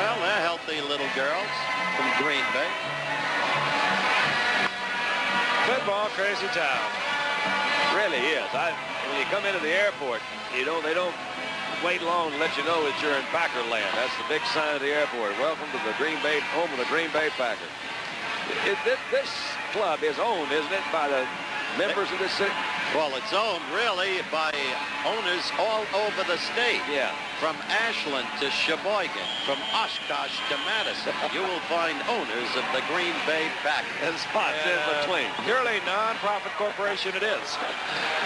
Well, they're healthy little girls from Green Bay. Football crazy town. Really is. When you come into the airport, they don't wait long to let you know that you're in Packer land. That's the big sign of the airport. Welcome to the Green Bay, home of the Green Bay Packers. This club is owned, isn't it, by the members of this city? Well, it's owned really by owners all over the state. Yeah. From Ashland to Sheboygan, from Oshkosh to Madison, you will find owners of the Green Bay Packers. And spots in between. Purely non-profit corporation it is.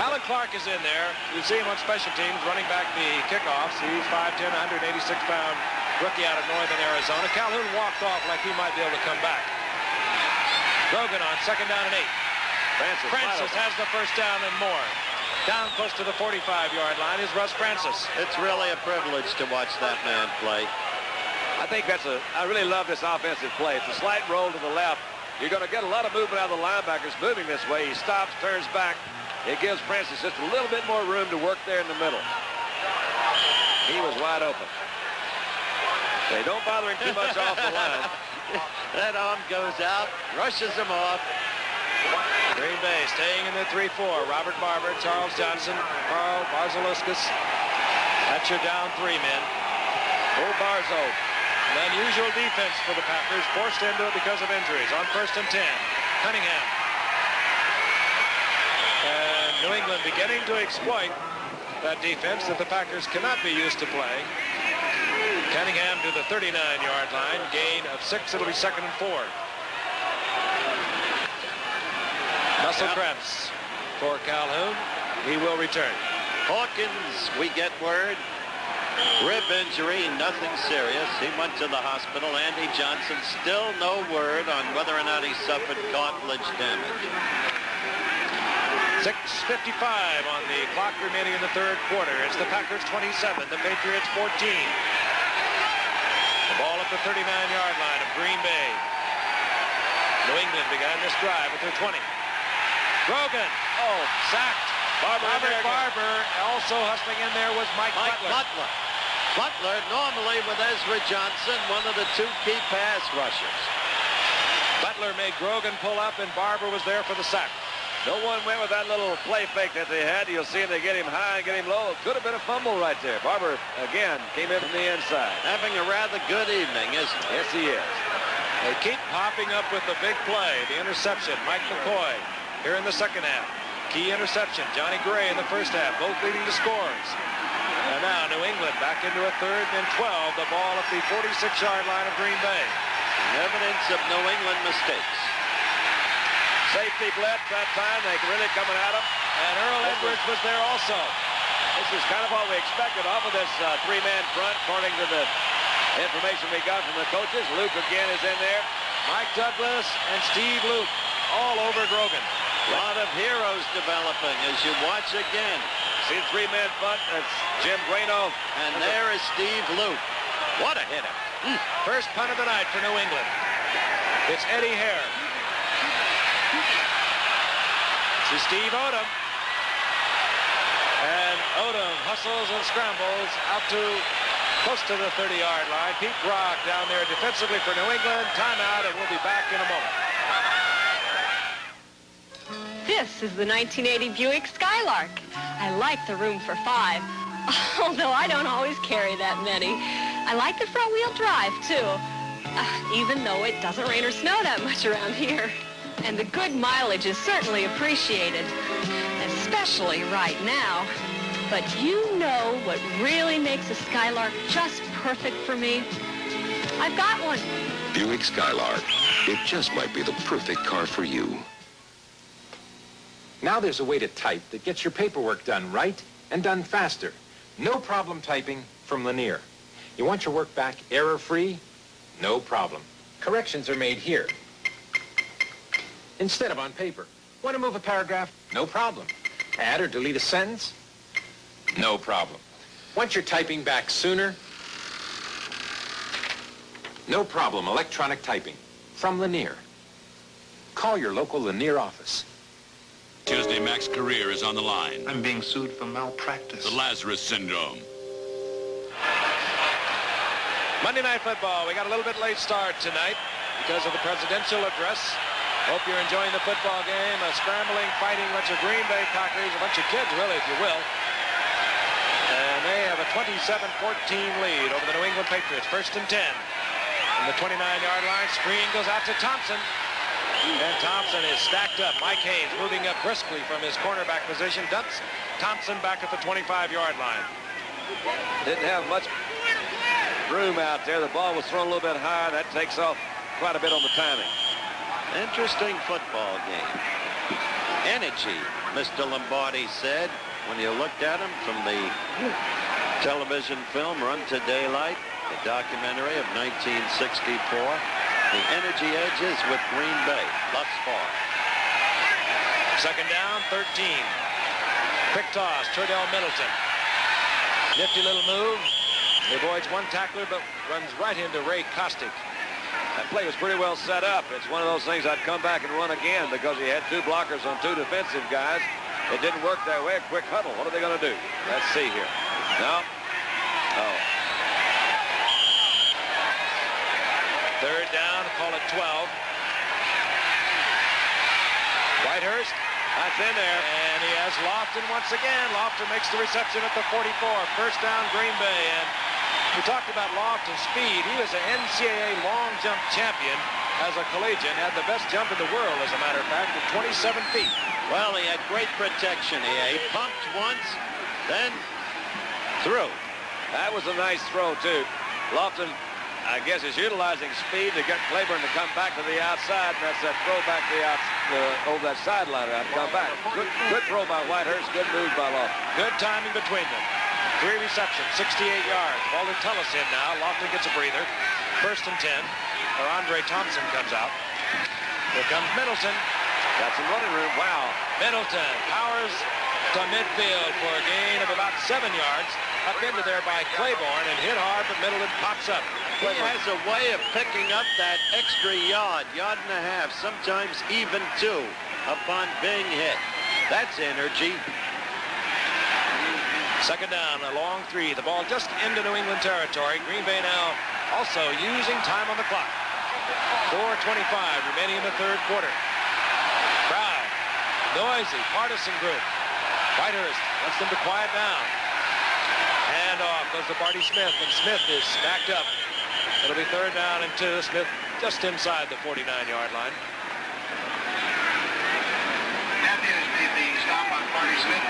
Alan Clark is in there. You see him on special teams running back the kickoffs. He's 5'10", 186-pound rookie out of northern Arizona. Calhoun walked off like he might be able to come back. Grogan on 2nd down and 8. Francis has the first down and more. Down close to the 45-yard line is Russ Francis. It's really a privilege to watch that man play. I really love this offensive play. It's a slight roll to the left. You're going to get a lot of movement out of the linebackers moving this way. He stops, turns back. It gives Francis just a little bit more room to work there in the middle. He was wide open. They don't bother him too much off the line. That arm goes out, rushes him off. Green Bay staying in the 3-4. Robert Barber, Charles Johnson, Carl Barzalauskas. That's your down 3 men. Old Barzo. An unusual defense for the Packers, forced into it because of injuries. On 1st and 10, Cunningham. And New England beginning to exploit that defense that the Packers cannot be used to playing. Cunningham to the 39-yard line. Gain of 6. It'll be 2nd and 4. Muscle cramps for Calhoun. He will return. Hawkins, we get word. Rib injury, nothing serious. He went to the hospital. Andy Johnson, still no word on whether or not he suffered cartilage damage. 6:55 on the clock remaining in the 3rd quarter. It's the Packers 27, the Patriots 14. The ball at the 39-yard line of Green Bay. New England began this drive at their 20. Grogan, sacked. Robert Barber, also hustling in there was Mike Butler. Butler, normally with Ezra Johnson, one of the 2 key pass rushers. Butler made Grogan pull up, and Barber was there for the sack. No one went with that little play fake that they had. You'll see they get him high and get him low. Could have been a fumble right there. Barber, again, came in from the inside. Having a rather good evening, isn't he? Yes, he is. They keep popping up with the big play, the interception. Mike McCoy here in the 2nd half. Key interception. Johnny Gray in the 1st half, both leading to scores. And now New England back into a 3rd and 12. The ball at the 46-yard line of Green Bay. Evidence of New England mistakes. Safety blitz that time. They really coming at him. And Earl Edwards was there also. This is kind of what we expected off of this 3-man front, according to the information we got from the coaches. Luke again is in there. Mike Douglas and Steve Luke all over Grogan. A lot of heroes developing as you watch again. See the 3-man front. That's Jim Grano. And there is Steve Luke. What a hitter. First punt of the night for New England. It's Eddie Hare. To Steve Odom. And Odom hustles and scrambles out to close to the 30-yard line. Pete Brock down there defensively for New England. Timeout, and we'll be back in a moment. This is the 1980 Buick Skylark. I like the room for 5, although I don't always carry that many. I like the front-wheel drive, too, even though it doesn't rain or snow that much around here. And the good mileage is certainly appreciated, especially right now. But you know what really makes a Skylark just perfect for me? I've got one. Buick Skylark. It just might be the perfect car for you. Now there's a way to type that gets your paperwork done right and done faster. No problem typing from Lanier. You want your work back error-free? No problem. Corrections are made here instead of on paper. Want to move a paragraph? No problem. Add or delete a sentence? No problem. Want your typing back sooner? No problem. Electronic typing from Lanier. Call your local Lanier office. Tuesday, Mac's career is on the line. I'm being sued for malpractice. The Lazarus syndrome. Monday Night Football. We got a little bit late start tonight because of the presidential address. Hope you're enjoying the football game. A scrambling, fighting bunch of Green Bay Packers, a bunch of kids, really, if you will. And they have a a 27-14 lead over the New England Patriots. 1st and 10. From the 29-yard line, screen goes out to Thompson. And Thompson is stacked up. Mike Haynes moving up briskly from his cornerback position. Dumps Thompson back at the 25-yard line. Didn't have much room out there. The ball was thrown a little bit higher. That takes off quite a bit on the timing. Interesting football game. Energy, Mr. Lombardi said when you looked at him from the television film Run to Daylight, the documentary of 1964. The energy edges with Green Bay thus far. 2nd down, 13. Quick toss, Turdell Middleton. Nifty little move. He avoids one tackler, but runs right into Ray Kostick. That play was pretty well set up. It's one of those things I'd come back and run again because he had 2 blockers on 2 defensive guys. It didn't work that way. A quick huddle. What are they going to do? Let's see here. No. Oh. 3rd down, call it 12. Whitehurst, that's in there, and he has Lofton once again. Lofton makes the reception at the 44. 1st down, Green Bay, and we talked about Lofton's speed. He was an NCAA long jump champion as a collegiate, had the best jump in the world, as a matter of fact, at 27 feet. Well, he had great protection here. He pumped once, then threw. That was a nice throw, too. Lofton, I guess, is utilizing speed to get Claiborne to come back to the outside, and that's that throw back to the over that sideline and come back. Good throw by Whitehurst. Good move by Lofton. Good timing between them. 3 receptions, 68 yards. Walter Tullis in now. Lofton gets a breather. 1st and 10. Or Andre Thompson comes out. Here comes Middleton. Got some running room. Wow. Middleton powers to midfield for a gain of about 7 yards. Up into there by Claiborne and hit hard, but Middleton pops up. He has a way of picking up that extra yard and a half, sometimes even 2, upon being hit. That's energy. 2nd down, a long 3. The ball just into New England territory. Green Bay now also using time on the clock. 4:25 remaining in the 3rd quarter. Crowd, noisy, partisan group. Whitehurst wants them to quiet down. Hand off goes to Barty Smith, and Smith is backed up. It'll be 3rd down and 2. Smith just inside the 49-yard line. That is the stop on Barty Smith.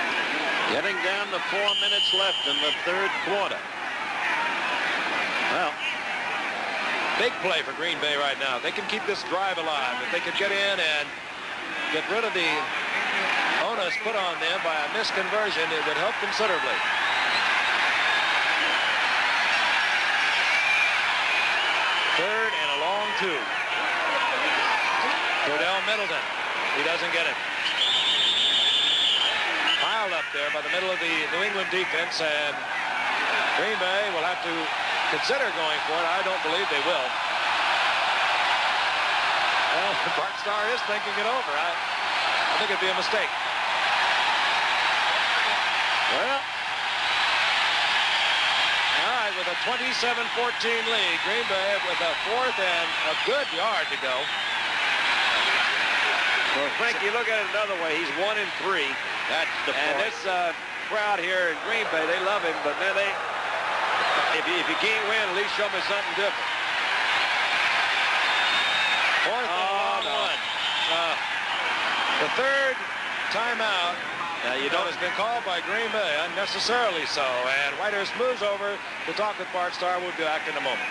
Getting down to 4 minutes left in the 3rd quarter. Well, big play for Green Bay right now. They can keep this drive alive. If they could get in and get rid of the onus put on them by a misconversion, it would help considerably. 3rd and a long 2. Turdell Middleton. He doesn't get it. Piled up there by the middle of the New England defense, and Green Bay will have to consider going for it. I don't believe they will. Well, Bart Starr is thinking it over. I think it'd be a mistake. Well, all right, with a 27-14 lead, Green Bay with a 4th and a good yard to go. Well, Frank, you look at it another way. He's 1 and 3. That's the point. And this crowd here in Green Bay, they love him, but man, if you can't win, at least show me something different. 4th and long 1. The 3rd timeout. You know, it's been called by Green Bay, unnecessarily so. And Whitehurst moves over to talk with Bart Starr. We'll be back in a moment.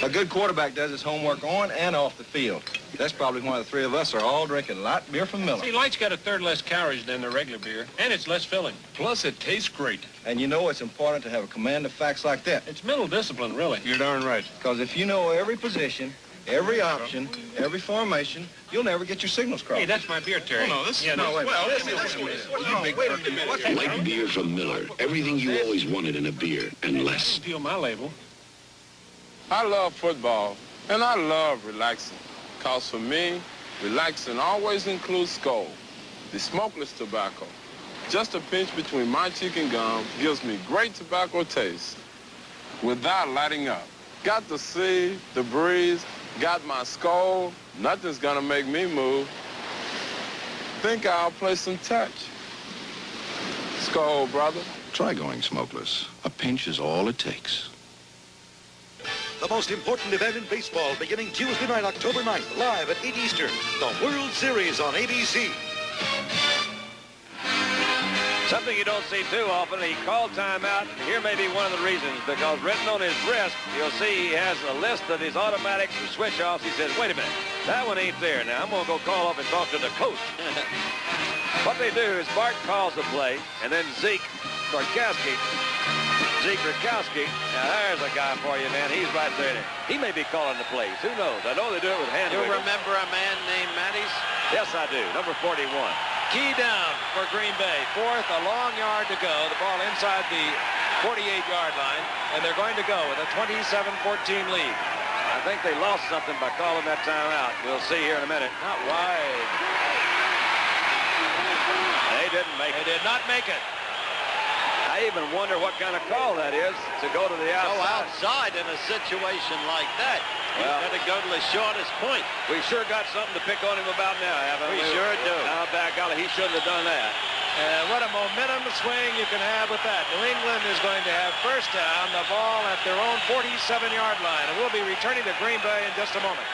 A good quarterback does his homework on and off the field. That's probably why the 3 of us are all drinking light beer from Miller. See, light's got a 1/3 less calories than the regular beer, and it's less filling. Plus, it tastes great. And you know it's important to have a command of facts like that. It's mental discipline, really. You're darn right. Because if you know every position, every option, every formation, you'll never get your signals crossed. Hey, that's my beer, Terry. Oh, no, this is... No, wait a minute. Light beer from Miller. Everything you always wanted in a beer, and less. Feel my label. I love football, and I love relaxing. Because for me, relaxing always includes Skoal, the smokeless tobacco. Just a pinch between my cheek and gum gives me great tobacco taste without lighting up. Got the sea, the breeze, got my Skoal. Nothing's gonna make me move. Think I'll play some touch. Skull, brother. Try going smokeless. A pinch is all it takes. The most important event in baseball beginning Tuesday night, October 9th, live at 8 Eastern. The World Series on ABC. Something you don't see too often, he called timeout. Here may be one of the reasons, because written on his wrist, you'll see he has a list of his automatics and switch-offs. He says, wait a minute, that one ain't there. Now, I'm going to go call up and talk to the coach. What they do is Bart calls the play, and then Zeke Rikowski, now there's a guy for you, man. He's right there. He may be calling the plays. Who knows? I know they do it with hand You wiggles. remember a man named Matties? Yes, I do. Number 41. Key down for Green Bay. Fourth, a long yard to go. The ball inside the 48-yard line, and they're going to go with a 27-14 lead. I think they lost something by calling that timeout. We'll see here in a minute. Not wide. They didn't make it. They did not make it. I even wonder what kind of call that is to go to the outside. Go outside in a situation like that. You've Well, got to go to the shortest point. We sure got something to pick on him about now, haven't we? We sure do. Now, by golly, he shouldn't have done that. And what a momentum swing you can have with that. New England is going to have first down, the ball at their own 47-yard line. And we'll be returning to Green Bay in just a moment.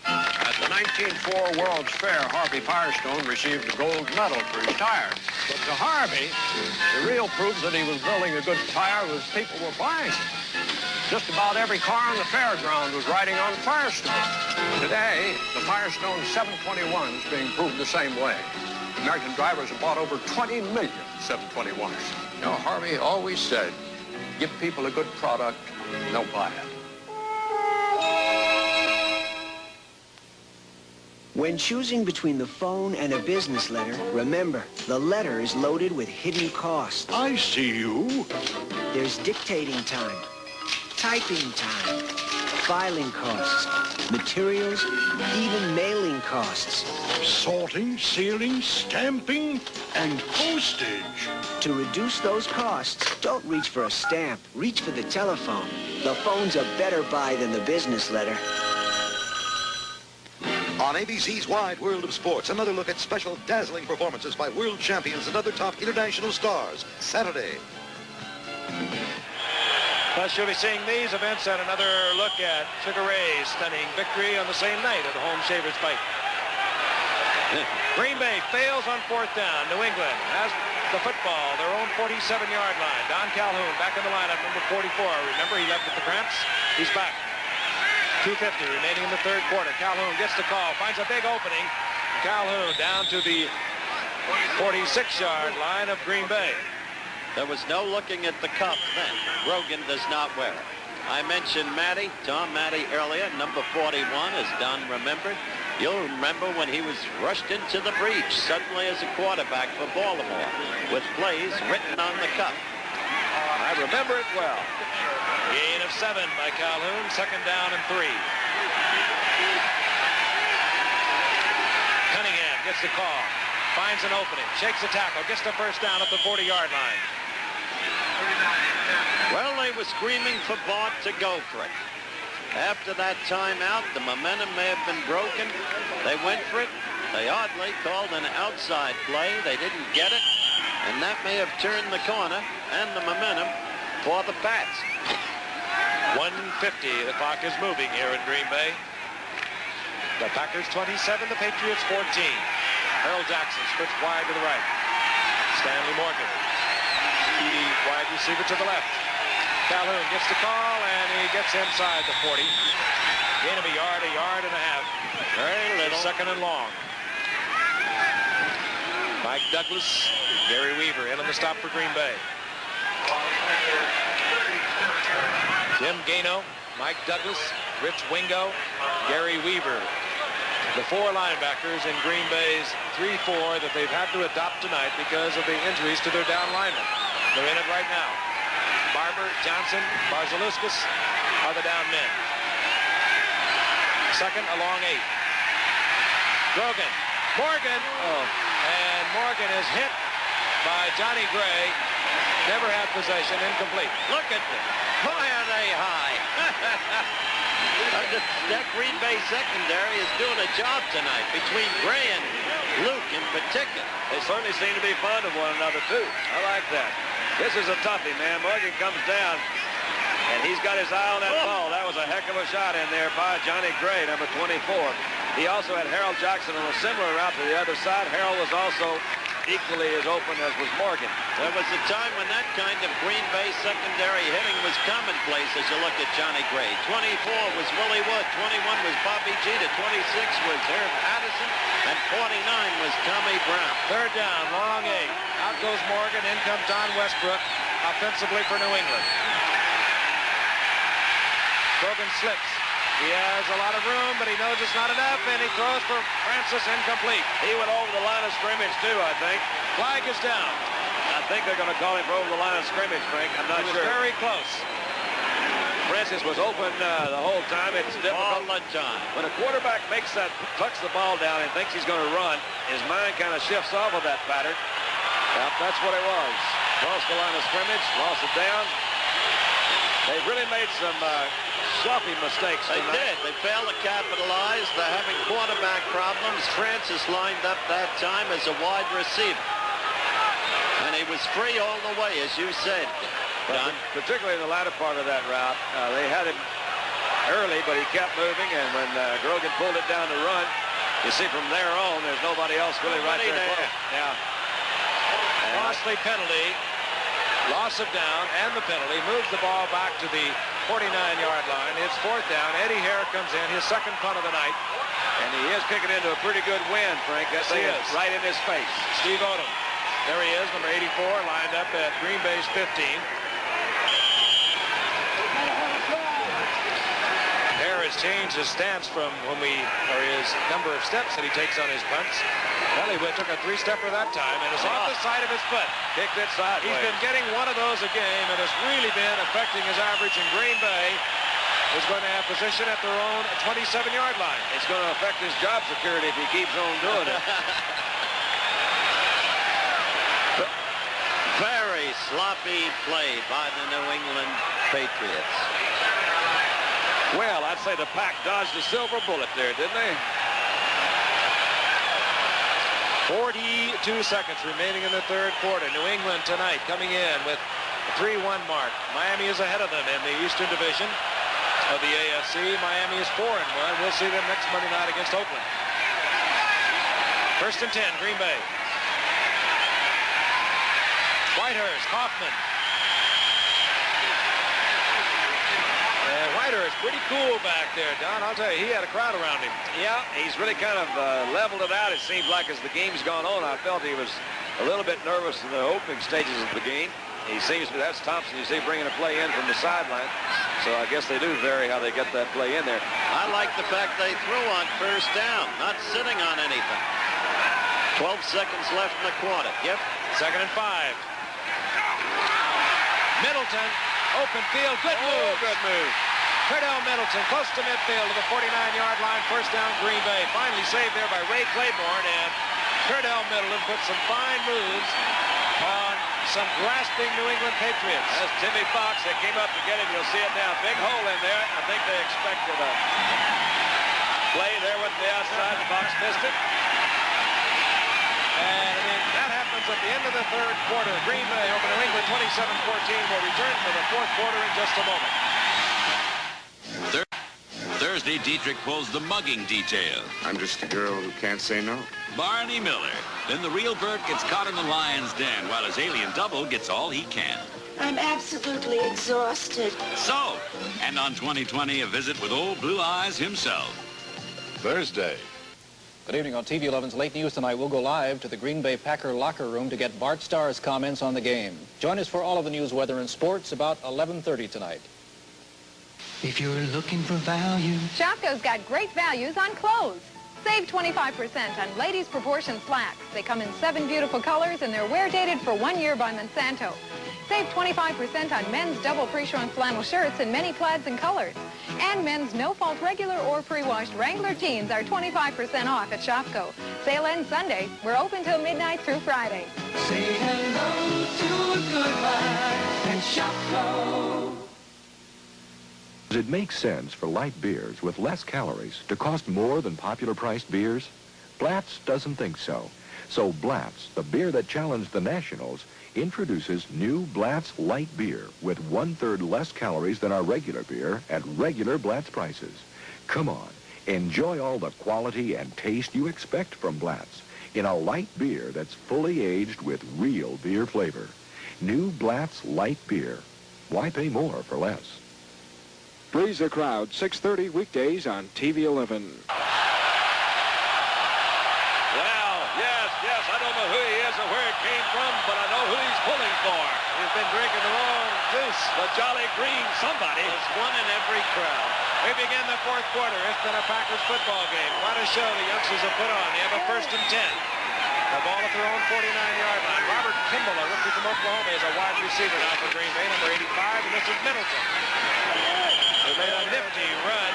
At the 1904 World's Fair, Harvey Firestone received a gold medal for his tires. But to Harvey, the real proof that he was building a good tire was people were buying it. Just about every car on the fairground was riding on Firestone. Today, the Firestone 721 is being proved the same way. American drivers have bought over 20 million 721s. You know, Harvey always said, give people a good product, and they'll buy it. When choosing between the phone and a business letter, remember, the letter is loaded with hidden costs. I see you. There's dictating time, typing time, filing costs, materials, even mailing costs. Sorting, sealing, stamping, and postage. To reduce those costs, don't reach for a stamp. Reach for the telephone. The phone's a better buy than the business letter. On ABC's Wide World of Sports, another look at special dazzling performances by world champions and other top international stars. Saturday. Plus, you'll be seeing these events and another look at Sugar Ray's stunning victory on the same night at the home Shavers fight. Green Bay fails on fourth down. New England has the football, their own 47-yard line. Don Calhoun back in the lineup, number 44. Remember, he left with the cramps. He's back. 2:50 remaining in the third quarter. Calhoun gets the call, finds a big opening. Calhoun down to the 46-yard line of Green Bay. There was no looking at the cup then. Rogan does not wear it. I mentioned Matty, Tom Matty earlier, number 41, as Don remembered. You'll remember when he was rushed into the breach suddenly as a quarterback for Baltimore with plays written on the cup. I remember it well. Gain of 7 by Calhoun, second down and 3. Cunningham gets the call, finds an opening, shakes the tackle, gets the first down at the 40-yard line. Well, they were screaming for Bart to go for it. After that timeout, the momentum may have been broken. They went for it. They oddly called an outside play. They didn't get it, and that may have turned the corner and the momentum for the Pats. 1:50, the clock is moving here in Green Bay. The Packers 27, the Patriots 14. Harold Jackson splits wide to the right. Stanley Morgan, Edie wide receiver to the left. Calhoun gets the call, and he gets inside the 40. Gain of a yard and a half. Very little. Second and long. Mike Douglas, Gary Weaver in on the stop for Green Bay. Jim Gano, Mike Douglas, Rich Wingo, Gary Weaver. The 4 linebackers in Green Bay's 3-4 that they've had to adopt tonight because of the injuries to their down linemen. They're in it right now. Barber, Johnson, Barzilewskis are the down men. Second, a long 8. Grogan, Morgan, and Morgan is hit by Johnny Gray. Never had possession, incomplete. Look at them. Why are they high? That Green Bay secondary is doing a job tonight between Gray and Luke in particular. They certainly seem to be fond of one another, too. I like that. This is a toughie, man. Morgan comes down, and he's got his eye on that ball. That was a heck of a shot in there by Johnny Gray, number 24. He also had Harold Jackson on a similar route to the other side. Harold was also equally as open as was Morgan. There was a time when that kind of Green Bay secondary hitting was commonplace as you look at Johnny Gray. 24 was Willie Wood, 21 was Bobby Jeter, 26 was Herb Addison, and 49 was Tommy Brown. Third down, long 8. Out goes Morgan, in comes Don Westbrook, offensively for New England. Brogan slips. He has a lot of room, but he knows it's not enough, and he throws for Francis, incomplete. He went over the line of scrimmage, too, I think. Flag is down. I think they're going to call him for over the line of scrimmage, Frank. I'm not sure. Very close. Francis was open the whole time. It's difficult. All the time. When a quarterback tucks the ball down and thinks he's going to run, his mind kind of shifts off of that pattern. Yep, that's what it was. Lost the line of scrimmage, lost it down. They really made some sloppy mistakes tonight. They did. They failed to capitalize. They're having quarterback problems. Francis lined up that time as a wide receiver. And he was free all the way, as you said, Don. Particularly in the latter part of that route. They had him early, but he kept moving. And when Grogan pulled it down to run, you see from there on, there's nobody else really right there close. Yeah. Costly penalty. Loss of down and the penalty moves the ball back to the 49-yard line. It's fourth down. Eddie Hare comes in, his second punt of the night. And he is kicking into a pretty good wind, Frank. That thing is right in his face. Steve Odom. There he is, number 84, lined up at Green Bay's 15. Hare has changed his stance from his number of steps that he takes on his punts. Well, he took a 3-stepper that time, and it's off the side of his foot. Kicked it sideways. He's been getting one of those a game, and it's really been affecting his average. In Green Bay is going to have position at their own 27-yard line. It's going to affect his job security if he keeps on doing it. Very sloppy play by the New England Patriots. Well, I'd say the Pack dodged a silver bullet there, didn't they? 42 seconds remaining in the third quarter. New England tonight coming in with a 3-1 mark. Miami is ahead of them in the Eastern Division of the AFC. Miami is 4-1. We'll see them next Monday night against Oakland. First and 10, Green Bay. Whitehurst, Kaufman. Whitehurst pretty cool back there, Don. I'll tell you, he had a crowd around him. Yeah, he's really kind of leveled it out. It seems like as the game's gone on, I felt he was a little bit nervous in the opening stages of the game. He seems to be, that's Thompson, you see, bringing a play in from the sideline. So I guess they do vary how they get that play in there. I like the fact they threw on first down, not sitting on anything. 12 seconds left in the quarter. Yep. Second and 5. Middleton, open field, good move. Good move. Cordell Middleton close to midfield to the 49-yard line. First down, Green Bay. Finally saved there by Ray Claiborne, and Cordell Middleton put some fine moves on some grasping New England Patriots. That's Timmy Fox that came up to get him. You'll see it now. Big hole in there. I think they expected a play there with the outside. Fox missed it. And I mean, that happens at the end of the third quarter. Green Bay over New England 27-14. Will return for the fourth quarter in just a moment. Thursday, Dietrich pulls the mugging detail. I'm just a girl who can't say no. Barney Miller. Then the real Bert gets caught in the lion's den while his alien double gets all he can. I'm absolutely exhausted. So, and on 2020, a visit with old Blue Eyes himself. Thursday. Good evening. On TV 11's Late News tonight, we'll go live to the Green Bay Packer locker room to get Bart Starr's comments on the game. Join us for all of the news, weather, and sports about 11:30 tonight. If you're looking for value. Shopko's got great values on clothes. Save 25% on ladies' proportion slacks. They come in 7 beautiful colors and they're wear dated for 1 year by Monsanto. Save 25% on men's double pre-shrunk flannel shirts in many plaids and colors. And men's no-fault regular or pre-washed Wrangler jeans are 25% off at Shopko. Sale ends Sunday. We're open till midnight through Friday. Say hello to a good life at Shopko. Does it make sense for light beers with less calories to cost more than popular priced beers? Blatz doesn't think so. So Blatz, the beer that challenged the Nationals, introduces new Blatz Light Beer with 1/3 less calories than our regular beer at regular Blatz prices. Come on, enjoy all the quality and taste you expect from Blatz in a light beer that's fully aged with real beer flavor. New Blatz Light Beer. Why pay more for less? Please the Crowd, 6:30 weekdays on TV 11. Well, yes, I don't know who he is or where it came from, but I know who he's pulling for. He's been drinking the wrong juice. The Jolly Green somebody. There's one in every crowd. We begin the fourth quarter. It's been a Packers football game. Quite a show the youngsters have put on. They have a 1st and 10. The ball at their own 49-yard line. Robert Kimball, a rookie from Oklahoma, is a wide receiver now for Green Bay, number 85, and this is Middleton. They made a nifty run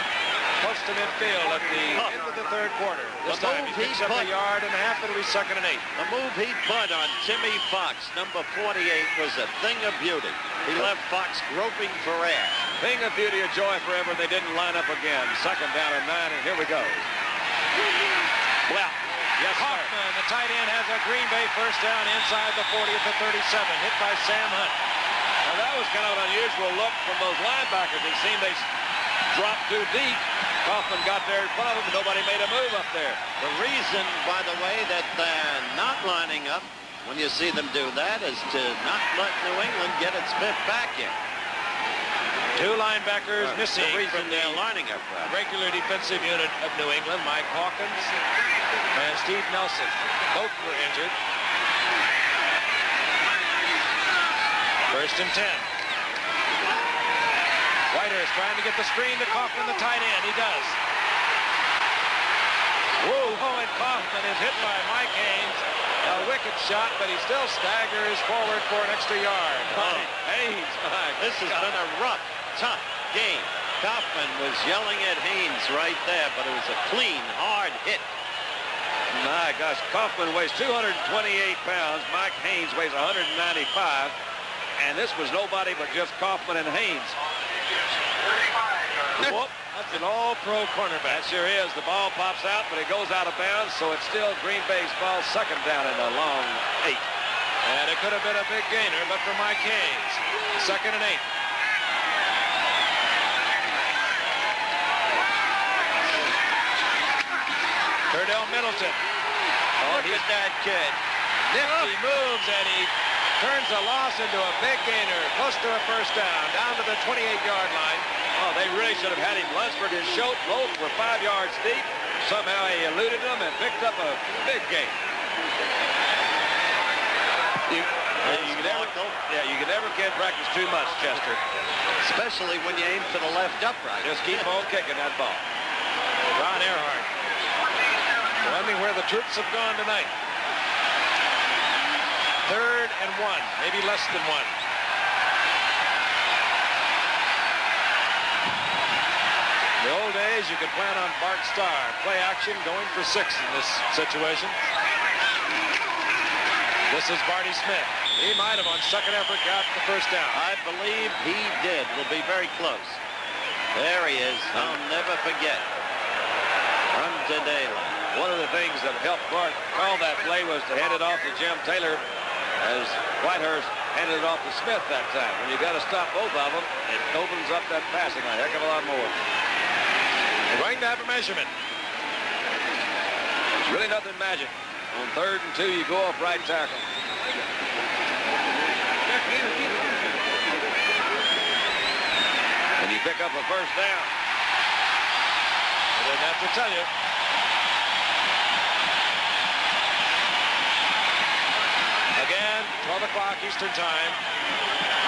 close to midfield at the end of the third quarter. This time he picks up a yard and a half. It'll be 2nd and 8. The move he put on Timmy Fox, number 48, was a thing of beauty. He left Fox groping for air. Thing of beauty, a joy forever. They didn't line up again. 2nd down and 9, and here we go. Well, yes, Hoffman, the tight end, has a Green Bay 1st down inside the 40 at the 37, hit by Sam Hunt. Now that was kind of an unusual look from those linebackers. It seemed they dropped too deep. Kaufman got there in front of him, and nobody made a move up there. The reason, by the way, that they're not lining up when you see them do that is to not let New England get its fifth back in. 2 linebackers missing from their lining up. Regular defensive unit of New England, Mike Hawkins and Steve Nelson. Both were injured. 1st and 10. Whitehurst trying to get the screen to Kaufman, the tight end. He does. Whoa, and Kaufman is hit by Mike Haynes. A wicked shot, but he still staggers forward for an extra yard. Haynes, this has been a rough, tough game. Kaufman was yelling at Haynes right there, but it was a clean, hard hit. My gosh, Kaufman weighs 228 pounds. Mike Haynes weighs 195. And this was nobody but just Kaufman and Haynes. Whoop, that's an all-pro cornerback. That sure is. The ball pops out, but it goes out of bounds, so it's still Green Bay's ball, 2nd down and a long 8. And it could have been a big gainer, but for Mike Haynes, 2nd and 8. Curdell Middleton. Look at that kid. Nifty moves, and he turns a loss into a big gainer, close to a 1st down, down to the 28-yard line. Oh, they really should have had him. Lunsford and Schultz both were 5 yards deep. Somehow he eluded them and picked up a big gain. You never can practice too much, Chester. Especially when you aim for the left upright. Just keep on kicking that ball. Ron Earhart. Wondering where the troops have gone tonight. 3rd and 1, maybe less than 1. In the old days, you could plan on Bart Starr. Play action, going for 6 in this situation. This is Barty Smith. He might have, on 2nd effort, got the 1st down. I believe he did. Will be very close. There he is. I'll never forget. From today. One of the things that helped Bart call that play was to hand it off to Jim Taylor, as Whitehurst handed it off to Smith that time. When you got to stop both of them, it opens up that passing a heck of a lot more. They're going to have a measurement. It's really nothing magic. On 3rd and 2, you go off right tackle. And you pick up a 1st down. I didn't have to tell you. Again, 12 o'clock Eastern Time.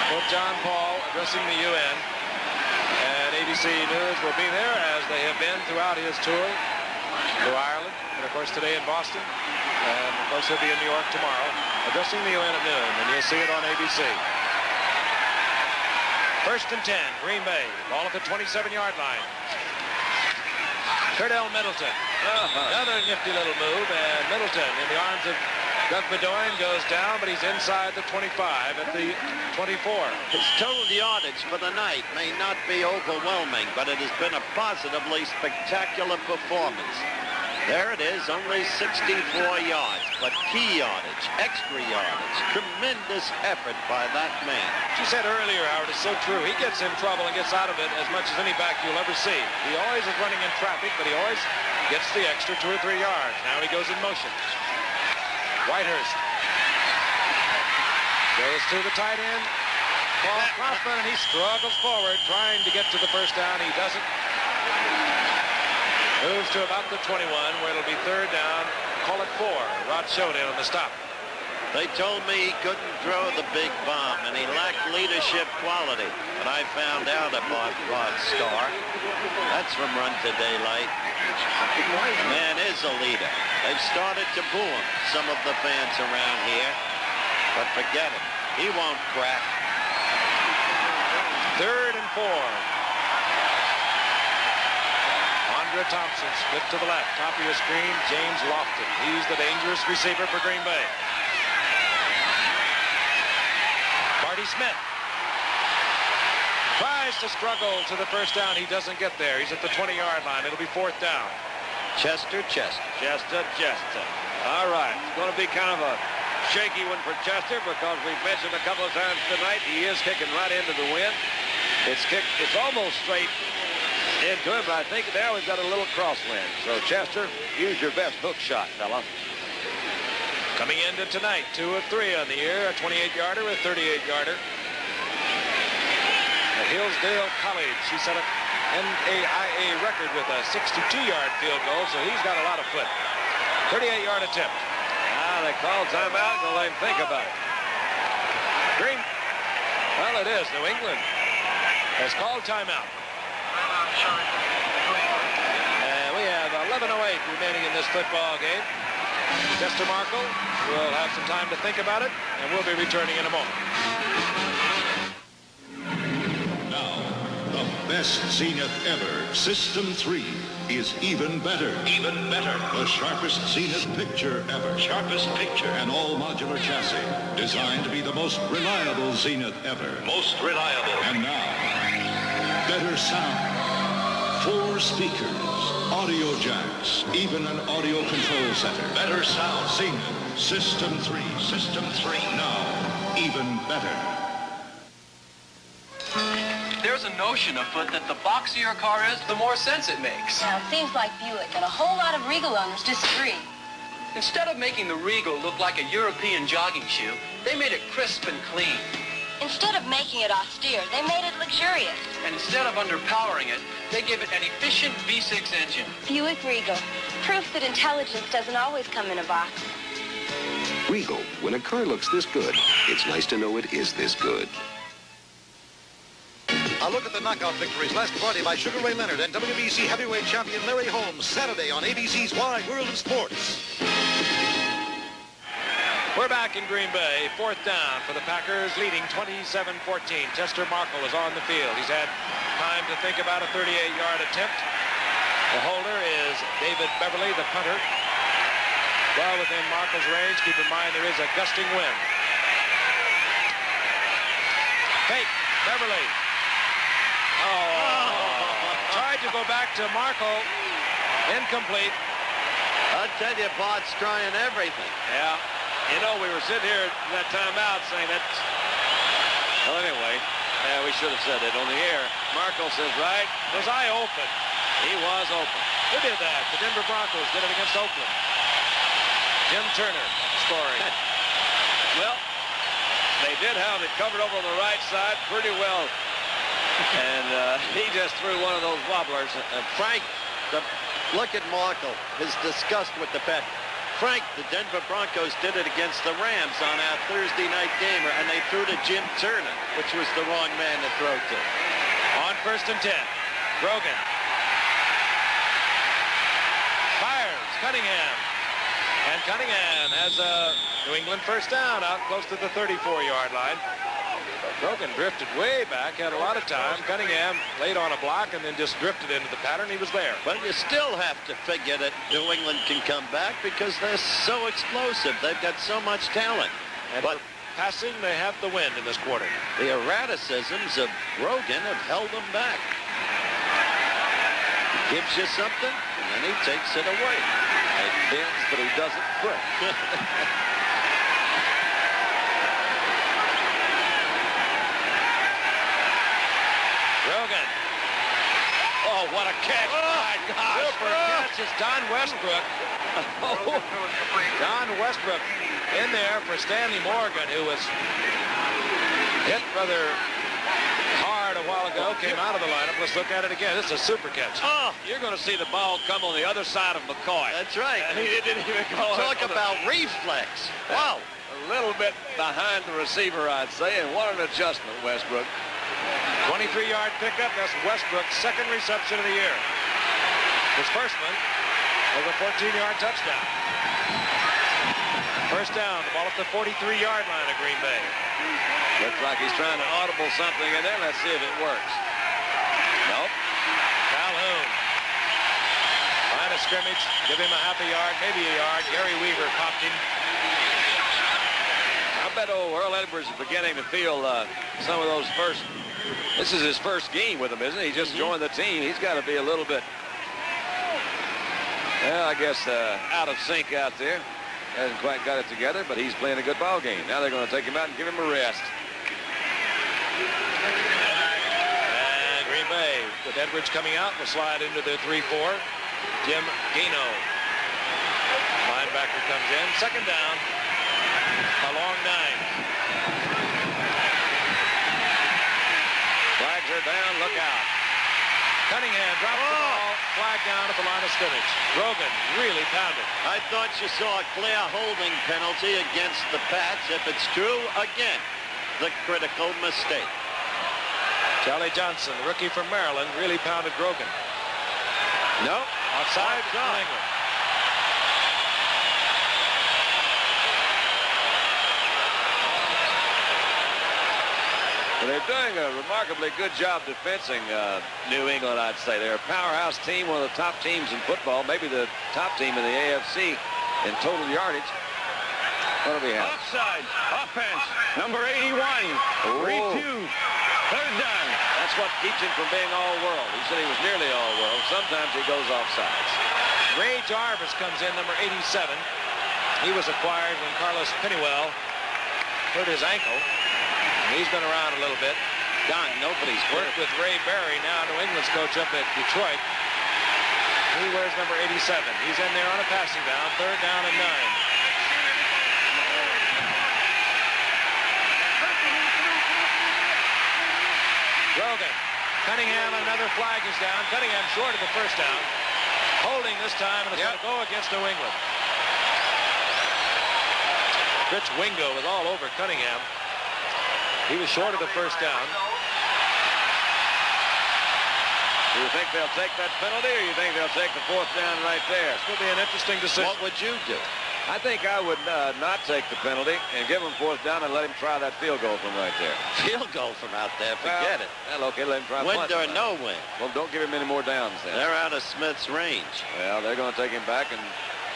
Pope John Paul addressing the UN. And ABC News will be there, as they have been throughout his tour to Ireland. And, of course, today in Boston. And, of course, he'll be in New York tomorrow, addressing the UN at noon. And you'll see it on ABC. 1st and 10, Green Bay. Ball at the 27-yard line. Curdell Middleton. Another nifty little move, and Middleton in the arms of Doug Bedoin goes down, but he's inside the 25 at the 24. His total yardage for the night may not be overwhelming, but it has been a positively spectacular performance. There it is, only 64 yards, but key yardage, extra yardage, tremendous effort by that man. You said earlier, Howard, it's so true. He gets in trouble and gets out of it as much as any back you'll ever see. He always is running in traffic, but he always gets the extra 2 or 3 yards. Now he goes in motion. Whitehurst goes to the tight end, Paul Kaufman, and he struggles forward, trying to get to the first down. He doesn't. Moves to about the 21, where it'll be 3rd down. Call it 4. Rod Shode on the stop. They told me he couldn't throw the big bomb, and he lacked leadership quality. But I found out about Rod Starr. That's from Run to Daylight. The man is a leader. They've started to boo him, some of the fans around here. But forget it. He won't crack. 3rd and 4. Thompson split to the left. Top of your screen, James Lofton. He's the dangerous receiver for Green Bay. Marty Smith tries to struggle to the first down. He doesn't get there. He's at the 20-yard line. It'll be 4th down. Chester. All right. It's going to be kind of a shaky one for Chester because we've mentioned a couple of times tonight he is kicking right into the wind. It's almost straight into it, but I think now we've got a little crosswind. So Chester, use your best hook shot, fella. Coming into tonight, 2 of 3 on the year, a 28-yarder, a 38-yarder. At Hillsdale College, he set an NAIA record with a 62-yard field goal, so he's got a lot of foot. 38-yard attempt. They call timeout, and let him think about it. Green. Well, it is. New England has called timeout. We have 11:08 remaining in this football game. Chester Markle will have some time to think about it, and we'll be returning in a moment. Now, the best Zenith ever, System 3, is even better. Even better. The sharpest Zenith picture ever. Sharpest picture. An all-modular chassis designed to be the most reliable Zenith ever. Most reliable. And now, better sound. 4 speakers, audio jacks, even an audio control center. Better sound. Zenith. System 3. System 3. Now, even better. There's a notion afoot that the boxier your car is, the more sense it makes. Now, it seems like Buick and a whole lot of Regal owners disagree. Instead of making the Regal look like a European jogging shoe, they made it crisp and clean. Instead of making it austere, they made it luxurious. And instead of underpowering it, they gave it an efficient V6 engine. Buick Regal. Proof that intelligence doesn't always come in a box. Regal. When a car looks this good, it's nice to know it is this good. A look at the knockout victories last Friday by Sugar Ray Leonard and WBC heavyweight champion Larry Holmes, Saturday on ABC's Wide World of Sports. We're back in Green Bay. 4th down for the Packers, leading 27-14. Chester Markle is on the field. He's had time to think about a 38-yard attempt. The holder is David Beverly, the punter. Well within Markle's range. Keep in mind there is a gusting wind. Fake. Beverly. Tried to go back to Markle. Incomplete. I'll tell you, Bart's trying everything. Yeah. You know, we were sitting here at that timeout saying that. Well, anyway, we should have said it on the air. Markle says, right, was I open? He was open. Who did that? The Denver Broncos did it against Oakland. Jim Turner scoring. Well, they did have it covered over on the right side pretty well. And he just threw one of those wobblers. Frank, look at Markle, his disgust with the bet. Frank, the Denver Broncos did it against the Rams on our Thursday night game, and they threw to Jim Turner, which was the wrong man to throw to. On 1st and 10, Grogan fires. Cunningham. And Cunningham has a New England first down out close to the 34-yard line. Grogan drifted way back, had a lot of time. Cunningham laid on a block and then just drifted into the pattern. He was there. But you still have to figure that New England can come back because they're so explosive. They've got so much talent. But passing, they have the win in this quarter. The erraticisms of Grogan have held them back. He gives you something, and then he takes it away. It bends, but he doesn't break. Rogan. Oh, what a catch. My gosh. Super catch is Don Westbrook. Oh, Don Westbrook in there for Stanley Morgan, who was hit rather hard a while ago, came out of the lineup. Let's look at it again. This is a super catch. Oh, you're going to see the ball come on the other side of McCoy. That's right. And he didn't even go. Talk about reflex. Wow. A little bit behind the receiver, I'd say, and what an adjustment, Westbrook. 23-yard pickup. That's Westbrook's second reception of the year. His first one was a 14-yard touchdown. First down, the ball at the 43-yard line of Green Bay. Looks like he's trying to audible something in there. Let's see if it works. Nope. Calhoun. Line of scrimmage. Give him a half a yard, maybe a yard. Gary Weaver popped him. I bet old Earl Edwards is beginning to feel some of those first. This is his first game with him, isn't it? He just joined the team. He's got to be a little bit, well, I guess, out of sync out there. Hasn't quite got it together, but he's playing a good ball game. Now they're going to take him out and give him a rest. And Green Bay, with Edwards coming out, will slide into their 3-4. Jim Gano. Linebacker comes in. Second down. A long 9. Flags are down. Look out. Cunningham drops the ball. Flag down at the line of scrimmage. Rogan really pounded. I thought you saw a clear holding penalty against the Pats. If it's true, again, the critical mistake. Charlie Johnson, the rookie from Maryland, really pounded Grogan. No. Offside, New England. They're doing a remarkably good job defensing New England, I'd say. They're a powerhouse team, one of the top teams in football, maybe the top team in the AFC in total yardage. What do we have? Offside, offense, number 81, refused, third down. That's what keeps him from being all-world. He said he was nearly all-world. Sometimes he goes offsides. Ray Jarvis comes in, number 87. He was acquired when Carlos Pennywell hurt his ankle. He's been around a little bit. Don, nobody's worked with Ray Berry, now New England's coach up at Detroit. He wears number 87. He's in there on a passing down, third down and 9. Rogan. Cunningham, another flag is down. Cunningham short of the first down. Holding this time, and it's going to go against New England. Rich Wingo was all over Cunningham. He was short of the first down. Do you think they'll take that penalty, or you think they'll take the fourth down right there? It's going to be an interesting decision. What would you do? I think I would not take the penalty and give him fourth down and let him try that field goal from right there. Field goal from out there, forget it. Well, okay, let him try. Wind or no wind. Well, don't give him any more downs then. They're out of Smith's range. Well, they're going to take him back, and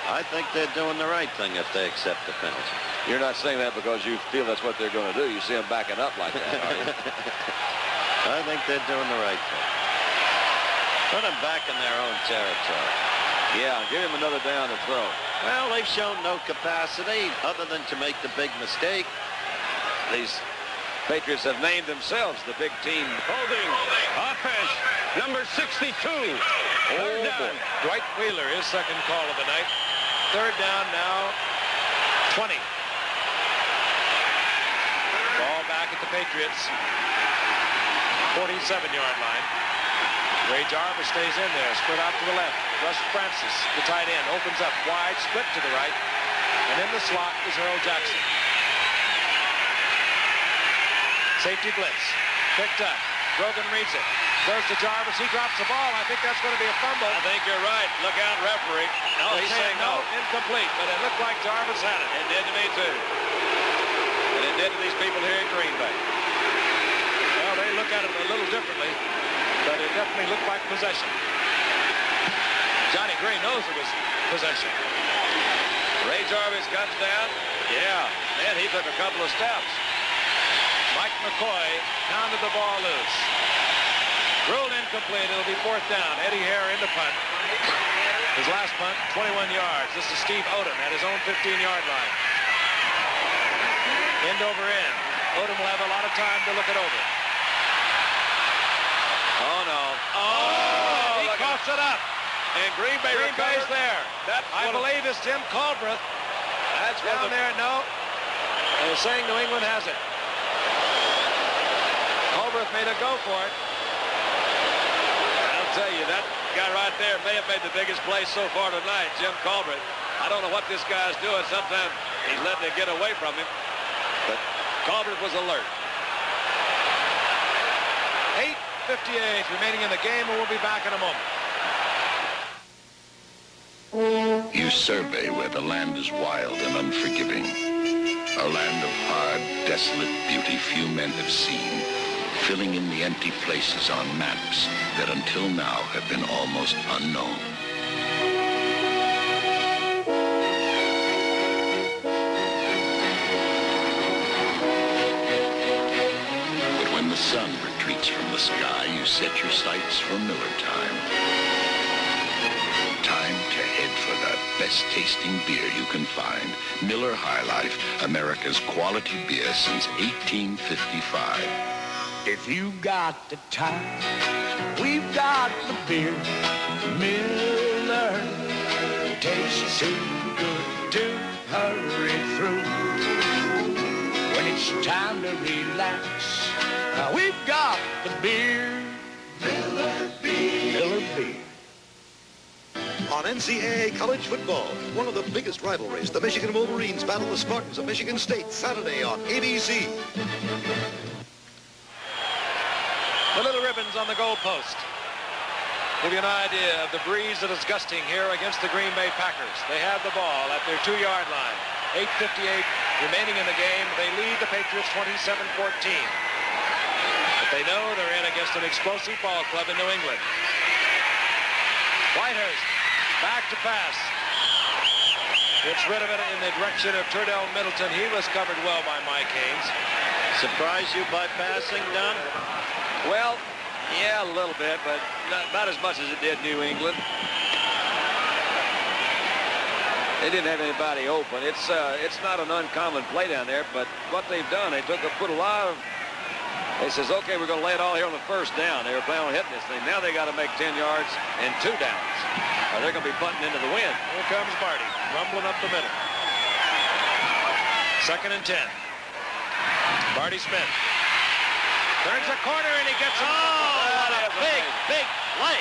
I think they're doing the right thing if they accept the penalty. You're not saying that because you feel that's what they're going to do. You see them backing up like that, are you? I think they're doing the right thing. Put them back in their own territory. Yeah, give him another down to throw. Well, they've shown no capacity other than to make the big mistake. These Patriots have named themselves the big team. Holding, offense, number 62. Third down. Dwight Wheeler, his second call of the night. Third down now, 20. Ball back at the Patriots. 47-yard line. Ray Jarvis stays in there, split out to the left. Russ Francis, the tight end, opens up wide, split to the right. And in the slot is Earl Jackson. Safety blitz. Picked up. Grogan reads it. Goes to Jarvis. He drops the ball. I think that's going to be a fumble. I think you're right. Look out, referee. No, he's saying no. Incomplete, but it looked like Jarvis had it. It did to me, too. And it did to these people here in Green Bay. Well, they look at it a little differently, but it definitely looked like possession. Johnny Gray knows it was possession. Ray Jarvis comes down. Yeah, and he took a couple of steps. Mike McCoy pounded the ball loose. Ruled incomplete. It'll be fourth down. Eddie Hare in the punt. His last punt, 21 yards. This is Steve Odom at his own 15-yard line. End over end. Odom will have a lot of time to look it over. Oh, no. Oh, he coughs it up. And Green Bay's there. I believe it's Tim Culbreth. That's down there. No. They're saying New England has it. Culbreth made a go for it. I'll tell you, that guy right there may have made the biggest play so far tonight, Jim Culbreth. I don't know what this guy's doing. Sometimes he's letting it get away from him. But Culbreth was alert. 8:58 remaining in the game, and we'll be back in a moment. You survey where the land is wild and unforgiving. A land of hard, desolate beauty few men have seen, filling in the empty places on maps that until now have been almost unknown. But when the sun retreats from the sky, you set your sights for Miller time. Time to head for the best tasting beer you can find. Miller High Life, America's quality beer since 1855. If you got the time, we've got the beer. Miller tastes too good to hurry through. When it's time to relax, we've got the beer. Miller Beer. Miller Beer. On NCAA college football, one of the biggest rivalries, the Michigan Wolverines battle the Spartans of Michigan State Saturday on ABC. The little ribbons on the goalpost give you an idea of the breeze that is gusting here against the Green Bay Packers. They have the ball at their 2-yard line. 8:58 remaining in the game. They lead the Patriots 27-14. But they know they're in against an explosive ball club in New England. Whitehurst back to pass. Gets rid of it in the direction of Turdell Middleton. He was covered well by Mike Haynes. Surprise you by passing, Don? Well, yeah, a little bit, but not as much as it did New England. They didn't have anybody open. It's not an uncommon play down there, but what they've done, they put a lot of. They says, okay, we're going to lay it all here on the first down. They were planning on hitting this thing. Now they got to make 10 yards and 2 downs. Or they're going to be punting into the wind. Here comes Barty, rumbling up the middle. 2nd and 10. Barty Smith turns a corner and he gets it. Oh, what a big play.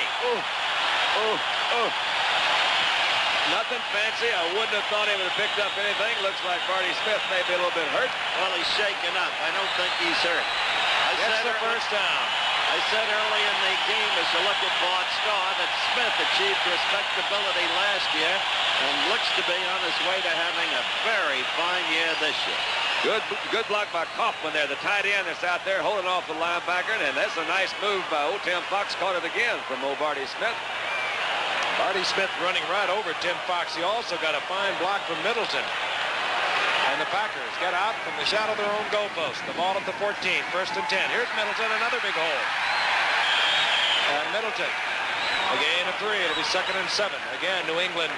Nothing fancy. I wouldn't have thought he would have picked up anything. Looks like Barty Smith may be a little bit hurt. Well, he's shaken up. I don't think he's hurt. Gets the first down. I said early in the game, as you look at Bart Starr, that Smith achieved respectability last year and looks to be on his way to having a very fine year this year. Good block by Kaufman there, the tight end that's out there holding off the linebacker, and that's a nice move by old Tim Fox. Caught it again from old Barty Smith. Barty Smith running right over Tim Fox. He also got a fine block from Middleton. And the Packers get out from the shadow of their own goalpost. The ball at the 14, 1st and 10. Here's Middleton, another big hole. And Middleton, a gain of 3. It'll be 2nd and 7. Again, New England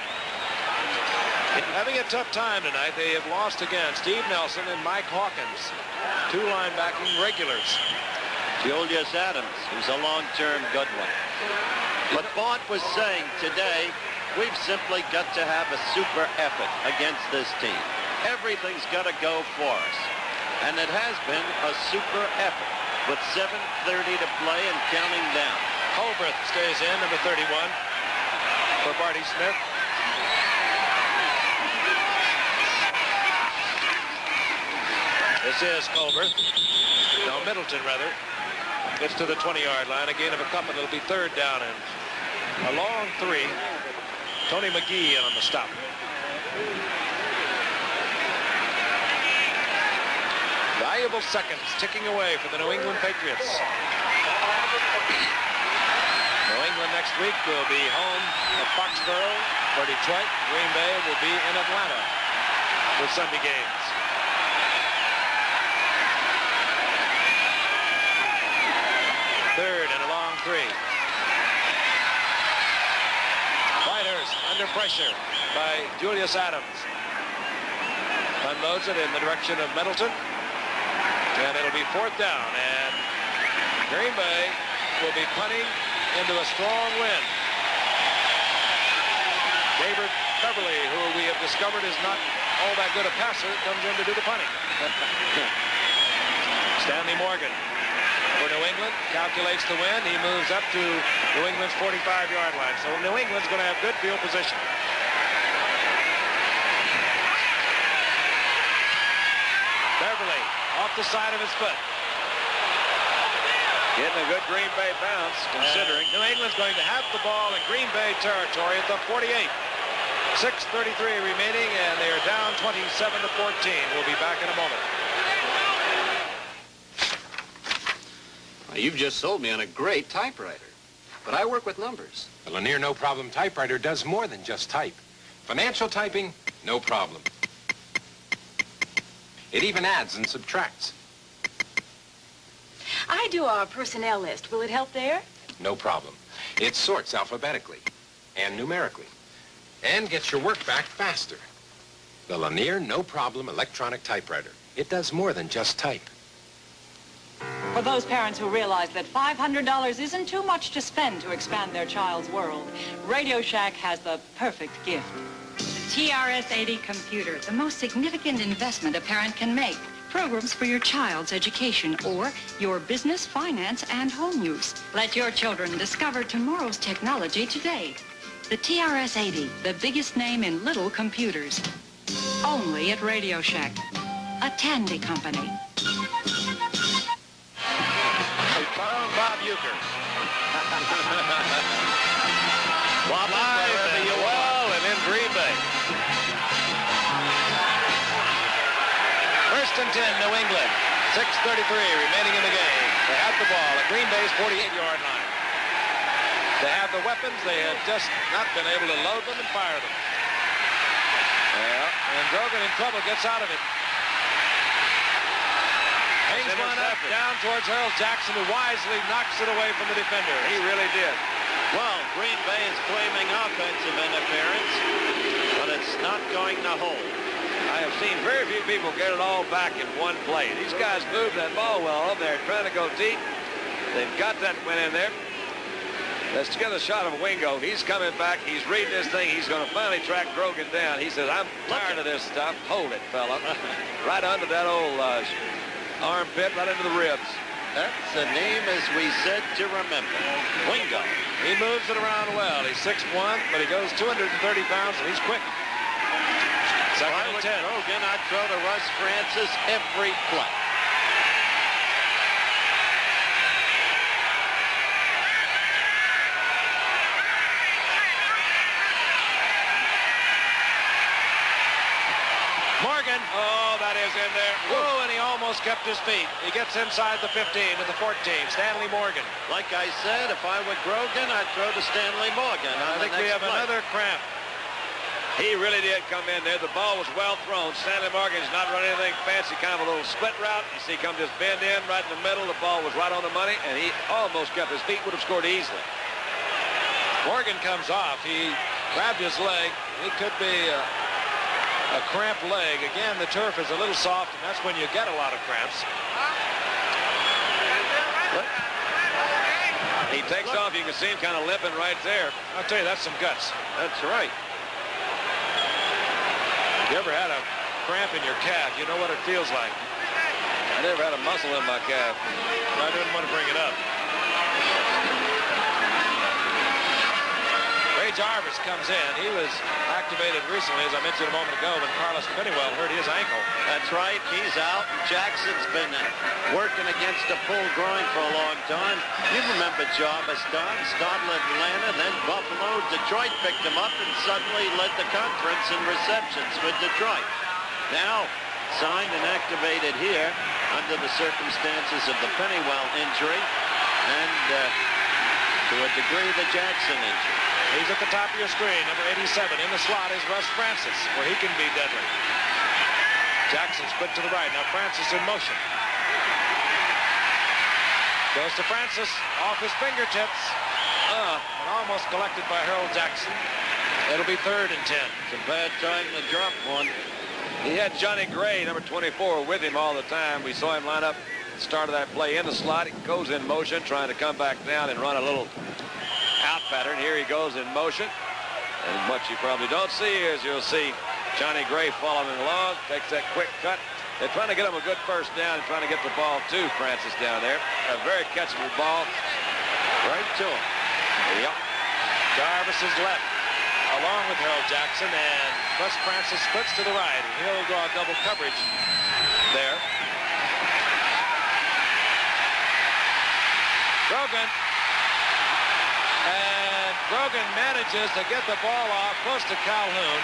having a tough time tonight. They have lost again. Steve Nelson and Mike Hawkins, 2 linebacking regulars. Julius Adams, who's a long-term good one. But Bart was saying today, we've simply got to have a super effort against this team. Everything's got to go for us. And it has been a super effort with 7:30 to play and counting down. Culbreth stays in, number 31, for Barty Smith. This is Culbreth. No, Middleton, rather. Gets to the 20-yard line. A gain of a couple. It'll be 3rd down and a long 3. Tony McGee in on the stop. Valuable seconds ticking away for the New England Patriots. New England next week will be home at Foxborough for Detroit. Green Bay will be in Atlanta for Sunday games. Third and a long 3. under pressure by Julius Adams. Unloads it in the direction of Middleton. And it'll be 4th down. And Green Bay will be punting into a strong wind. David Beverly, who we have discovered is not all that good a passer, comes in to do the punting. Stanley Morgan for New England calculates the wind. He moves up to New England's 45-yard line. So New England's going to have good field position. Beverly off the side of his foot. Getting a good Green Bay bounce, considering. New England's going to have the ball in Green Bay territory at the 48. 6:33 remaining, and they are down 27-14. We'll be back in a moment. Well, you've just sold me on a great typewriter. But I work with numbers. The Lanier No Problem typewriter does more than just type. Financial typing, no problem. It even adds and subtracts. I do our personnel list. Will it help there? No problem. It sorts alphabetically and numerically and gets your work back faster. The Lanier No Problem electronic typewriter. It does more than just type. For those parents who realize that $500 isn't too much to spend to expand their child's world, Radio Shack has the perfect gift. The TRS-80 computer, the most significant investment a parent can make. Programs for your child's education or your business, finance, and home use. Let your children discover tomorrow's technology today. The TRS-80, the biggest name in little computers. Only at Radio Shack, a Tandy company. We found Bob Uecker. Live wherever you are and in Green Bay. 1st and 10, New England. 6:33 remaining in the game. They have the ball at Green Bay's 48-yard line. They have the weapons. They have just not been able to load them and fire them. Yeah, and Grogan in trouble, gets out of it. Hangs one up down towards Harold Jackson, who wisely knocks it away from the defender. He really did. Well, Green Bay is claiming offensive interference, but it's not going to hold. I have seen very few people get it all back in one play. These guys moved that ball well. They're trying to go deep. They've got that one in there. Let's get a shot of Wingo. He's coming back. He's reading this thing. He's going to finally track Grogan down. He says, I'm tired of this stuff. Hold it, fella. Right under that old armpit, right into the ribs. That's a name, as we said, to remember. Wingo. He moves it around well. He's 6'1", but he goes 230 pounds, and he's quick. Second and 10. Grogan, I'd throw to Russ Francis every play. Morgan, oh, that is in there. Whoa, and he almost kept his feet. He gets inside the 15 to the 14. Stanley Morgan. Like I said, if I were Grogan, I'd throw to Stanley Morgan. I think we have another cramp. He really did come in there. The ball was well thrown. Stanley Morgan's not running anything fancy, kind of a little split route. You see, come just bend in right in the middle. The ball was right on the money, and he almost kept his feet. Would have scored easily. Morgan comes off. He grabbed his leg. It could be a cramped leg. Again, the turf is a little soft, and that's when you get a lot of cramps. He takes off. You can see him kind of limping right there. I'll tell you, that's some guts. That's right. You ever had a cramp in your calf? You know what it feels like. I never had a muscle in my calf. I didn't want to bring it up. Ray Jarvis comes in. He was activated recently, as I mentioned a moment ago, when Carlos Pennywell hurt his ankle. That's right. He's out. Jackson's been working against a pulled groin for a long time. You remember Jarvis, Don. Started in Atlanta, then Buffalo. Detroit picked him up and suddenly led the conference in receptions with Detroit. Now signed and activated here under the circumstances of the Pennywell injury and to a degree the Jackson injury. He's at the top of your screen, number 87. In the slot is Russ Francis, where he can be deadly. Jackson split to the right. Now Francis in motion. Goes to Francis, off his fingertips. And almost collected by Harold Jackson. It'll be 3rd and 10. It's a bad time to drop one. He had Johnny Gray, number 24, with him all the time. We saw him line up at the start of that play in the slot. He goes in motion, trying to come back down and run a little out pattern. Here he goes in motion. And what you probably don't see is you'll see Johnny Gray following along, takes that quick cut. They're trying to get him a good first down and trying to get the ball to Francis down there. A very catchable ball right to him. Yep. Jarvis is left, along with Harold Jackson, and Russ Francis splits to the right, and he'll draw double coverage there. Grogan. And Grogan manages to get the ball off close to Calhoun.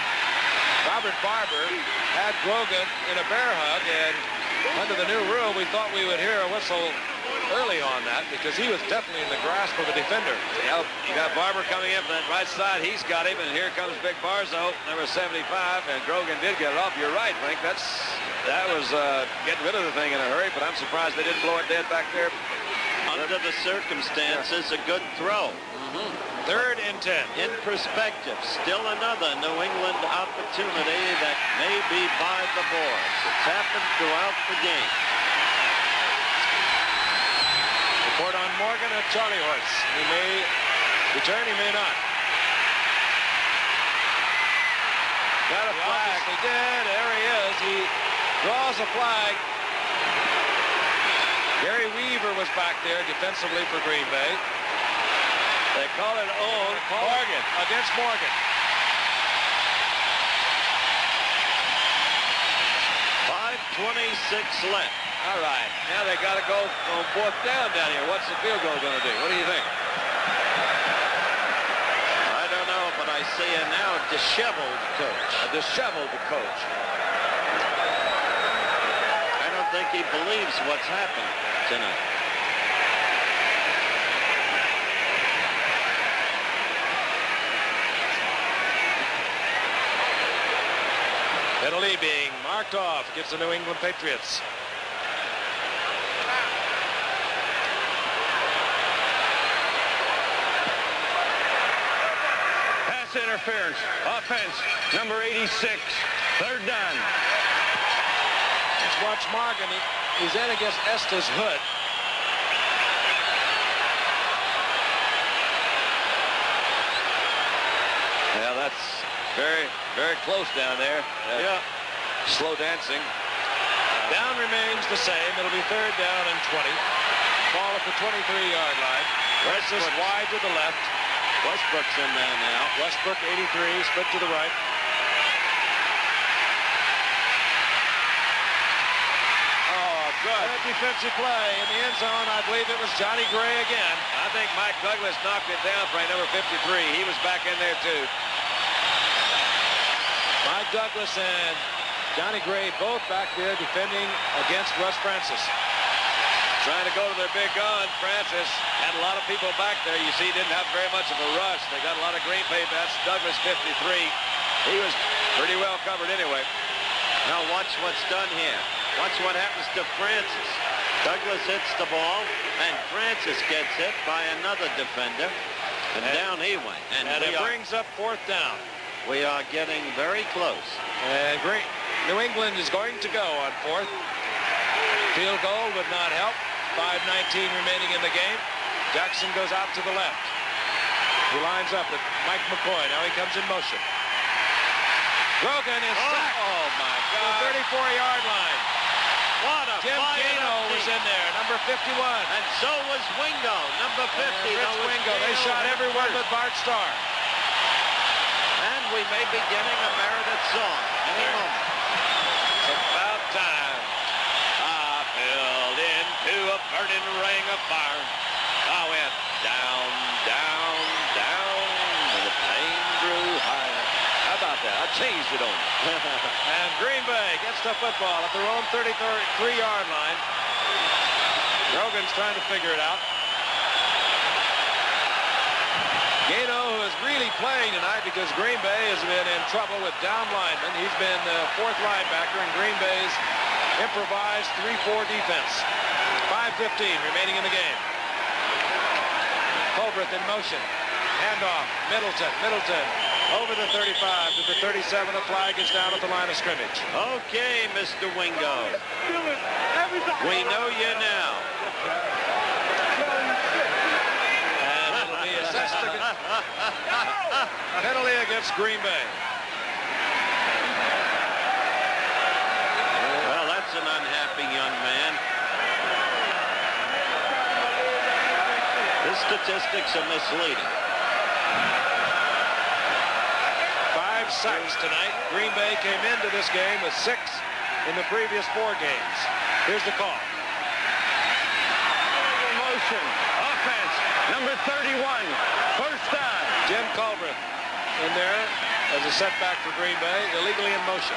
Robert Barber had Grogan in a bear hug, and under the new rule, we thought we would hear a whistle early on that because he was definitely in the grasp of a defender. Yep, you got Barber coming in from that right side. He's got him, and here comes Big Barzo, number 75, and Grogan did get it off. You're right, Frank. That was getting rid of the thing in a hurry, but I'm surprised they didn't blow it dead back there. Under the circumstances, a good throw. 3rd and 10. In perspective, still another New England opportunity that may be by the boards. It's happened throughout the game. Report on Morgan at Charlie Horse. He may return, he may not. Got a flag. He did. There he is. He draws a flag. Gary Weaver was back there defensively for Green Bay. They call it Morgan against Morgan. 5:26 left. All right. Now they got to go on 4th down here. What's the field goal going to do? What do you think? I don't know, but I see a now disheveled coach. A disheveled coach. I don't think he believes what's happened tonight. Penalty being marked off against the New England Patriots. Pass interference. Offense, number 86. 3rd down. Let's watch Morgan. He's in against Estes Hood. Yeah, that's very, very close down there. Yeah. Slow dancing. Down remains the same. It'll be 3rd down and 20. Ball at the 23-yard line. Francis wide to the left. Westbrook's in there now. Westbrook, 83, split to the right. Oh, good defensive play in the end zone. I believe it was Johnny Gray again. I think Mike Douglas knocked it down for number 53. He was back in there, too. Mike Douglas and Johnny Gray both back there defending against Russ Francis. Trying to go to their big gun. Francis had a lot of people back there. You see, didn't have very much of a rush. They got a lot of Green Bay bats. Douglas, 53. He was pretty well covered anyway. Now watch what's done here. Watch what happens to Francis. Douglas hits the ball, and Francis gets hit by another defender, and down he went. And it brings up 4th down. We are getting very close. And New England is going to go on 4th. Field goal would not help. 5:19 remaining in the game. Jackson goes out to the left. He lines up with Mike McCoy. Now he comes in motion. Grogan is sacked. Oh, my God. The 34-yard line. What a Jim Gano was in there, number 51. And so was Wingo, number 50. Rich Wingo. They shot everyone but Bart Starr. And we may be getting a merited song any moment. It's about time. I fell into a burning ring of fire. I went down, down, down, and the pain grew higher. How about that? I changed it on you. And Green Bay gets the football at their own 33-yard line. Grogan's trying to figure it out. Gano, who is really playing tonight because Green Bay has been in trouble with down linemen. He's been the 4th linebacker in Green Bay's improvised 3-4 defense. 5:15 remaining in the game. Colbreth in motion. Handoff. Middleton. over the 35 to the 37. The flag is down at the line of scrimmage. Okay, Mr. Wingo. We know you now. And it'll be assessed penalty against Green Bay. Well, that's an unhappy young man. The statistics are misleading. 5 sacks tonight. Green Bay came into this game with 6 in the previous 4 games. Here's the call. Motion. Offense. Number 31. First down. Jim Culbreth in there as a setback for Green Bay. Illegally in motion.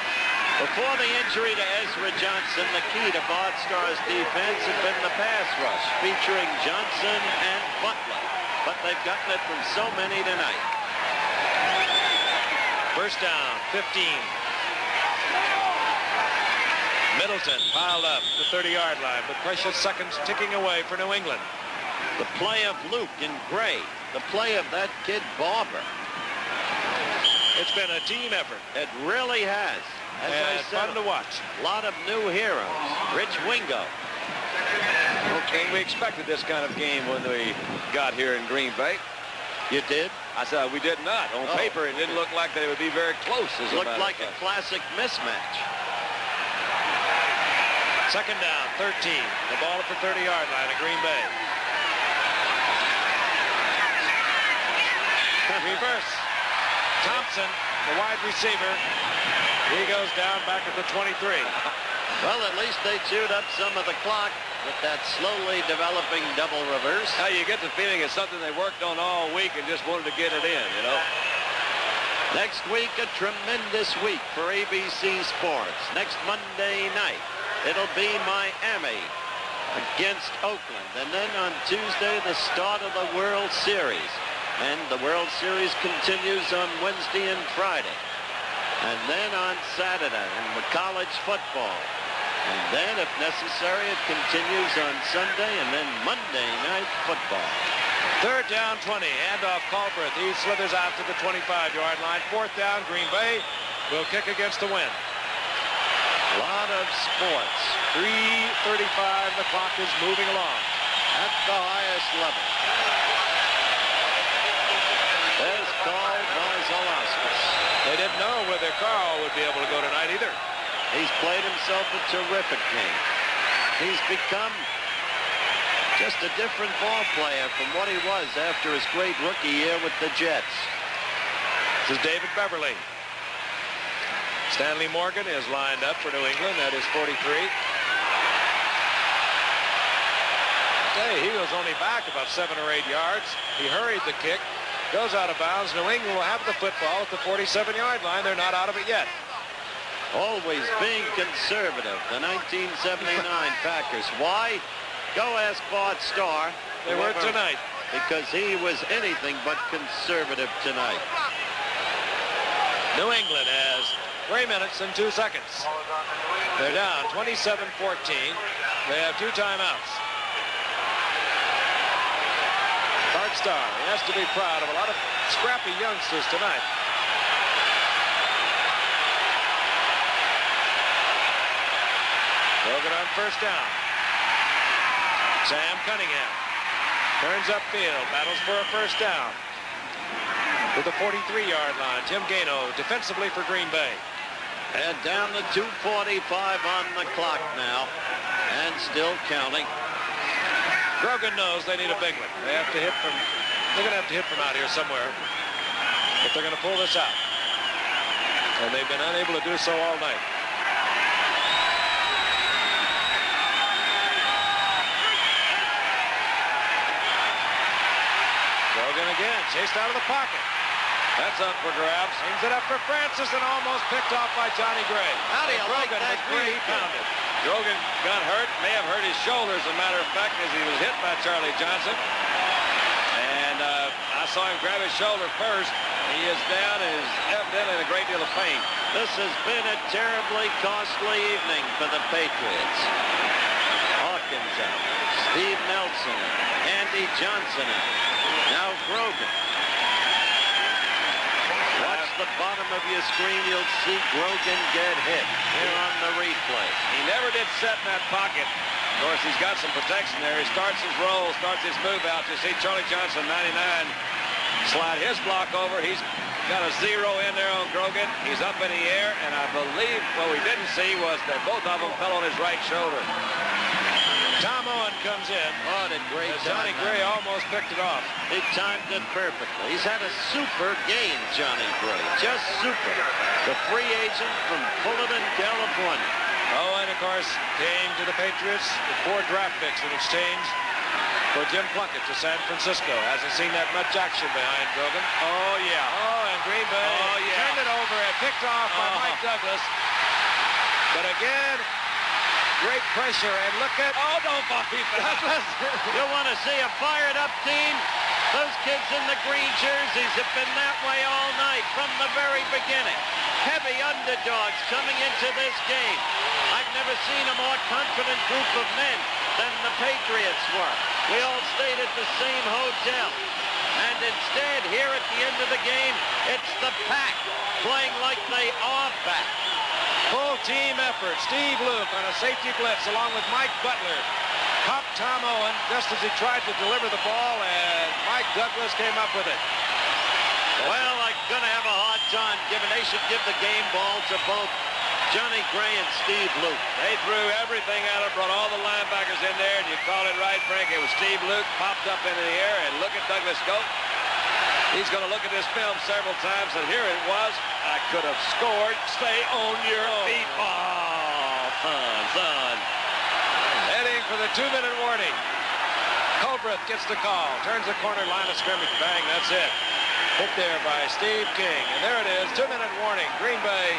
Before the injury to Ezra Johnson, the key to Bart Starr's defense had been the pass rush, featuring Johnson and Butler. But they've gotten it from so many tonight. First down, 15. Middleton piled up the 30-yard line, but precious seconds ticking away for New England. The play of Luke in gray. The play of that kid Barber. It's been a team effort. It really has. As I said, fun to watch. A lot of new heroes. Rich Wingo. Okay, we expected this kind of game when we got here in Green Bay. You did? I said we did not. On paper, it didn't look like they would be very close. As Looked like a classic mismatch. Second down, 13. The ball at the 30-yard line of Green Bay. Reverse. Thompson, the wide receiver. He goes down back at the 23. Well, at least they chewed up some of the clock with that slowly developing double reverse. Now you get the feeling it's something they worked on all week and just wanted to get it in, you know. Next week, a tremendous week for ABC Sports. Next Monday night, it'll be Miami against Oakland. And then on Tuesday, the start of the World Series. And the World Series continues on Wednesday and Friday. And then on Saturday in the college football. And then, if necessary, it continues on Sunday and then Monday night football. Third down, 20. Handoff Culbreth. He slithers out to the 25-yard line. Fourth down, Green Bay will kick against the wind. A lot of sports. 3:35. The clock is moving along. At the highest level. There's Carl Varzalauskas. They didn't know whether Carl would be able to go tonight either. He's played himself a terrific game. He's become just a different ball player from what he was after his great rookie year with the Jets. This is David Beverly. Stanley Morgan is lined up for New England at his 43. He was only back about 7 or 8 yards. He hurried the kick. Goes out of bounds. New England will have the football at the 47-yard line. They're not out of it yet. Always being conservative, the 1979 Packers. Why? Go ask Bart Starr. They were tonight. Because he was anything but conservative tonight. New England has 3 minutes and 2 seconds. They're down 27-14. They have 2 timeouts. Bart Starr, he has to be proud of a lot of scrappy youngsters tonight. Logan on first down. Sam Cunningham turns upfield, battles for a first down. To the 43-yard line, Tim Gano defensively for Green Bay. And down to 2:45 on the clock now, and still counting. Grogan knows they need a big one. They have to hit from, they're going to have to hit from out here somewhere if they're going to pull this out. And they've been unable to do so all night. Grogan again, chased out of the pocket. That's up for grabs. Brings it up for Francis and almost picked off by Johnny Gray. How do you like that? Really pounded. Grogan got hurt, may have hurt his shoulder, as a matter of fact, as he was hit by Charlie Johnson. And I saw him grab his shoulder first. He is down and is evidently in a great deal of pain. This has been a terribly costly evening for the Patriots. Hawkins out, Steve Nelson, Andy Johnson out. Now Grogan. Watch the bottom of your screen, you'll see Grogan get hit here on the replay. He never did set in that pocket. Of course, he's got some protection there. He starts his roll, starts his move out. You see Charlie Johnson, 99, slide his block over. He's got a 0 in there on Grogan. He's up in the air, and I believe what we didn't see was that both of them fell on his right shoulder. Tom Owen comes in. Oh, did great. Johnny Gray almost picked it off. He timed it perfectly. He's had a super game, Johnny Gray. Just super. The free agent from Fullerton, California. Owen, of course, came to the Patriots with 4 draft picks in exchange for Jim Plunkett to San Francisco. Hasn't seen that much action behind Grogan. Oh, yeah. Oh, and Green Bay turned it over and picked off by Mike Douglas. But again, great pressure, and look at... Oh, don't believe Douglas. You want to see a fired-up team? Those kids in the green jerseys have been that way all night from the very beginning. Heavy underdogs coming into this game. I've never seen a more confident group of men than the Patriots were. We all stayed at the same hotel. And instead, here at the end of the game, it's the Pack playing like they are back. Full team effort. Steve Luke on a safety blitz along with Mike Butler. Popped Tom Owen just as he tried to deliver the ball, and Mike Douglas came up with it. Well, I'm going to have a hard time giving. They should give the game ball to both Johnny Gray and Steve Luke. They threw everything at him, brought all the linebackers in there, and you called it right, Frank. It was Steve Luke popped up into the air, and look at Douglas go. He's going to look at this film several times, and here it was. I could have scored. Stay on your feet. Oh, son. Heading for the 2-minute warning. Colbreth gets the call. Turns the corner, line of scrimmage. Bang, that's it. Hit there by Steve King. And there it is, 2-minute warning. Green Bay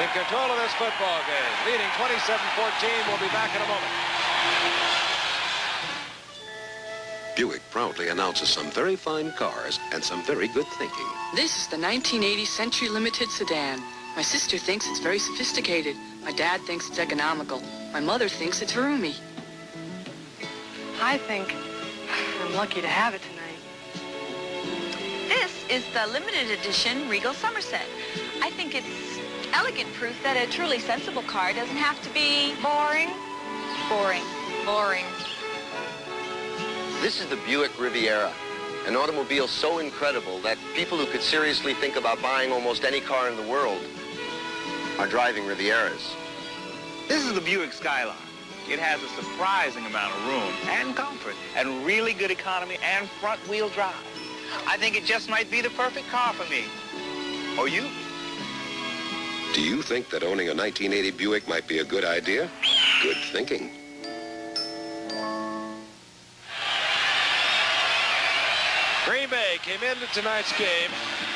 in control of this football game. Leading 27-14. We'll be back in a moment. Buick proudly announces some very fine cars and some very good thinking. This is the 1980 Century Limited sedan. My sister thinks it's very sophisticated. My dad thinks it's economical. My mother thinks it's roomy. I think I'm lucky to have it tonight. This is the limited edition Regal Somerset. I think it's elegant proof that a truly sensible car doesn't have to be boring. Boring. This is the Buick Riviera, an automobile so incredible that people who could seriously think about buying almost any car in the world are driving Rivieras. This is the Buick Skyline. It has a surprising amount of room and comfort and really good economy and front-wheel drive. I think it just might be the perfect car for me. Or you? Do you think that owning a 1980 Buick might be a good idea? Good thinking. Green Bay came into tonight's game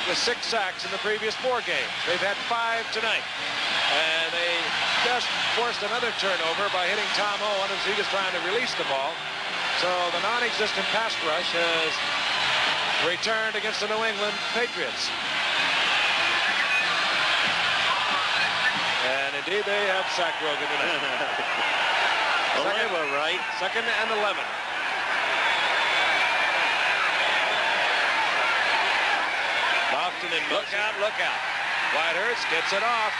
with 6 sacks in the previous 4 games. They've had 5 tonight. And they just forced another turnover by hitting Tom Owen as he was trying to release the ball. So the non-existent pass rush has returned against the New England Patriots. And indeed, they have sacked Grogan tonight. Well, they were right. 2nd and 11. Lofton in motion. Look out. Whitehurst gets it off.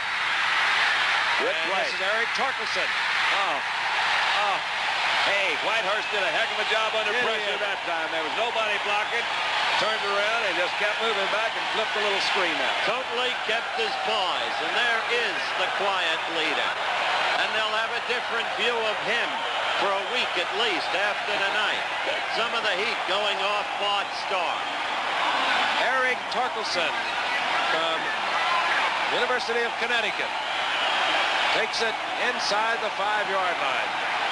Good play. This is Eric Torkelson. Oh. Hey, Whitehurst did a heck of a job under pressure that time. There was nobody blocking. Turned around and just kept moving back and flipped a little screen out. Totally kept his poise, and there is the quiet leader. And they'll have a different view of him for a week at least after tonight. Some of the heat going off Bart Starr. Eric Torkelson from University of Connecticut takes it inside the 5-yard line.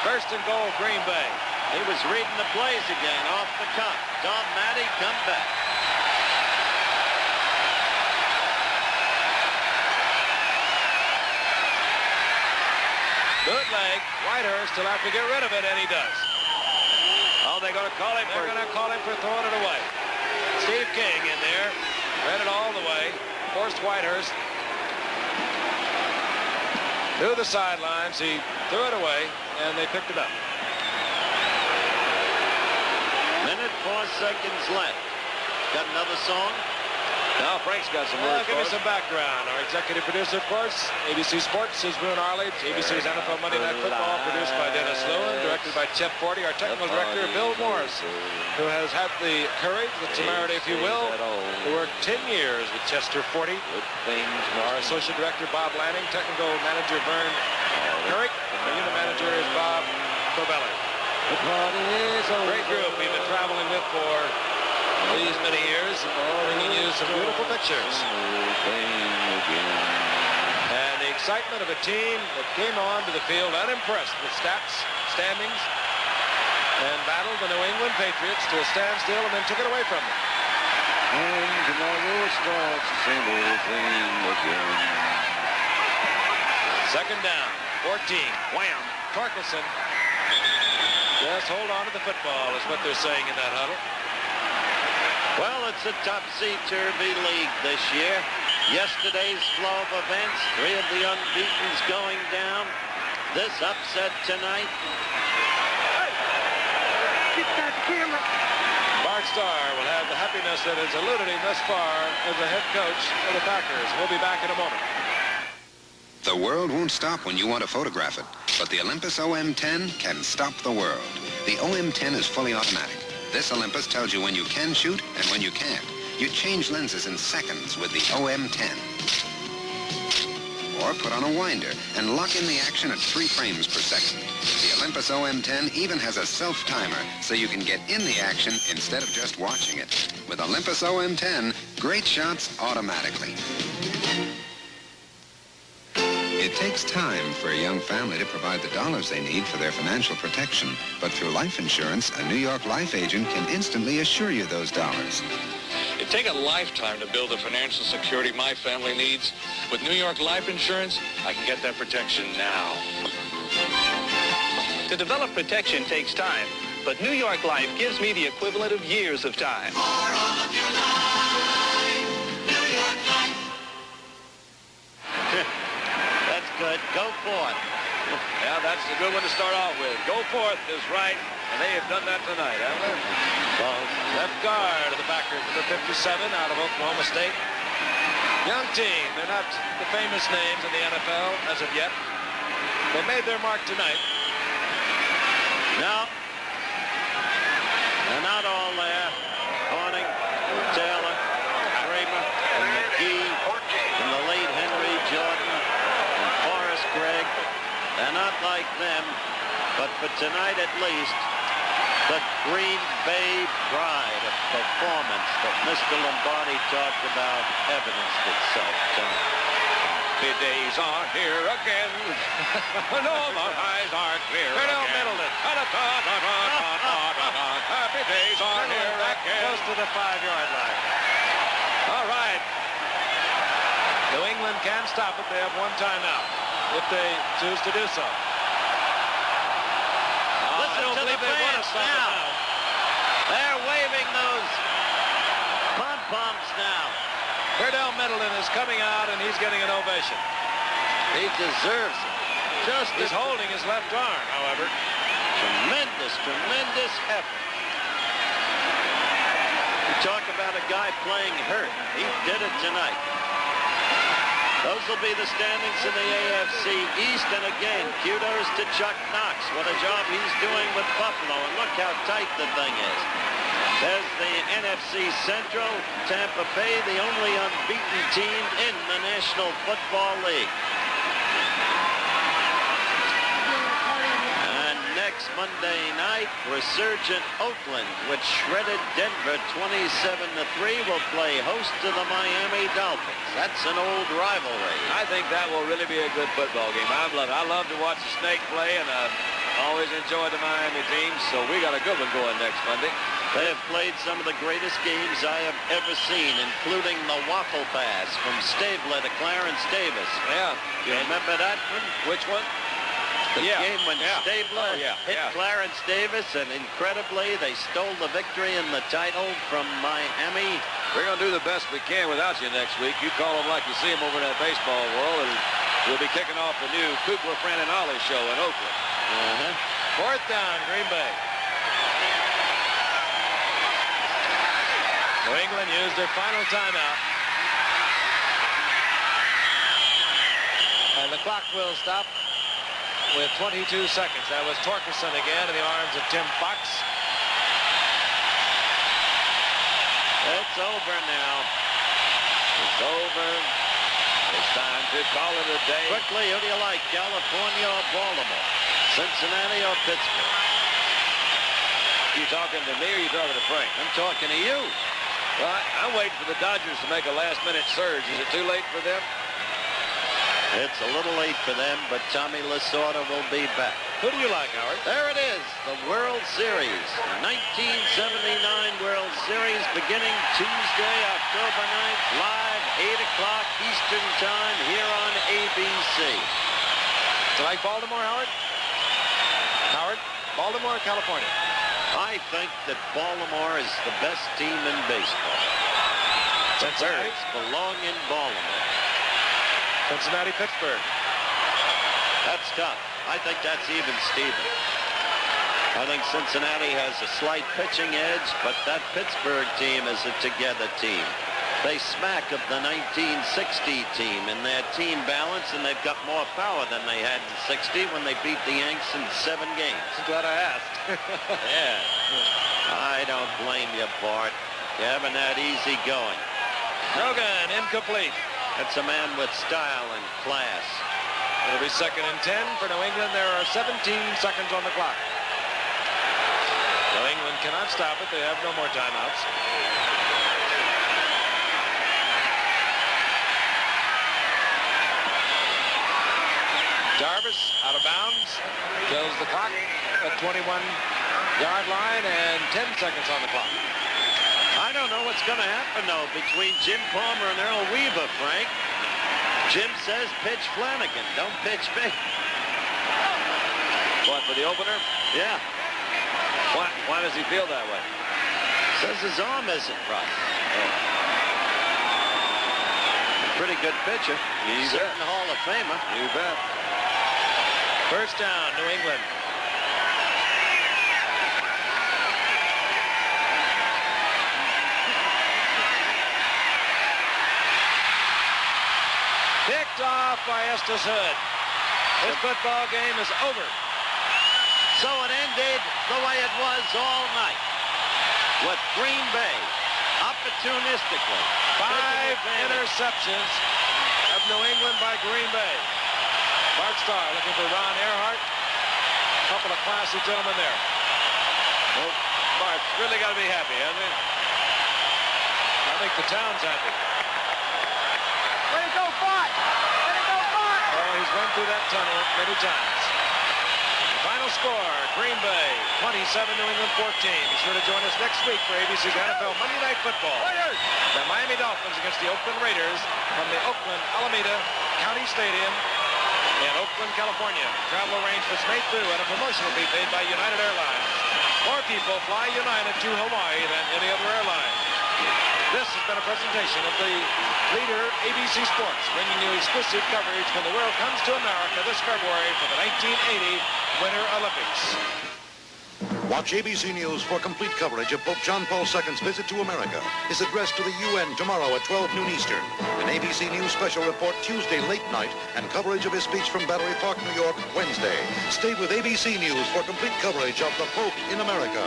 1st and goal, Green Bay. He was reading the plays again off the cuff. Tom Matty, come back. Bootleg. Whitehurst will have to get rid of it, and he does. Oh, they're going to call him They're going to call him for throwing it away. Steve King in there. Read it all the way. Forced Whitehurst to the sidelines. He threw it away, and they picked it up. Minute 4 seconds left. Got another song? Now Frank's got some Well, words give for me us. some background. Our executive producer, of course, ABC Sports, is Boone Arledge. ABC's NFL Monday Night Football, produced by Dennis Lewin, directed by Chet Forty. Our technical director, Bill Morris, who has had the courage, the temerity, if you will, to work 10 years with Chester Forty. Our associate director, Bob Lanning, technical manager, Vern Herrick, and the unit manager is Bob Covelli. Great group we've been traveling with for these many years, bringing you some beautiful pictures. And the excitement of a team that came on to the field unimpressed with stats, standings, and battled the New England Patriots to a standstill and then took it away from them. And tomorrow starts the same old thing again. Second down, 14. Wham! Torkelson. Just hold on to the football is what they're saying in that huddle. Well, it's a topsy-turvy league this year. Yesterday's flow of events, 3 of the unbeatens going down. This upset tonight. Get that camera. Bart Starr will have the happiness that has eluded him thus far as the head coach of the Packers. We'll be back in a moment. The world won't stop when you want to photograph it, but the Olympus OM10 can stop the world. The OM10 is fully automatic. This Olympus tells you when you can shoot and when you can't. You change lenses in seconds with the OM10. Or put on a winder and lock in the action at 3 frames per second. The Olympus OM10 even has a self-timer so you can get in the action instead of just watching it. With Olympus OM10, great shots automatically. It takes time for a young family to provide the dollars they need for their financial protection. But through life insurance, a New York Life agent can instantly assure you those dollars. It'd take a lifetime to build the financial security my family needs. With New York Life Insurance, I can get that protection now. To develop protection takes time, but New York Life gives me the equivalent of years of time. That's good. Go forth. Yeah, that's a good one to start off with. Go forth is right, and they have done that tonight, haven't they? Well, left guard of the Packers, number 57 out of Oklahoma State. Young team. They're not the famous names in the NFL as of yet. They made their mark tonight. No. They're not all there. Horning, Taylor, Kramer, and McGee, and the late Henry Jordan, and Forrest Gregg. They're not like them, but for tonight at least, the Green Bay pride of performance that Mr. Lombardi talked about evidenced itself tonight. The days are here again. No, the eyes are clear Cordell again. Middleton. Happy days are here Back again. close to the 5-yard line. All right. New England can stop it. They have one timeout if they choose to do so. Listen to the fans now. They're waving those pom-poms now. Cordell Middleton is coming out, and he's getting an ovation. He deserves it. He's holding his left arm, however. Tremendous, tremendous effort. You talk about a guy playing hurt. He did it tonight. Those will be the standings in the AFC East. And again, kudos to Chuck Knox. What a job he's doing with Buffalo. And look how tight the thing is. There's the NFC Central. Tampa Bay, the only unbeaten team in the National Football League. And next Monday night, resurgent Oakland, which shredded Denver 27-3, will play host to the Miami Dolphins. That's an old rivalry. I think that will really be a good football game. I love to watch the Snake play, and I always enjoy the Miami teams, so we got a good one going next Monday. They have played some of the greatest games I have ever seen, including the waffle pass from Stabler to Clarence Davis. Yeah. You remember that one? Which one? The game when Stabler hit yeah. Clarence Davis, and incredibly, they stole the victory and the title from Miami. We're going to do the best we can without you next week. You call them like you see them over in that baseball world, and we'll be kicking off the new Kugler, Fran, and Ollie show in Oakland. Fourth down, Green Bay. New England used their final timeout. the clock will stop with 22 seconds. That was Torkelson again in the arms of Tim Fox. It's over now. It's over. It's time to call it a day. Quickly, who do you like, California or Baltimore? Cincinnati or Pittsburgh? You talking to me or you talking to Frank? I'm talking to you. Well, I'm waiting for the Dodgers to make a last-minute surge. Is it too late for them? It's a little late for them, but Tommy Lasorda will be back. Who do you like, Howard? There it is, the World Series. 1979 World Series beginning Tuesday, October 9th, live, 8 o'clock Eastern Time here on ABC. Do you like Baltimore, Howard? Howard, Baltimore or California? I think that Baltimore is the best team in baseball. The Birds belong in Baltimore. Cincinnati, Pittsburgh. That's tough. I think that's even Steven. I think Cincinnati has a slight pitching edge, but that Pittsburgh team is a together team. They smack of the 1960 team in their team balance, and they've got more power than they had in 60 when they beat the Yanks in 7 games. I'm glad I asked. Yeah. I don't blame you, Bart. You haven't had easy going. Rogan, incomplete. That's a man with style and class. It'll be 2nd and 10 for New England. There are 17 seconds on the clock. New England cannot stop it. They have no more timeouts. Jarvis out of bounds. Kills the clock at 21-yard line and 10 seconds on the clock. I don't know what's going to happen, though, between Jim Palmer and Earl Weaver, Frank. Jim says pitch Flanagan. Don't pitch me. What, for the opener? Yeah. Why does he feel that way? Says his arm isn't right. Pretty good pitcher. Certain Hall of Famer. You bet. First down, New England. Picked off by Estes Hood. This football game is over. So it ended the way it was all night, with Green Bay opportunistically. 5 interceptions of New England by Green Bay. Bart Starr looking for Ron Earhart. A couple of classy gentlemen there. Well, Bart's really got to be happy, hasn't he? I think the town's happy. Way to go, Bart! Way to go, Bart! Oh, he's run through that tunnel many times. The final score, Green Bay 27, New England 14. Be sure to join us next week for ABC's NFL Monday Night Football. The Miami Dolphins against the Oakland Raiders from the Oakland Alameda County Stadium in Oakland, California. Travel arrangements made through and a promotional fee paid by United Airlines. More people fly United to Hawaii than any other airline. This has been a presentation of the leader, ABC Sports, bringing you exclusive coverage when the world comes to America this February for the 1980 Winter Olympics. Watch ABC News for complete coverage of Pope John Paul II's visit to America, his address to the UN tomorrow at 12 noon Eastern, an ABC News special report Tuesday late night, and coverage of his speech from Battery Park, New York, Wednesday. Stay with ABC News for complete coverage of the Pope in America.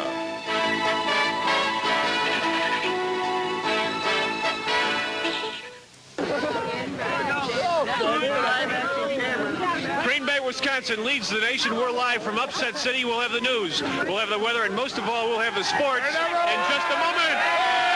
Green Bay, Wisconsin leads the nation. We're live from Upset City. We'll have the news. We'll have the weather, and most of all, we'll have the sports in just a moment.